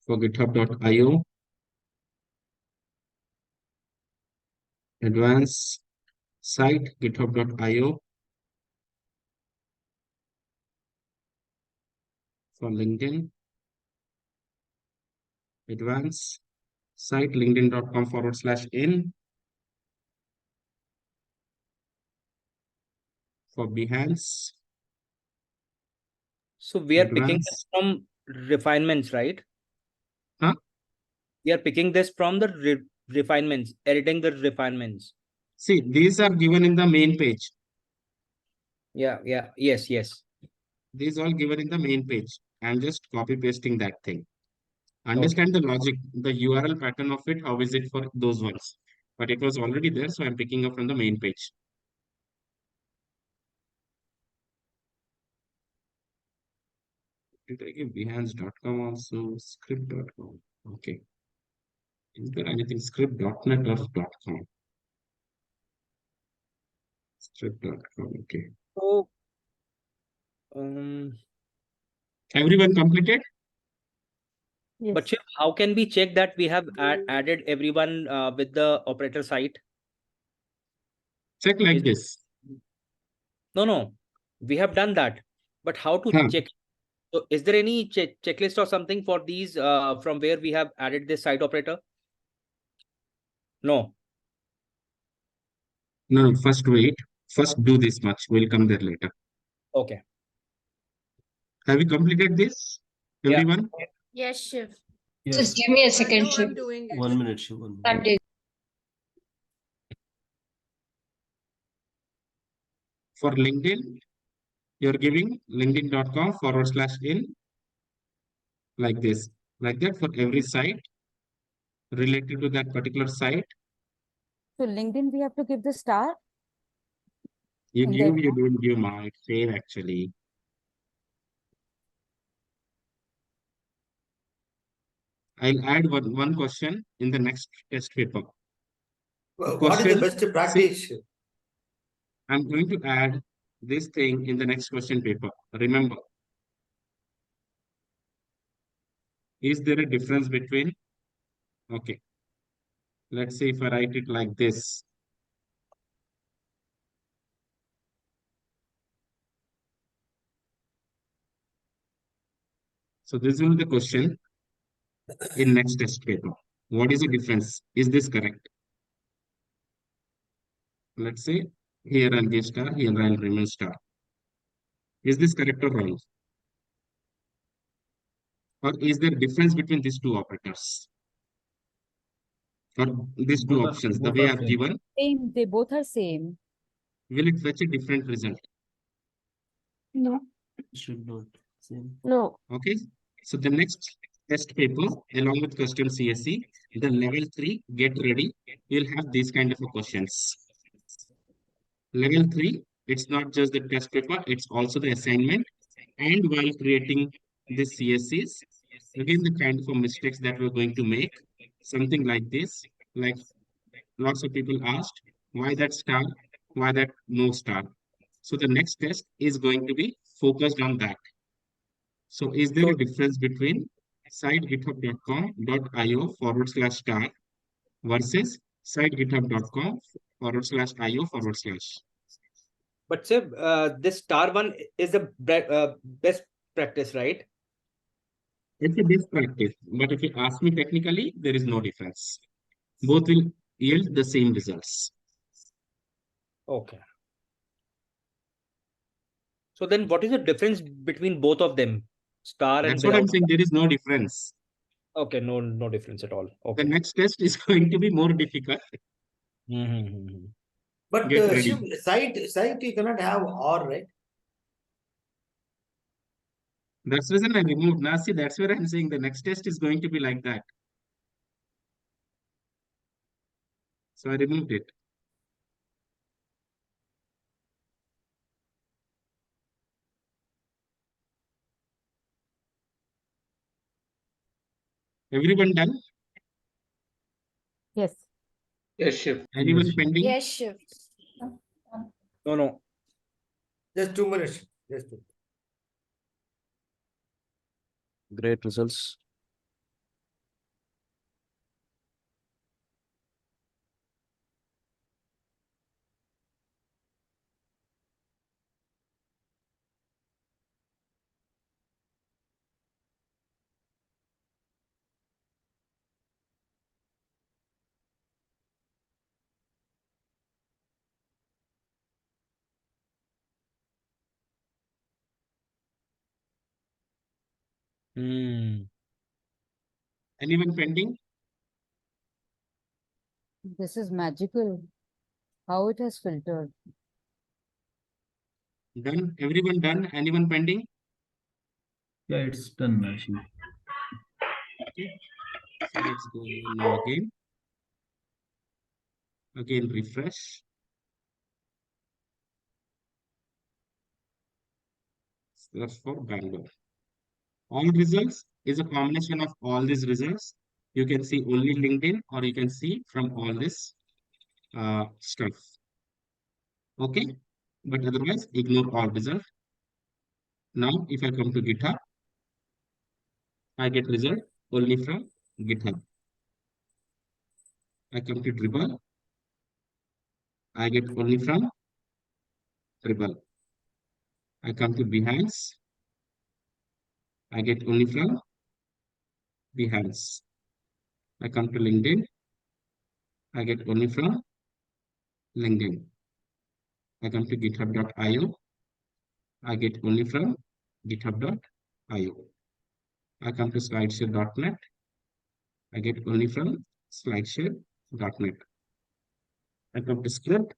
For github.io, advanced site github.io, for LinkedIn, advanced site linkedin.com /in, for Behance. So we are picking this from refinements, right? Huh? We are picking this from the refinements, editing the refinements. See, these are given in the main page. Yeah, yes. These all given in the main page. I'm just copy pasting that thing. Understand the logic, the URL pattern of it, how is it for those ones? But it was already there, so I'm picking up from the main page. Did I give Behance.com also? Script.com. Okay. Is there anything script.net or .com? Script.com. Okay. So, everyone completed? Yes. But Shiv, how can we check that we have added everyone with the operator site? Check like this. No. We have done that. But how to check? So is there any checklist or something for these from where we have added this site operator? No. No, first wait. First do this much. We'll come there later. Okay. Have you completed this? Everyone? Yes, Shiv. Yes. Just give me a second, No, Shiv. I'm doing it. 1 minute, Shiv. 1 minute. I'm taking. For LinkedIn, you're giving linkedin.com /in, like this. Like that for every site related to that particular site. So LinkedIn, we have to give the star. You don't give my same actually. I'll add one question in the next test paper. What is the best practice? I'm going to add this thing in the next question paper. Remember, is there a difference between? Okay. Let's say if I write it like this. So this will be the question in next test paper. What is the difference? Is this correct? Let's say here I'll give star, here I'll remove star. Is this correct or wrong? Or is there a difference between these two operators? Or these two options, the way I've given, Same. They both are same. will it fetch a different result? No. Should not. Same. No. Okay. So the next test paper, along with custom CSE, the level 3, get ready. You'll have these kind of questions. Level 3, it's not just the test paper, it's also the assignment. And while creating the CSEs, Again, the kind of mistakes that we're going to make, something like this, like lots of people asked, why that star, why that no star? So the next test is going to be focused on that. So is there a difference between site github.com.io/star versus site github.com/io/? But sir, this star one is the best practice, right? It's a best practice, but if you ask me technically, there is no difference. Both will yield the same results. Okay. So then what is the difference between both of them? Star and That's what I'm saying. There is no difference. Okay, no difference at all. Okay. The next test is going to be more difficult. But Get ready. site you cannot have or, right? That's the reason I removed. Now, see, that's where I'm saying the next test is going to be like that. So I removed it. Everyone done? Yes. Yes, Shiv. Anyone pending? Yes, Shiv. No. Just 2 minutes. Just 2. Great results. Anyone pending? This is magical. How it has filtered. Done? Everyone done? Anyone pending? Yeah, it's done, Shiv. Okay. So let's go now again. Again, refresh. That's for Bangalore. All results is a combination of all these results. You can see only LinkedIn or you can see from all this stuff. Okay. But otherwise, ignore all results. Now, if I come to GitHub, I get result only from GitHub. I come to Dribble, I get only from Dribble. I come to Behance, I get only from Behance. I come to LinkedIn, I get only from LinkedIn. I come to github.io, I get only from github.io. I come to slideshare.net, I get only from slideshare.net. I come to script,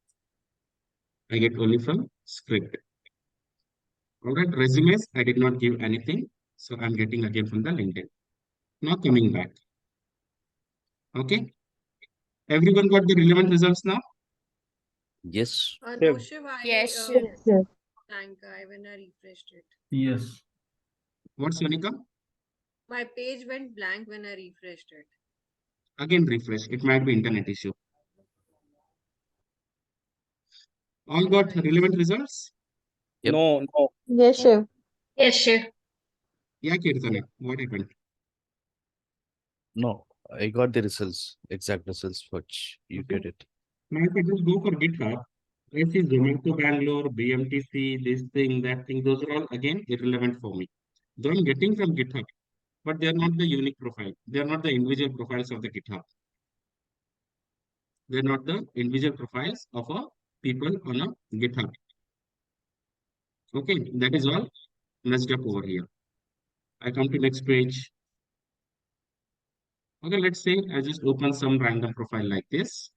I get only from script. All right, resumes, I did not give anything, so I'm getting again from the LinkedIn. Now coming back. Okay, everyone got the relevant results now? Yes. No, Shiv, Yes, I Shiv. blank when I refreshed it. Yes. What's Sonika? My page went blank when I refreshed it. Again refresh. It might be internet issue. All got relevant results? Yep. No. Yes, Shiv. Yes, Shiv. Yeah, Kirtana, what happened? No, I got the results, exact results, which you Okay. get it. Now if I just go for GitHub, I see Zomato Bangalore, BMTC, this thing, that thing, those are all again irrelevant for me. Though I'm getting from GitHub, but they're not the unique profile. They're not the individual profiles of the GitHub. They're not the individual profiles of a people on a GitHub. Okay, that is all messed up over here. I come to next page. Okay, let's say I just open some random profile like this.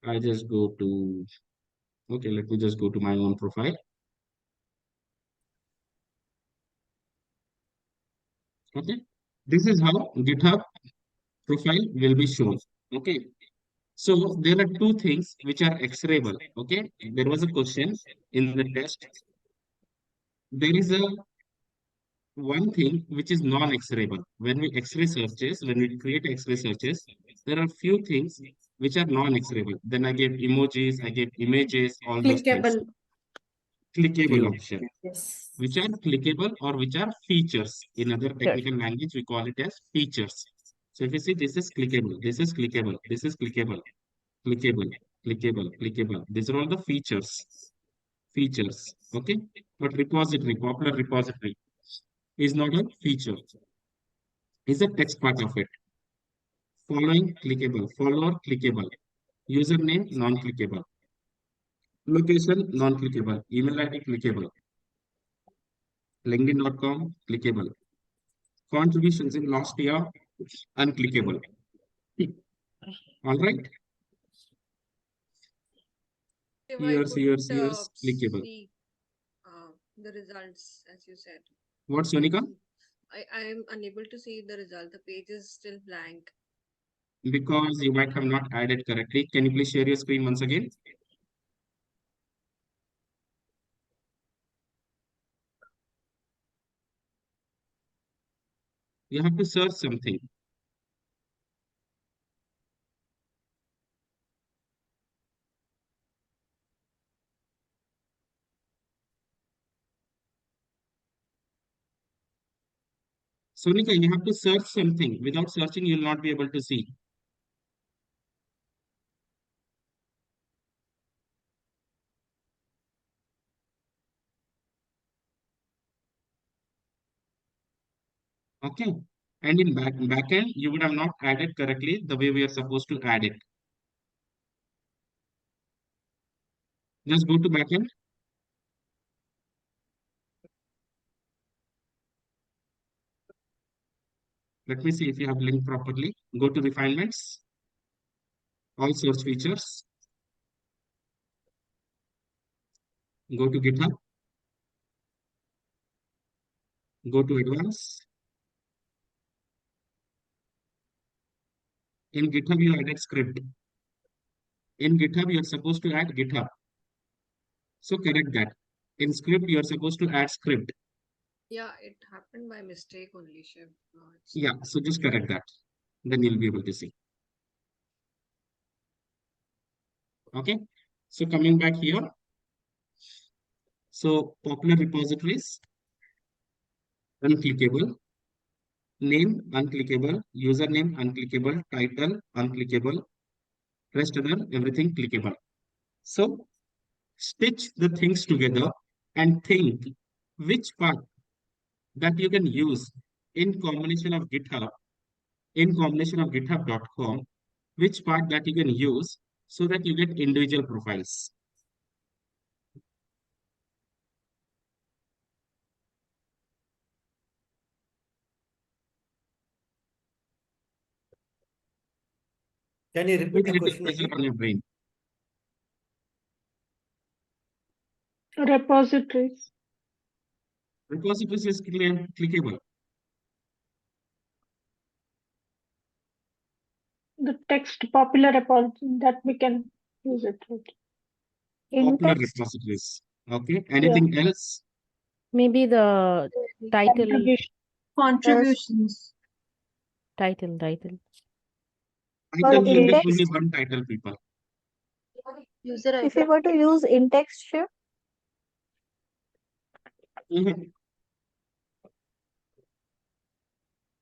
I just go to, okay, let me just go to my own profile. Okay, this is how GitHub profile will be shown. Okay, so there are two things which are X-rayable. Okay, there was a question in the test. There is a one thing which is non-X-rayable. When we X-ray searches, when we create X-ray searches, there are few things which are non-X-rayable. Then I gave emojis, I gave images, all those things. Clickable. Clickable View. option, Yes. which are clickable or which are features. In other technical language, we call it as features. So if you see, this is clickable, this is clickable, this is clickable, clickable, clickable, clickable. These are all the features. Features, okay? But repository, popular repository, is not a feature. Is a text part of it. Following clickable, follower clickable, username non-clickable, location non-clickable, email ID clickable, linkedin.com clickable, contributions in last year unclickable. All right. If I Years, couldn't clickable. see the results, as you said. What, Sonika? I am unable to see the result. The page is still blank. Because you might have not added correctly. Can you please share your screen once again? You have to search something. Sonika, you have to search something. Without searching, you will not be able to see. Okay. And in backend, you would have not added correctly the way we are supposed to add it. Just go to backend. Let me see if you have linked properly. Go to refinements, all search features. Go to GitHub. Go to advanced. In GitHub, you added script. In GitHub, you are supposed to add GitHub. So correct that. In script, you are supposed to add script. Yeah, it happened by mistake only, Shiv. Yeah, so just correct that. Then you'll be able to see. Okay. So coming back here. So popular repositories, unclickable. Name, unclickable. Username, unclickable. Title, unclickable. Rest other, everything clickable. So stitch the things together and think which part that you can use in combination of GitHub, in combination of github.com, which part that you can use so that you get individual profiles. Can you repeat the question again? On your brain. Repositories. Repositories is clickable. The text popular repository that we can use it with. In Popular text. repositories. Okay. Anything else? Maybe the title. Contributions. Title. Title Or will in be text. only one title, people. If you were to use in text, Shiv,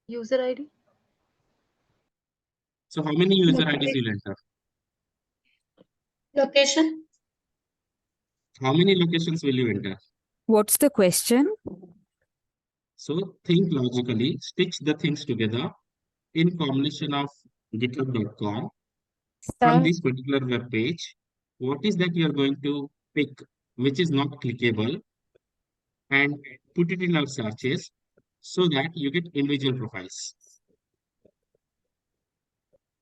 User ID. So how many user IDs will enter? Location. How many locations will you enter? What's the question? So think logically, stitch the things together in combination of github.com from this particular web page. What is that you are going to pick, which is not clickable, and put it in our searches so that you get individual profiles.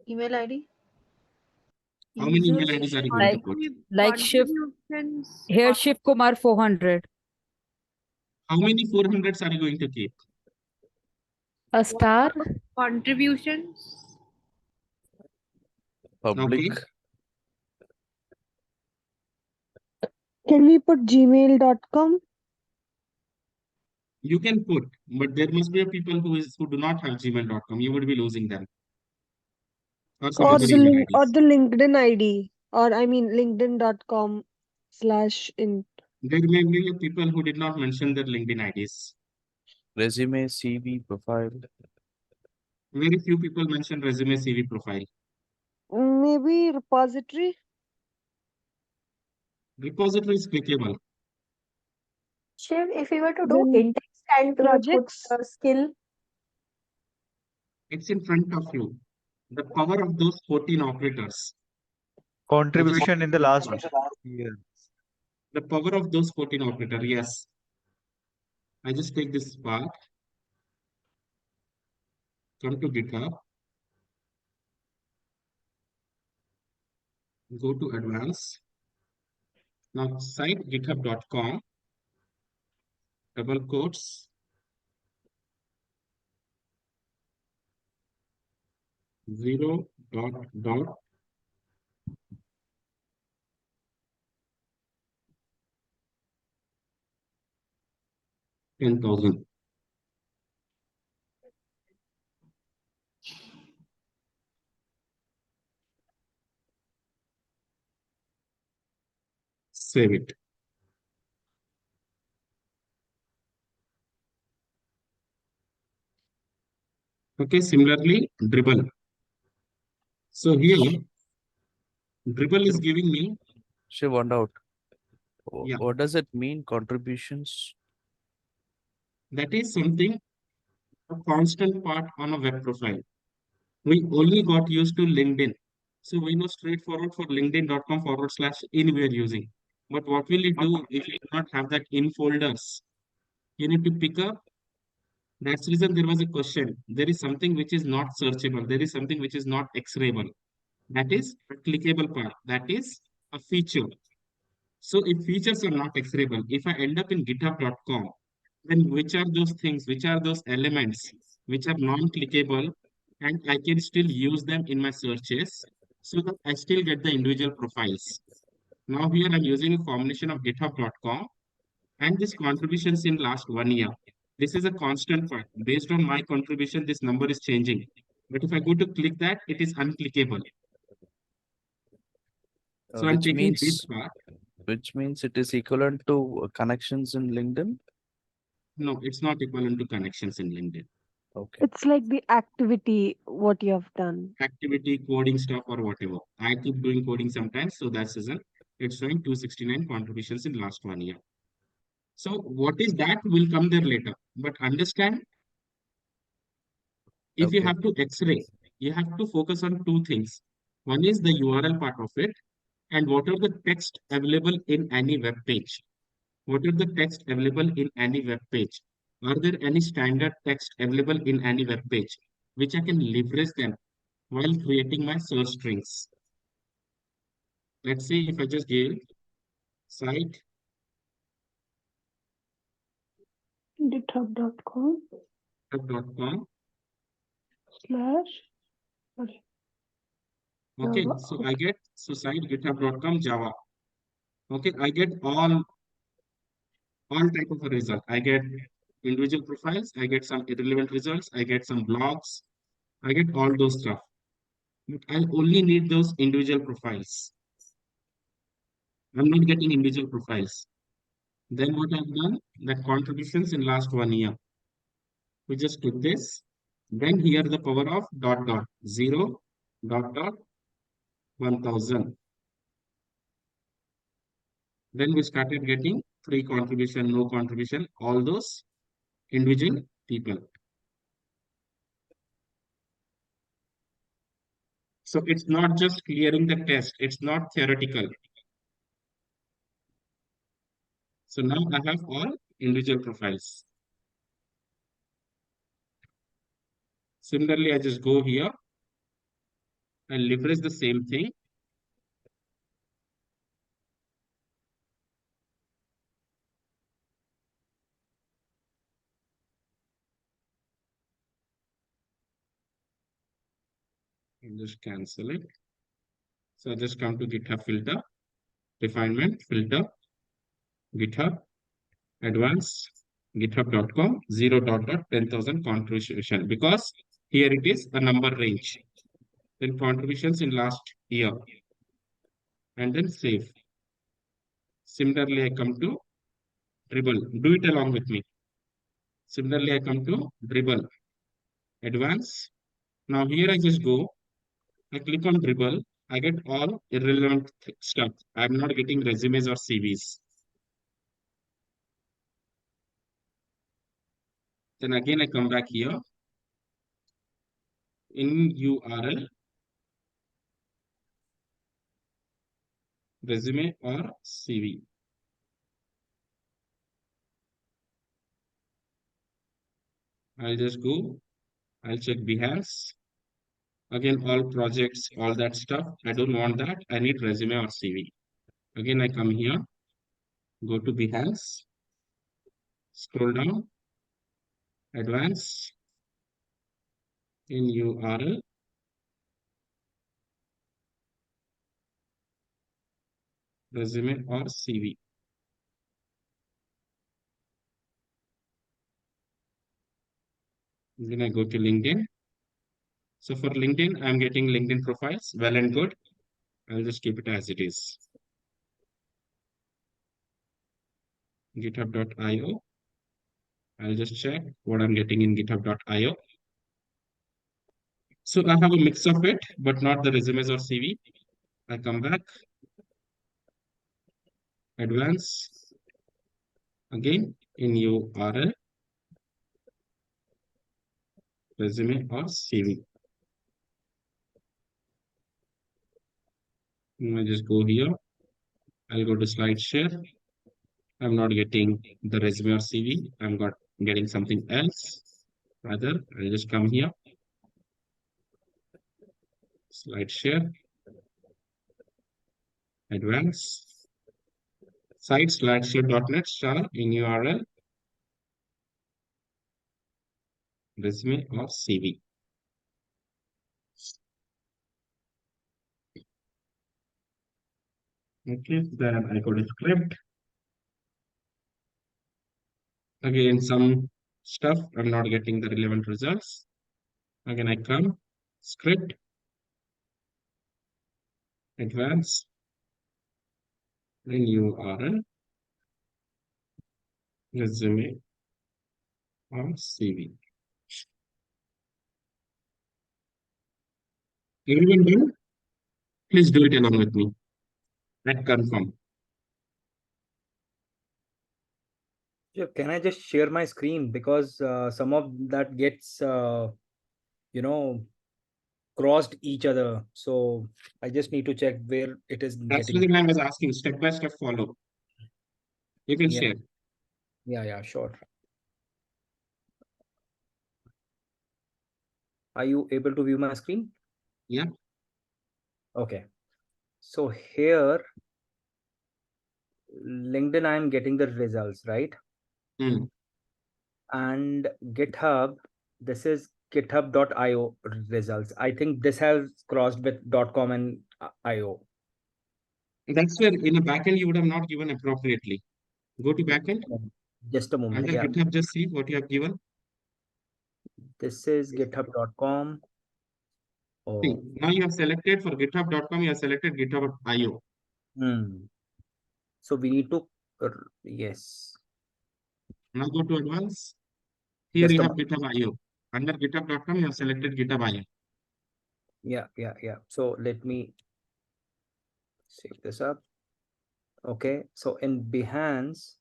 Email ID. How many email IDs are you going to put? Like Shiv, here Shiv Kumar 400. How many 400s are you going to keep? A star. Contributions. Public. Okay. Can we put gmail.com? You can put, but there must be a people who do not have gmail.com. You would be losing them. Or some Or other email or IDs. the LinkedIn ID, or I mean linkedin.com/in. There may be people who did not mention their LinkedIn IDs. Resume, CV, profile. Very few people mention resume, CV, profile. Maybe repository. Repository is clickable. Shiv, if we were to do Then in-text and we would put projects. skill, It's in front of you. The power of those 14 operators. Contribution in the last year. The power of those 14 operators, yes. I just take this part, come to GitHub, go to advanced. Now site github.com, double quotes, 0 dot 10,000. Save it. Okay, similarly, dribble. So here, dribble is giving me. Shiv, one out. Yeah. What does it mean, contributions? That is something, a constant part on a web profile. We only got used to LinkedIn. So we know straightforward for linkedin.com/in we are using. But what will it do if you do not have that in folders? You need to pick up. That's the reason there was a question. There is something which is not searchable. There is something which is not X-rayable. That is a clickable part. That is a feature. So if features are not X-rayable, if I end up in github.com, then which are those things, which are those elements which are non-clickable, and I can still use them in my searches so that I still get the individual profiles. Now here I'm using a combination of github.com and this contributions in last 1 year. This is a constant part. Based on my contribution, this number is changing. But if I go to click that, it is unclickable. So I'm taking this part. Which means it is equivalent to connections in LinkedIn? No, it's not equivalent to connections in LinkedIn. Okay. It's like the activity, what you have done. Activity, coding stuff, or whatever. I keep doing coding sometimes, so that's reason it's showing 269 contributions in last 1 year. So what is that will come there later. But understand, if you have to X-ray, you have to focus on two things. One is the URL part of it, and what are the text available in any web page. What are the text available in any web page? Are there any standard text available in any web page, which I can leverage them while creating my search strings? Let's say if I just give site github.com github.com. sorry. Okay, Java. so I get site github.com Java. Okay, I get all type of a result. I get individual profiles, I get some irrelevant results, I get some blogs, I get all those stuff. But I only need those individual profiles. I'm not getting individual profiles. Then what I've done, that contributions in last 1 year. We just took this. Then here the power of dot dot 0 dot dot 1000. Then we started getting free contribution, no contribution, all those individual people. So it's not just clearing the test, it's not theoretical. So now I have all individual profiles. Similarly, I just go here and leverage the same thing. And just cancel it. So I just come to GitHub filter, refinement, filter, GitHub, advanced, github.com 0.10,000 contribution, because here it is a number range. Then contributions in last year, and then save. Similarly, I come to Dribble. Do it along with me. Similarly, I come to Dribble. Advance. Now here I just go. I click on Dribble. I get all irrelevant stuff. I'm not getting resumes or CVs. Then again, I come back here. In URL, resume or CV. I'll just go. I'll check Behance. Again, all projects, all that stuff. I don't want that. I need resume or CV. Again, I come here. Go to Behance. Scroll down. Advance. In URL. Resume or CV. Then I go to LinkedIn. So for LinkedIn, I'm getting LinkedIn profiles. Well and good. I'll just keep it as it is. GitHub.io. I'll just check what I'm getting in GitHub.io. So I have a mix of it, but not the resumes or CV. I come back. Advance. Again, in URL. Resume or CV. I just go here. I'll go to slide share. I'm not getting the resume or CV. I'm getting something else. Rather, I'll just come here. Slide share. Advance. Site /share.net star in URL. Resume or CV. Okay, then I go to script. Again, some stuff, I'm not getting the relevant results. Again, I come, script, advance, then URL, resume or CV. Everyone done? Please do it along with me. And confirm. Yeah, can I just share my screen, because some of that gets crossed each other. So I just need to check where it is That's getting. the I was asking, step by step follow. You can share. Yeah, sure. Are you able to view my screen? Yeah. Okay. So here, LinkedIn, I'm getting the results, right? And GitHub, this is github.io results. I think this has crossed with .com and .io. That's where in a backend you would have not given appropriately. Go to backend. Just a moment. Under GitHub, just see what you have given. This is github.com. See, now you have selected for github.com, you have selected github.io. So we need to, yes. Now go to advanced. Here you have GitHub.io. Under github.com, you have selected GitHub.io. Yeah. So let me save this up. Okay. So in Behance,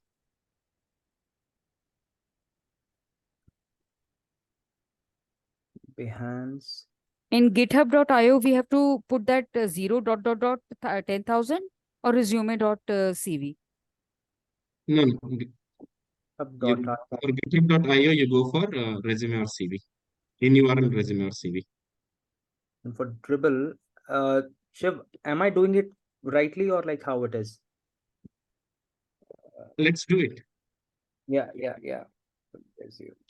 In github.io, we have to put that 0.10,000 or resume.cv. No. For github.io, you go for resume or CV. In URL, resume or CV. And for Dribble, Shiv, am I doing it rightly or like how it is? Let's do it. Yeah.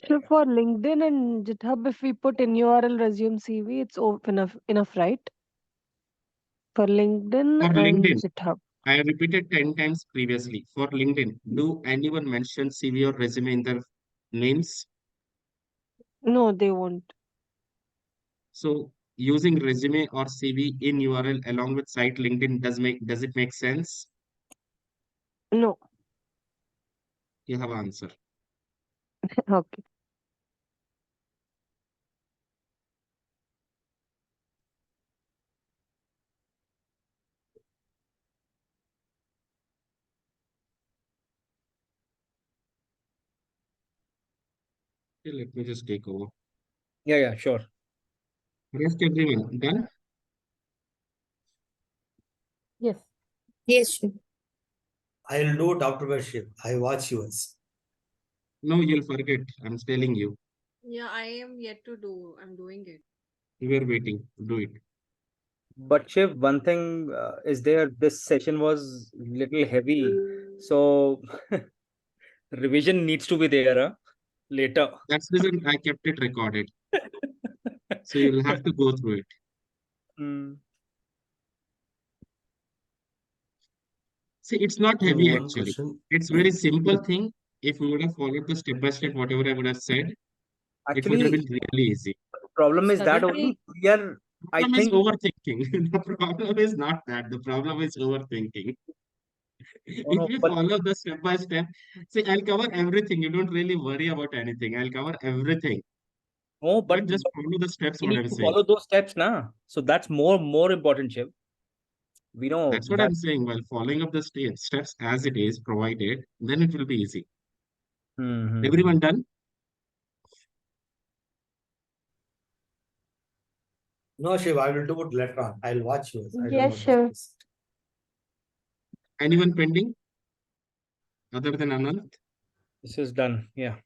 So for LinkedIn and GitHub, if we put in URL, resume, CV, it's enough, right? For LinkedIn and GitHub. I have repeated 10 times previously. For LinkedIn, do anyone mention CV or resume in their names? No, they won't. So using resume or CV in URL along with site LinkedIn does it make sense? No. You have answer. Okay. Okay, let me just take over. Yeah, sure. Rest everyone done? Yes. Yes, sure. I'll do Dr. Bashir. I watch yours. No, you'll forget. I'm telling you. Yeah, I am yet to do. I'm doing it. We are waiting. Do it. But Shiv, one thing is there. This session was little heavy, so revision needs to be there later. That's the reason I kept it recorded. So you'll have to go through it. Mm. See, it's not So heavy one actually. question. It's very simple thing. If we would have followed the step by step, whatever I would have said, it would have Actually, been really easy. problem is that Suddenly, only we are. The I problem is think overthinking. The problem is not that. The problem is overthinking. no, If no, you but follow the step by step, see, I'll cover everything. You don't really worry about anything. I'll cover everything. no, But just follow the steps, we what need I'm to saying. follow those steps now. So that's more important, Shiv. We know That's what that. I'm saying. While following up the steps as it is provided, then it will be easy. Everyone done? No, Shiv, I will do it later on. I'll watch yours. I don't Yes, sure. know. Anyone pending other than Anand? This is done. Yeah.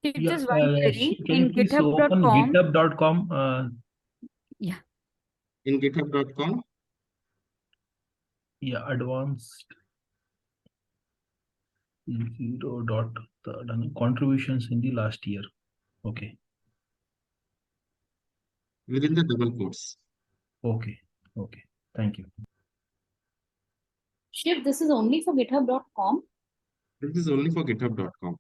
Yeah, Just one query can you in please open github.com. github.com? Yeah. In github.com? Yeah, advanced 0 dot contributions in the last year. Okay. Within the double quotes. Okay. Thank you. Shiv, this is only for github.com. This is only for github.com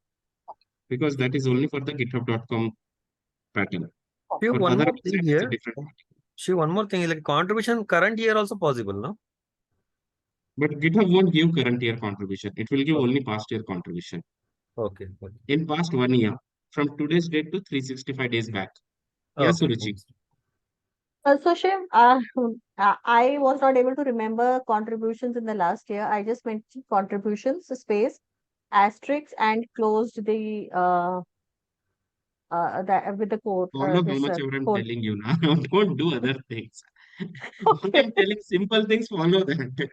because that is only for the github.com pattern. Shiv, For one other more thing websites, it's a here. different pattern. Shiv, one more thing is like contribution current year also possible, no? But GitHub won't give current year contribution. It will give only past year contribution. Okay. In past 1 year, from today's date to 365 days back. Yes, Okay. Suruchi. So Shiv, I was not able to remember contributions in the last year. I just mentioned contributions, space, asterisk, and closed the with the code. Follow how This much ever I'm code. telling you now. Don't do other things. What I'm telling simple things, follow that.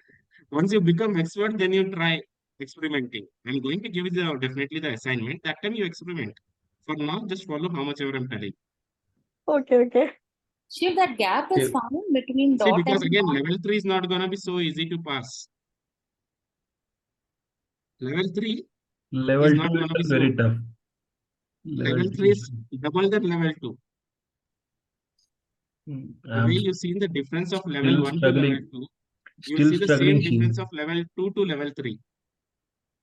Once you become expert, then you try experimenting. I'm going to give you definitely the assignment. That time you experiment. For now, just follow how much ever I'm telling. Okay. Shiv, that gap is Okay. found between See, dot because and again, dot. level 3 is not going to be so easy to pass. Level 3 Level is 2 not going to be is so. very tough. Level 3 is double than level 2. The I'm way you see the difference of level still 1 to level struggling. 2, you will Still see the struggling, same Shiv. difference of level 2 to level 3.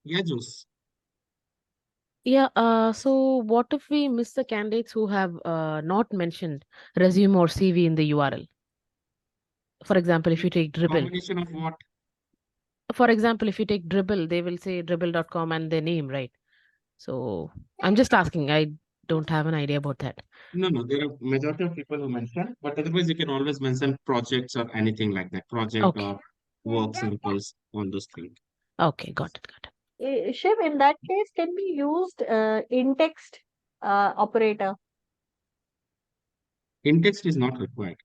Yeah, Jose. Yeah, so what if we miss the candidates who have not mentioned resume or CV in the URL? For example, if you take Dribble. Combination of what? For example, if you take Dribble, they will say dribble.com and their name, right? So I'm just asking. I don't have an idea about that. No, there are majority of people who mention, but otherwise you can always mention projects or anything like that. Project Okay. or work samples, all those things. Okay, got it. Shiv, in that case, can be used in-text operator. In-text is not required.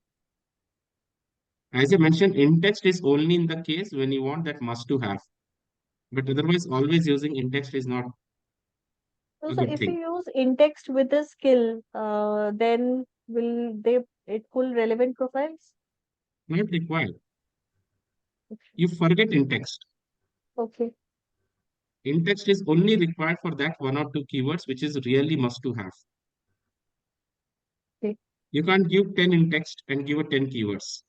As I mentioned, in-text is only in the case when you want that must to have. But otherwise, always using in-text is not a So good if you thing. use in-text with a skill, then will it pull relevant profiles? Not required. You forget in-text. Okay. In-text is only required for that 1 or 2 keywords, which is really must to have. Okay. You can't give 10 in-text and give a 10 keywords.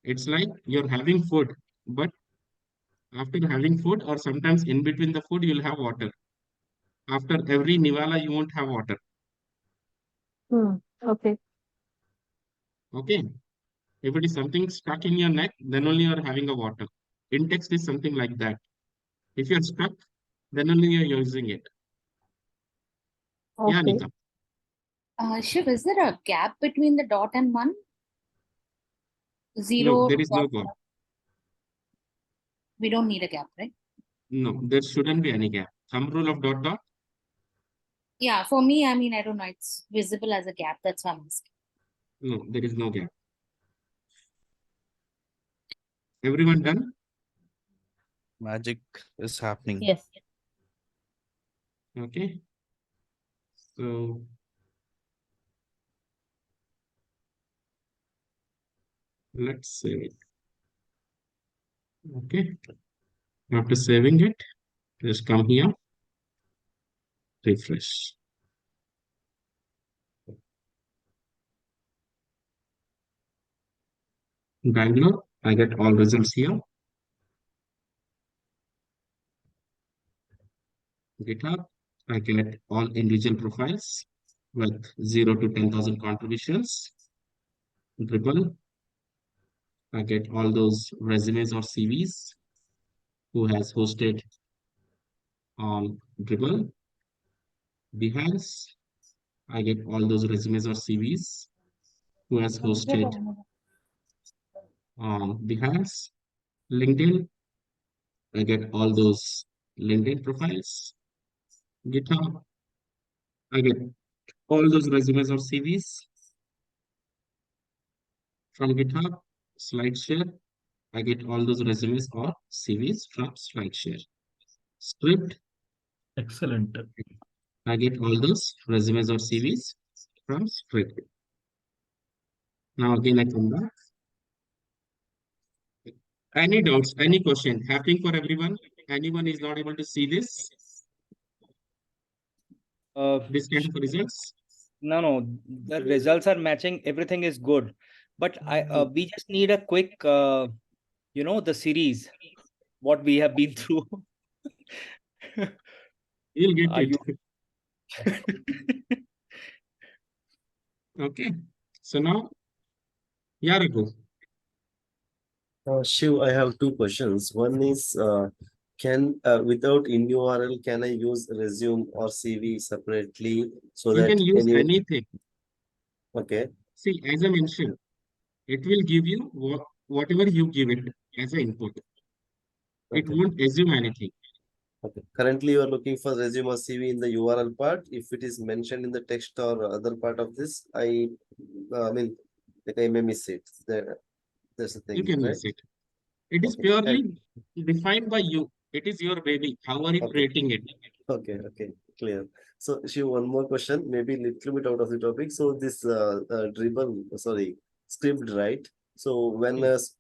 It's like you're having food, but after having food or sometimes in between the food, you'll have water. After every Nivala, you won't have water. Okay. Okay. If it is something stuck in your neck, then only you are having a water. In text is something like that. If you're stuck, then only you're using it. Yeah, Okay. Anita. Shiv, is there a gap between the dot and one? No, Zero. there is no dot gap. one. We don't need a gap, right? No, there shouldn't be any gap. Thumb rule of dot dot. Yeah, for me, I mean, I don't know. It's visible as a gap. That's why I'm asking. No, there is no gap. Everyone done? Magic is happening. Yes. Okay. So let's save it. Okay. After saving it, just come here, refresh. Bangalore, I get all results here. GitHub, I get all individual profiles with 0 to 10,000 contributions. Dribble, I get all those resumes or CVs who has hosted on Dribble. Behance, I get all those resumes or CVs who has hosted on Behance. LinkedIn, I get all those LinkedIn profiles. GitHub, I get all those resumes or CVs from GitHub. SlideShare, I get all those resumes or CVs from SlideShare. Script, Excellent. I get all those resumes or CVs from Script. Now again I come back. Any doubts, any question happening for everyone? Anyone is not able to see this? This kind of results? No, the results are matching. Everything is good, but we just need a quick, the series, what we have been through. You'll get Are it. you? Okay. So now, Yarago. Shiv, I have two questions. One is, can without in URL, can I use resume or CV separately so You that can use any? anything. Okay. See, as I mentioned, it will give you whatever you give it as an input. It Okay. won't assume anything. Okay. Currently, you are looking for resume or CV in the URL part. If it is mentioned in the text or other part of this, I mean, like I may miss it. That's the You thing, can right? miss it. It is Okay. purely defined by you. It is your baby. How are you Okay. creating it? Okay, clear. So, Shiv, one more question, maybe a little bit out of the topic. So, this script, right? So, when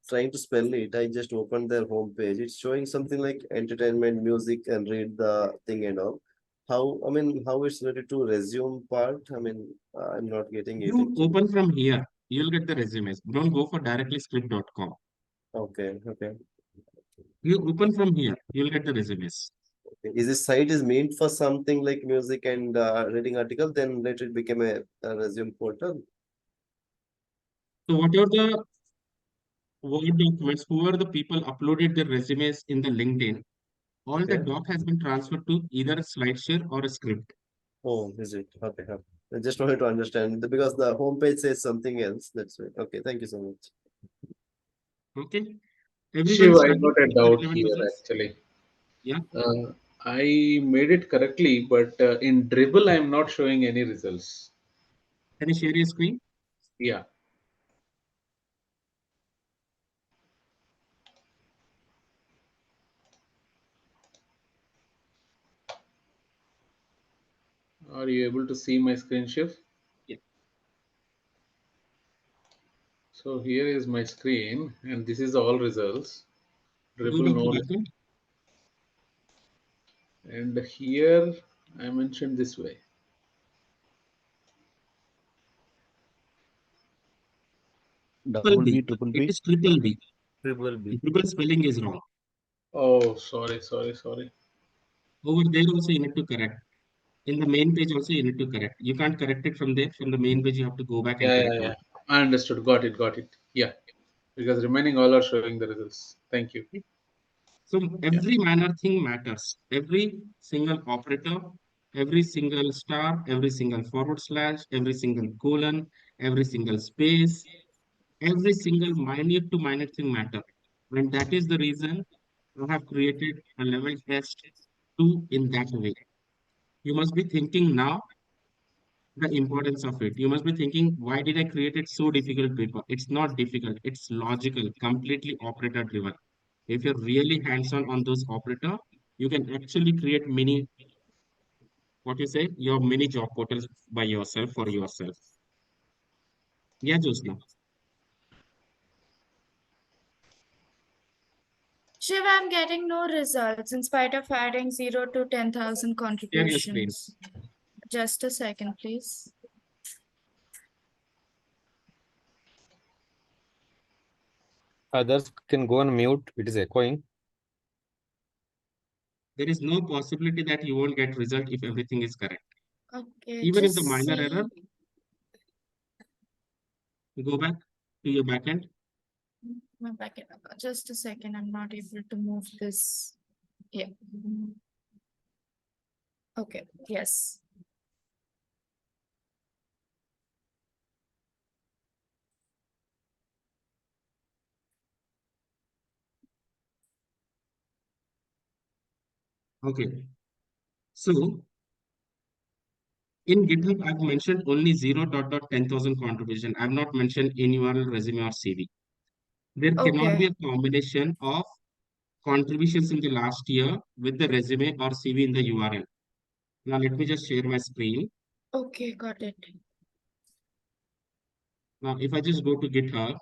trying to spell it, I just opened their homepage. It's showing something like entertainment, music, and read the thing and all. How it's related to resume part? I'm not getting it You actually. open from here. You'll get the resumes. Don't go for directly script.com. Okay. You open from here. You'll get the resumes. Is this site is meant for something like music and reading article, then let it become a resume portal? So whatever the Word documents, whoever the people uploaded their resumes in the LinkedIn, all the Okay. doc has been transferred to either a SlideShare or a script. Oh, is it? Okay. I just wanted to understand because the homepage says something else. That's right. Okay. Thank you so much. Okay. Shiv, Everyone I studying got a with the doubt relevant here results? actually. Yeah. I made it correctly, but in Dribble, I'm not showing any results. Can you share your screen? Yeah. Are you able to see my screen, Shiv? Yeah. So here is my screen, and this is all results. Go Dribble back to no. backend. And here I mentioned this way. Triple B. Triple It B. is triple B. Triple B. Triple spelling is wrong. Oh, sorry. Over there also you need to correct. In the main page also you need to correct. You can't correct it from there. From the main page you have to go back and Yeah, correct yeah, all. yeah. I understood. Got it. Got it. Yeah. Because remaining all are showing the results. Thank you. So every manner thing matters. Every single operator, every single star, every single forward slash, every single colon, every single space, every single minute to minute thing matter. And that is the reason I have created a level test 2 in that way. You must be thinking now the importance of it. You must be thinking, why did I create it so difficult paper? It's not difficult, it's logical, completely operator driven. If you're really hands-on on those operator, you can actually create mini, what you say, your mini job portals by yourself for yourself. Yeah, Josna. Shiv, I'm getting no results in spite of adding 0 to 10,000 Share your screen. contributions. Just a second, please. Others can go on mute. It is echoing. There is no possibility that you won't get result if everything is correct. Okay, Even if just the minor see. error, go back to your backend. My backend. Just a second, I'm not able to move this. Yeah. Okay, yes. Okay. So in GitHub, I've mentioned only 0.10,000 contribution. I've not mentioned in URL, resume, or CV. There cannot be Okay. a combination of contributions in the last year with the resume or CV in the URL. Now let me just share my screen. Okay, got it. Now if I just go to GitHub,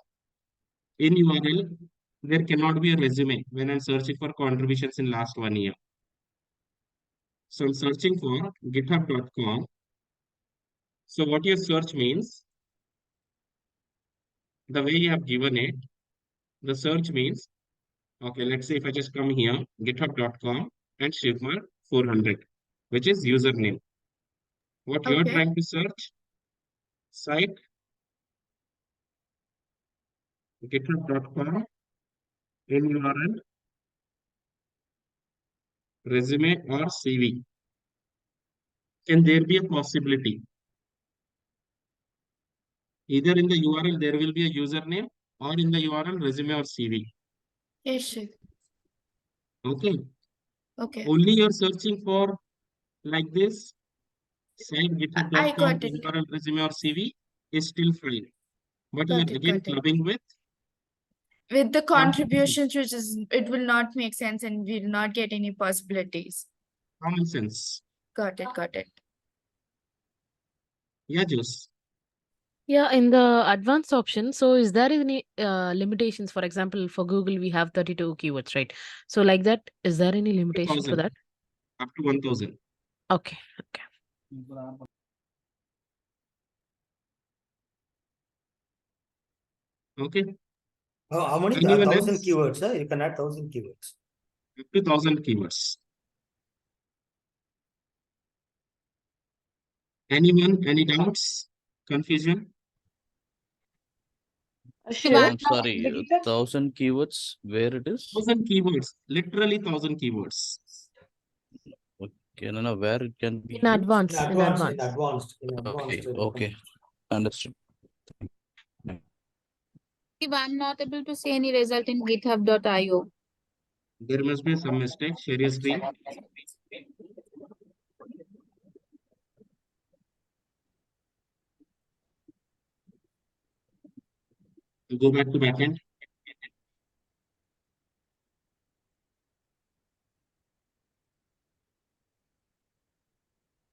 in URL, there cannot be a resume when I'm searching for contributions in last 1 year. So I'm searching for github.com. So what your search means, the way you have given it, the search means, okay, let's say if I just come here, github.com and Shivmar 400, which is username. What you're Okay. trying to search, site, github.com, in URL, resume or CV. Can there be a possibility? Either in the URL there will be a username or in the URL resume or CV. Yes, Shiv. Okay. Okay. Only you're searching for like this, site I github.com, got it. URL, resume or CV is still fine. But you're Got it, again got it. clubbing with With the contributions. contributions, which is, it will not make sense and we will not get any possibilities. Common sense. Got it, got it. Yeah, Jose. Yeah, in the advanced option, so is there any limitations? For example, for Google, we have 32 keywords, right? So like that, is there any limitation for 2,000, that? up to 1,000. Okay, okay. Okay. Oh, how many? Anyone 1,000 else? keywords, sir? You can add 1,000 keywords. Up to 1,000 keywords. Anyone? Any doubts? Confusion? Shiv? I'm sorry, 1,000 keywords, where it is? 1,000 keywords. Literally 1,000 keywords. Okay, no, where it can be In used? advance, in advance. Okay, okay, understood. If I'm not able to see any result in github.io. There must be some mistake. Share your screen. Go back to backend.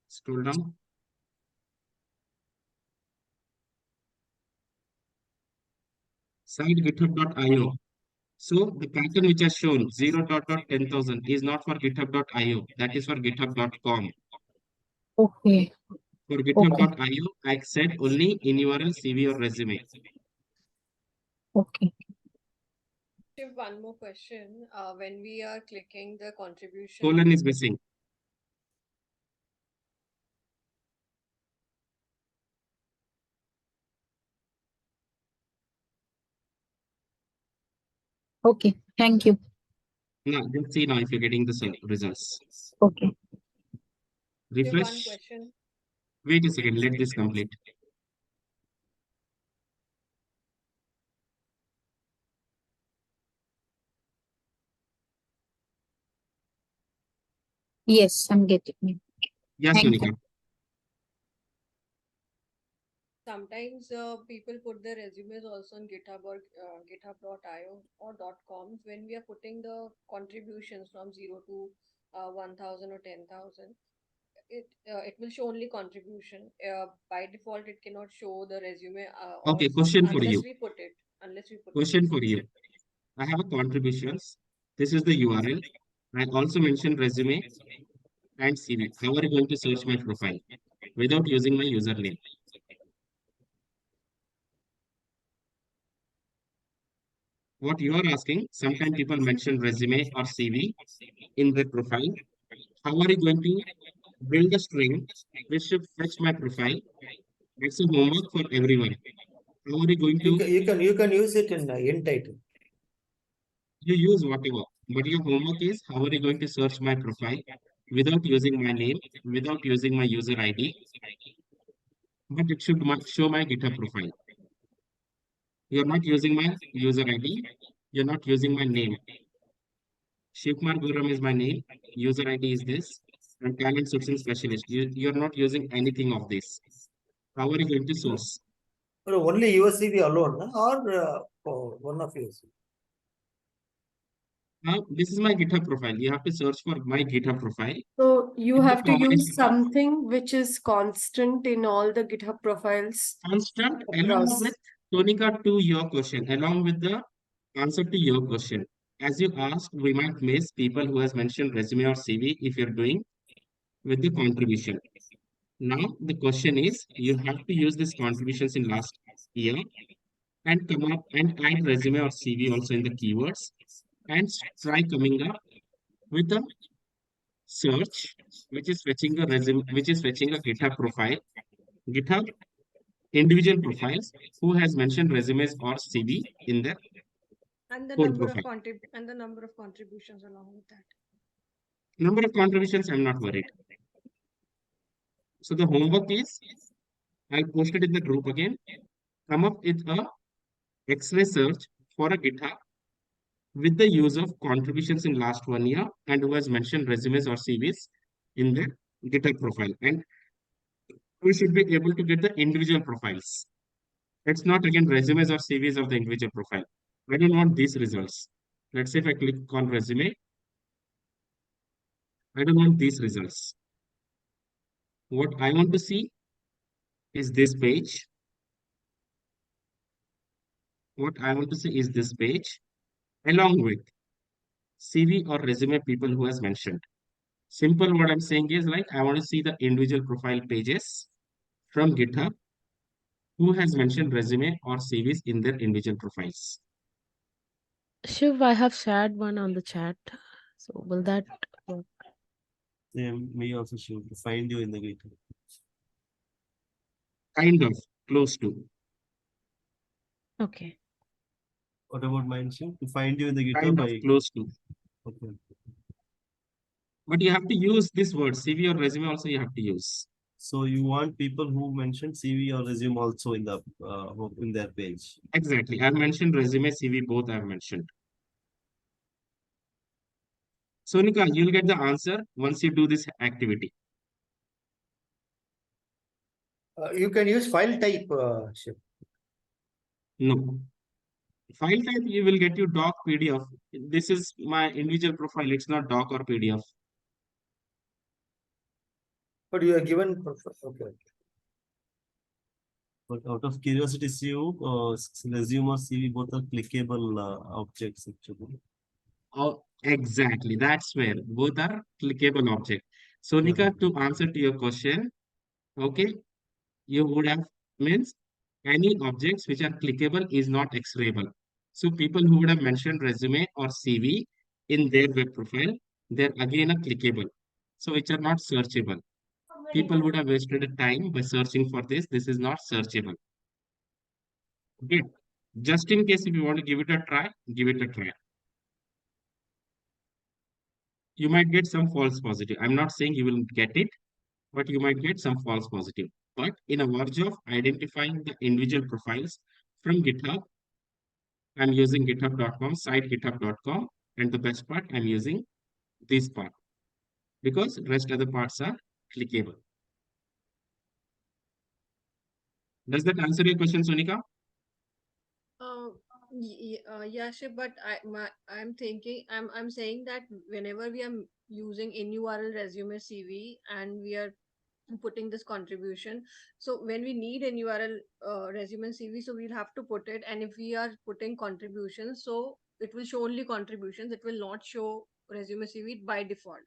Scroll down. Site github.io. So the pattern which has shown 0.10,000 is not for github.io. That is for github.com. Okay. For Okay. github.io, I said only in URL, CV or resume. Okay. Shiv, one more question. When we are clicking the contribution, Colon is missing. Okay, thank you. Now, let's see now if you're getting the results. Okay. One Refresh. question. Wait a second, let this complete. Yes, I'm getting it. Yes, Thank Sonika. you. Sometimes people put their resumes also on GitHub or github.io or .com. When we are putting the contributions from 0 to 1,000 or 10,000, it will show only contribution. By default, it cannot show the resume Okay, question for you. unless we put it. Question for you. I have a contributions. This is the URL. I also mentioned resume and CV. How are you going to search my profile without using my username? What you are asking, sometimes people mention resume or CV in their profile. How are you going to build a string which should fetch my profile? It's a homework for everyone. How are you going to? You can use it in end title. You use whatever, but your homework is how are you going to search my profile without using my name, without using my user ID, but it should show my GitHub profile. You're not using my user ID. You're not using my name. Shivkumar Guram is my name. User ID is this. And talent sourcing specialist. You're not using anything of this. How are you going to source? Only your CV alone, or one of yours? Now, this is my GitHub profile. You have to search for my GitHub profile. So you In the have to comment use something which is constant in all the GitHub profiles. constant along across. with Tonika to your question, along with the answer to your question. As you asked, we might miss people who has mentioned resume or CV if you're doing with the contribution. Now the question is, you have to use these contributions in last year and come up and add resume or CV also in the keywords and try coming up with a search which is fetching a resume, which is fetching a GitHub profile, GitHub individual profiles who has mentioned resumes or CV in their And the whole number profile. of number of contributions along with that. Number of contributions, I'm not worried. So the homework is, I'll post it in the group again. Come up with a X-ray search for a GitHub with the use of contributions in last 1 year and who has mentioned resumes or CVs in their GitHub profile. And we should be able to get the individual profiles. It's not again resumes or CVs of the individual profile. I don't want these results. Let's say if I click on resume, I don't want these results. What I want to see is this page. What I want to see is this page along with CV or resume people who has mentioned. Simple what I'm saying is like I want to see the individual profile pages from GitHub who has mentioned resume or CVs in their individual profiles. Shiv, I have shared one on the chat. So will that work? Me also should find you in the GitHub. Kind of close to. Okay. What about mine, Shiv? To find you in the GitHub? Kind of close to. Okay. But you have to use this word, CV or resume also you have to use. So you want people who mentioned CV or resume also in the in their page? Exactly. I've mentioned resume, CV, both I've mentioned. Sonika, you'll get the answer once you do this activity. You can use file type, Shiv. No. File type, you will get you doc PDF. This is my individual profile. It's not doc or PDF. But you are given, okay. But out of curiosity, resume or CV both are clickable objects actually. Oh, exactly. That's where both are clickable object. Sonika, to answer to your question, okay, you would have means any objects which are clickable is not X-rayable. So people who would have mentioned resume or CV in their web profile, they're again a clickable. So which are not searchable. People would have wasted a time by searching for this. This is not searchable. Okay. Just in case if you want to give it a try, give it a try. you might get some false positive. I'm not saying you will get it, but you might get some false positive. But in a merge of identifying the individual profiles from GitHub, I'm using github.com, site github.com, and the best part, I'm using this part because rest other parts are clickable. Does that answer your question, Sonika? Yeah, sure, but I'm thinking, I'm saying that whenever we are using in URL resume CV and we are putting this contribution, so when we need in URL resume CV, so we'll have to put it, and if we are putting contributions, so it will show only contributions, it will not show resume CV by default,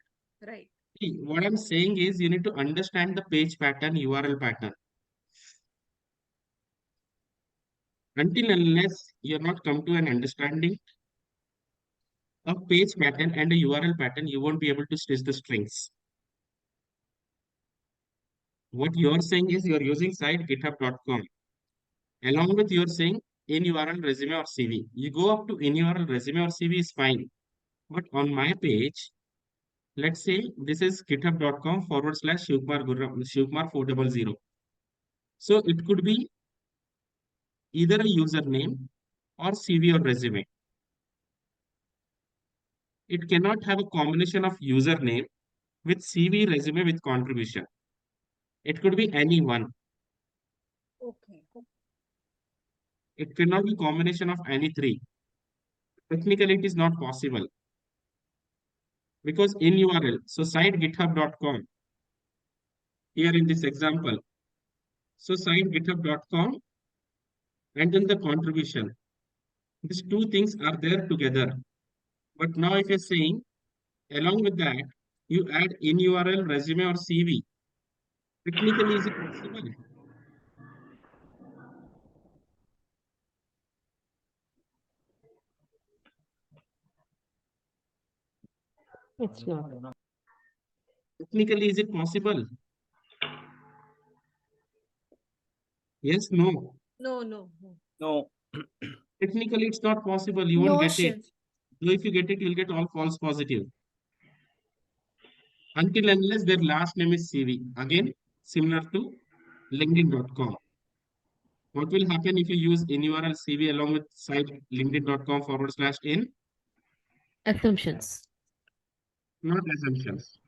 right? See, what I'm saying is you need to understand the page pattern, URL pattern. Until unless you're not come to an understanding of page pattern and a URL pattern, you won't be able to stitch the strings. What you're saying is you're using site github.com. Along with you're saying in URL resume or CV. You go up to in URL resume or CV is fine. But on my page, let's say this is github.com/Shivkumar 400. So it could be either a username or CV or resume. It cannot have a combination of username with CV, resume with contribution. It could be any one. Okay. It cannot be combination of any three. Technically, it is not possible. Because in URL, so site github.com, here in this example, so site github.com and then the contribution. These two things are there together. But now if you're saying, along with that, you add in URL, resume or CV, technically is it possible? It's not. Technically, is it possible? Yes, no. No. Technically, it's not possible. You won't No, get it. Shiv. So if you get it, you'll get all false positive. Until unless their last name is CV. Again, similar to LinkedIn.com. What will happen if you use in URL CV along with site linkedin.com/in? Assumptions. Not assumptions.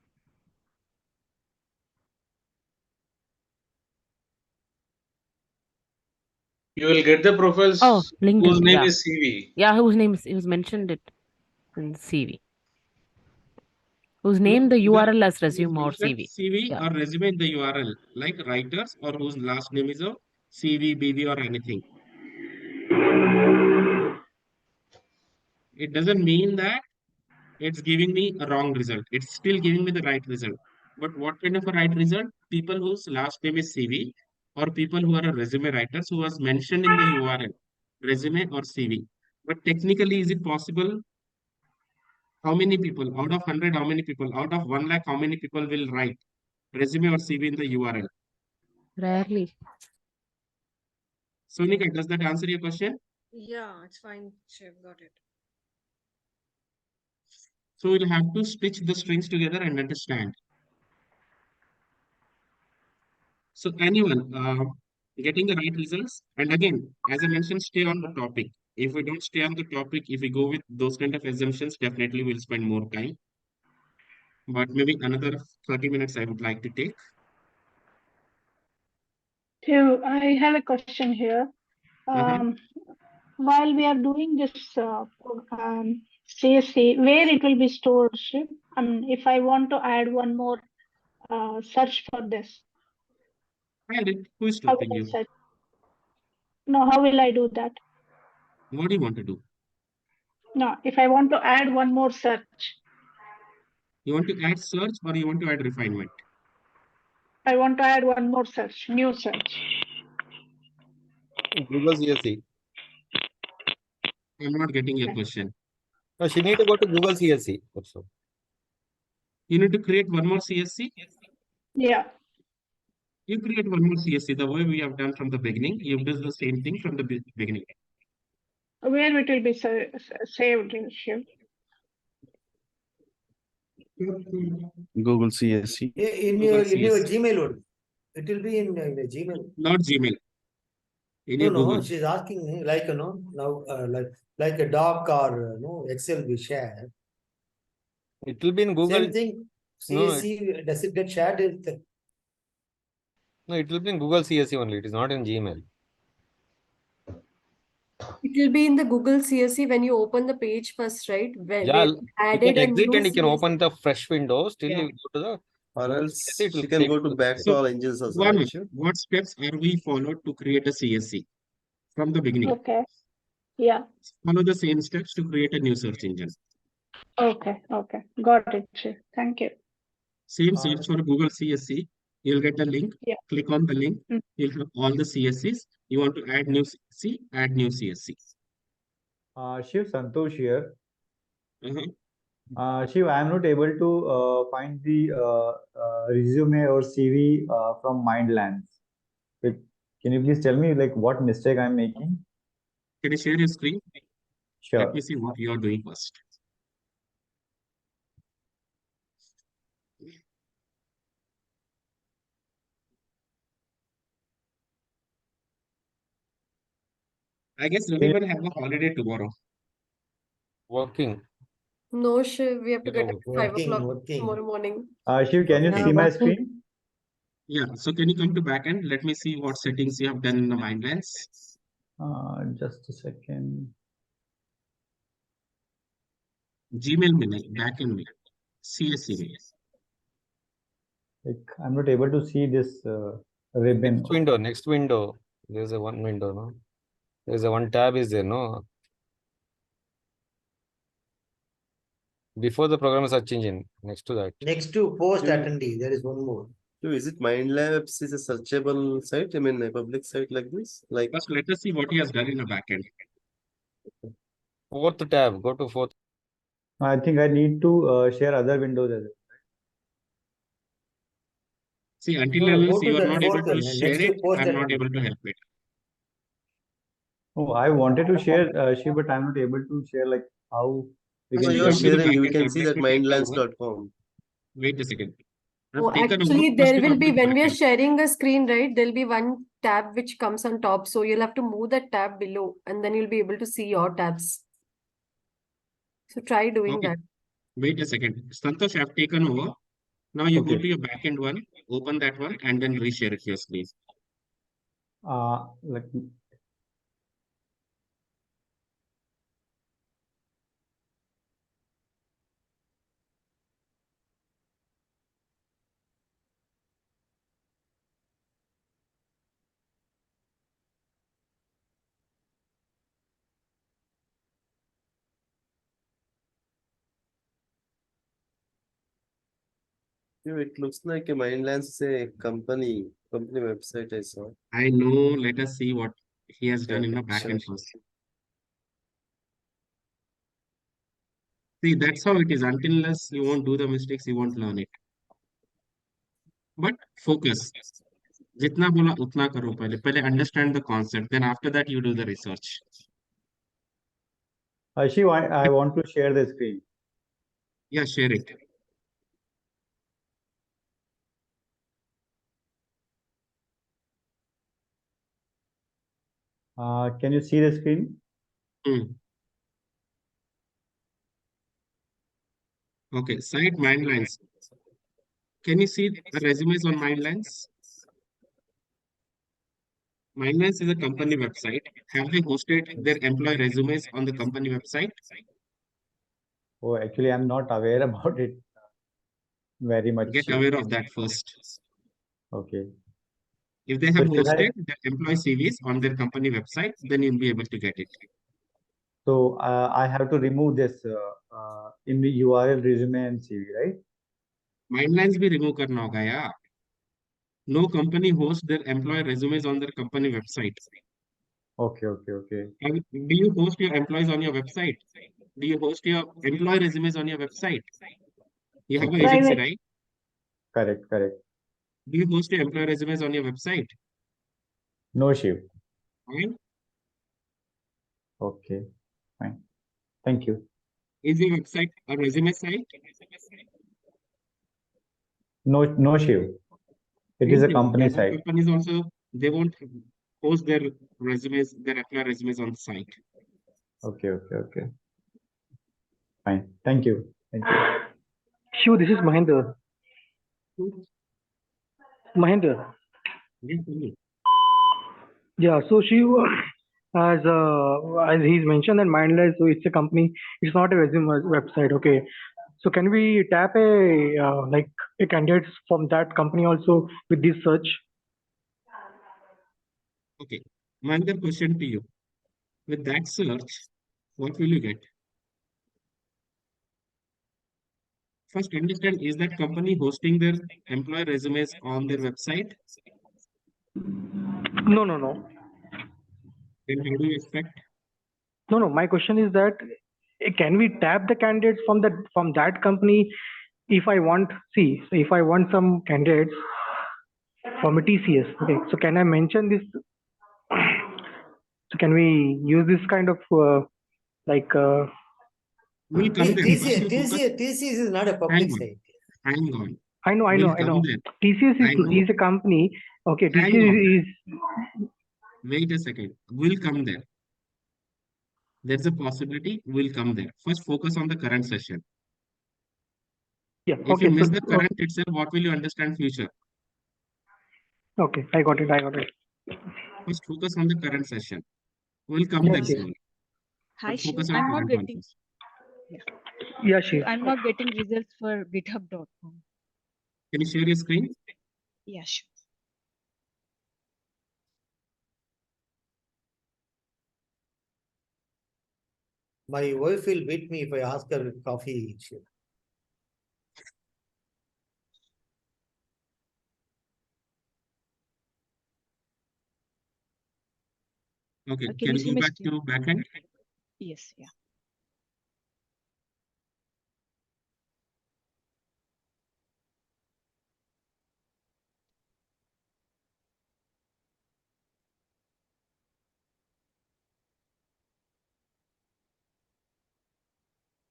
You will get the profiles LinkedIn. whose name Yeah. is CV. Yeah, whose name is, it was mentioned it in CV. Whose No, name the either URL as who's resume or mentioned CV. CV Yeah. or resume in the URL, like writers or whose last name is a CV, BV or anything. It doesn't mean that it's giving me a wrong result. It's still giving me the right result. But what kind of a right result? People whose last name is CV or people who are a resume writers who was mentioned in the URL, resume or CV. But technically, is it possible? How many people out of 100? How many people out of 1 lakh? How many people will write resume or CV in the URL? Rarely. Sonika, does that answer your question? Yeah, it's fine, Shiv, got it. So we'll have to stitch the strings together and understand. So anyone getting the right results, and again, as I mentioned, stay on the topic. If we don't stay on the topic, if we go with those kind of assumptions, definitely we'll spend more time. But maybe another 30 minutes I would like to take. So I have a question here. While we are doing this CSE, where it will be stored? If I want to add one more search for this, Add it. Who is how stopping will I you? search? No, how will I do that? What do you want to do? No, if I want to add one more search. You want to add search or you want to add refinement? I want to add one more search, new search. Google CSE. I'm not getting your question. No, she need to go to Google CSE also. You need to create one more CSC? Yeah. You create one more CSC the way we have done from the beginning. You do the same thing from the beginning. Where it will be saved, Shiv? Google CSE. In Google your CSE. Gmail only. It will be in the Gmail. Not Gmail. In No, your no, Google. she's asking me like now like a doc or Excel we share. It will be in Google. Same thing. No, CSE does it get shared? no, it will be in Google CSE only. It is not in Gmail. It will be in the Google CSE when you open the page first, right? Where Yeah, you you added can a exit new and you can CSE. open the fresh window. Still, Yeah. you go to the Or Google else CSE, it will she can take go you to to back to So, all engines also, one, right? Sure. what steps are we followed to create a CSE from the beginning? Okay. Yeah. Follow the same steps to create a new search engine. Okay. Okay. Got it, Shiv. Thank you. Same search for Google CSE. You'll get a link. Yeah. Click on the link. Mm. You'll have all the CSEs. You want to add new CSE, add new CSE. Shiv, Santosh here. Uh-huh. Shiv, I am not able to find the resume or CV from Mindlands. Can you please tell me like what mistake I'm making? Can you share your screen? Sure. Let me see what you are doing first. I guess everyone have a holiday tomorrow. working. No, Shiv, we have to get up at 5 Working, o'clock working. tomorrow morning. Shiv, can you Yeah, see my working. screen? Yeah, so can you come to backend? Let me see what settings you have done in the Mindlands. Just a second. Gmail में नहीं, backend में, CSE में. Like I'm not able to see this ribbon. Next window. There's a one window, no? There's a one tab is there, no? Before the program search engine, next to that. Next to post attendee, there is one more. So is it Mindlabs is a searchable site? I mean, a public site like this? Like First, let us see what he has done in the backend. Fourth tab. Go to fourth. I think I need to share other windows as well. See, until No, unless go to you are the not able fourth to one, share next to it, post I'm not attendee. able to help it. Oh, I wanted to share Shiv, but I'm not able to share like how we First, can you you're come to the sharing, we backend can tab. see Let that me take over. mindlands.com. Wait a second. I've Oh, taken over. actually, First, there you will come to be, the when we are backend. sharing a screen, right? There'll be one tab which comes on top. So you'll have to move that tab below and then you'll be able to see your tabs. So try doing Okay. that. Wait a second. Santosh, I've taken over. Now you go Okay. to your backend one, open that one, and then reshare it your screen. Like It looks like a Mindlands is a company website I saw. I know. Let us see what he has done in the Sure. backend first. See, that's how it is. Until unless you won't do the mistakes, you won't learn it. But focus. जितना बोला उतना करो पहले. पहले understand the concept. Then after that, you do the research. Shiv, I want to share the screen. Yeah, share it. Can you see the screen? Okay, site Mindlands. Can you see the resumes on Mindlands? Mindlands is a company website. Have they hosted their employee resumes on the company website? Oh, actually, I'm not aware about it very much. Get aware of that first. Okay. If they have hosted their employee CVs on their company website, then you'll be able to get it. So I have to remove this in the URL resume and CV, right? Mindlands भी remove करना होगा यार. No company hosts their employee resumes on their company website. Okay. And do you host your employees on your website? Do you host your employee resumes on your website? You have an agency, right? Correct. Do you host your employee resumes on your website? No, Shiv. Fine. Okay, fine. Thank you. Is your website a resume site? No, Shiv. It is a company Other site. companies also, they won't post their resumes, their apply resumes on the site. Okay. Fine. Thank you. Shiv, this is Mahendra. Mahendra. Yeah, so Shiv, as he's mentioned that Mindless, so it's a company, it's not a resume website. Okay, so can we tap like a candidates from that company also with this search? Okay, my other question to you. With that search, what will you get? First, understand, is that company hosting their employee resumes on their website? No. Then how do you expect? No. My question is that can we tap the candidates from that company if I want? See, so if I want some candidates from a TCS, okay, so can I mention this? So can we use this kind of like? We'll come there. First, you focus. TCS is not a public site. Hang on. I know. We'll come there. TCS I know. is a company. Okay, Hang on. TCS is. Wait a second. We'll come there. There's a possibility we'll come there. First, focus on the current session. Yeah. If you miss the current itself, what will you understand future? Okay, I got it. First, focus on the current session. We'll come there slowly. Hi, Shiv. Focus on I'm not current one getting. first. Yeah, Shiv. I'm not getting results for GitHub.com. Can you share your screen? Yeah, sure. My wife will beat me if I ask her with coffee. Okay, Can can you you see go my back screen? to backend? Yes, yeah.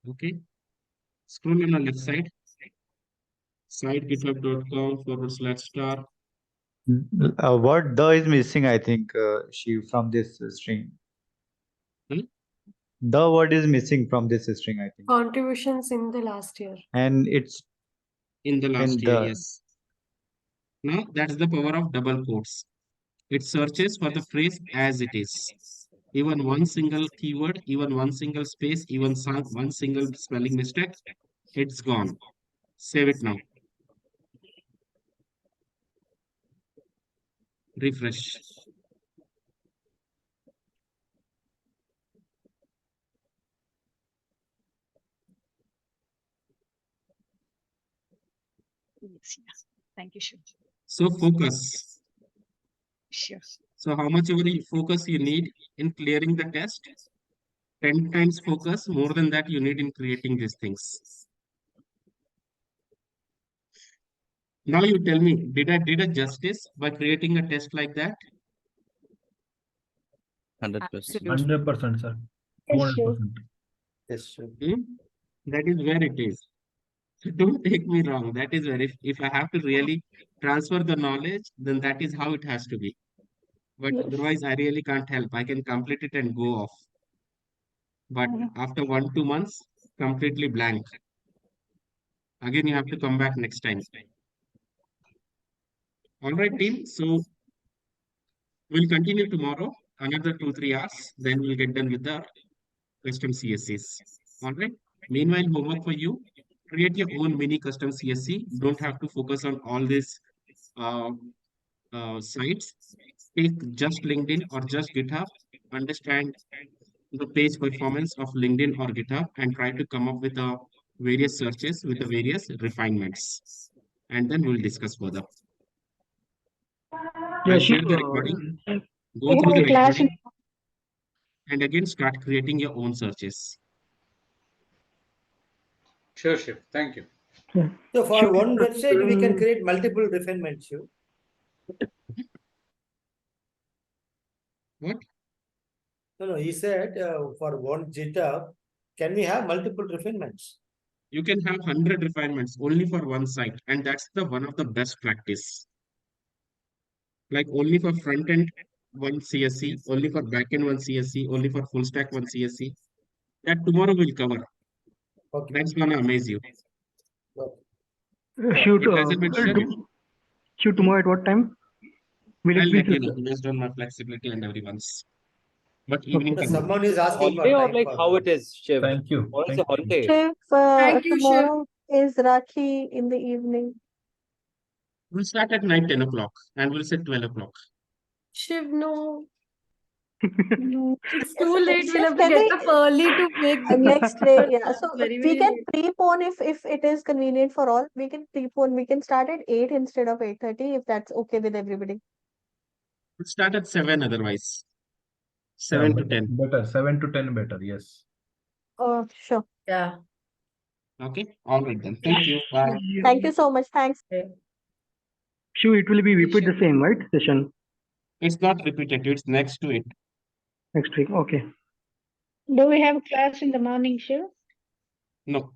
Okay. Scroll on the left side. Site github.com/star. What the is missing, I think, Shiv, from this string. The word is missing from this string, I think. Contributions in the last year. And it's in the last year, yes. Now, that's the power of double quotes. It searches for the phrase as it is. Even one single keyword, even one single space, even one single spelling mistake, it's gone. Save it now. Refresh. Yes, yeah. Thank you, Shiv. So focus. Sure. So how much focus you need in clearing the test? 10 times focus, more than that you need in creating these things. Now you tell me, did I did a justice by creating a test like that? 100%. 100%, sir. Yes, sure. 200%. Yes, sure. That is where it is. So don't take me wrong. That is where if I have to really transfer the knowledge, then that is how it has to be. But Yes. otherwise, I really can't help. I can complete it and go off. But after 1-2 months, completely blank. Again, you have to come back next time. All right, team. So we'll continue tomorrow, another 2-3 hours. Then we'll get done with the custom CSEs. All right. Meanwhile, homework for you. Create your own mini custom CSE. Don't have to focus on all these uh, sites. Take just LinkedIn or just GitHub. Understand the page performance of LinkedIn or GitHub and try to come up with various searches with the various refinements. And then we'll discuss further. Yeah, I'll Shiv. share the recording. Go We through have the a class recording and again start creating your own searches. Sure. Thank you. So for one website, we can create multiple refinements. What? No, he said for one GitHub, can we have multiple refinements? You can have 100 refinements only for one site, and that's the one of the best practice. Like only for front end one CSE, only for back end one CSE, only for full stack one CSE. That tomorrow we'll cover. Okay. That's gonna amaze you. Shoot, But as I mentioned, shoot tomorrow at what time? Will I'll it be let you know based on my flexibility and everyone's. But evening Okay. can be. Someone is asking for Holiday or time like for how it is, Shiv? Thank you. Or is Thank it holiday? Shiv, Thank you, Shiv. tomorrow is Rakhi in the evening. We'll start at night 10 o'clock and we'll say 12 o'clock. Shiv, no. No. It's too late. We'll Shiv, have to can get we up early to make the next day? Yeah, so very, we very can late. prepone if it is convenient for all. We can prepone. We can start at 8 instead of 8:30 if that's okay with everybody. We'll start at 7 otherwise. Yeah, 7 to 10. better. 7 to 10 better. Yes. Oh, sure. Yeah. Okay. All right then. Thank you. Bye. Thank you so much. Thanks. Sure, it will be repeat the same, right? Session It's not repeated. It's next to it. next week. Okay. Do we have class in the morning, Shiv? No.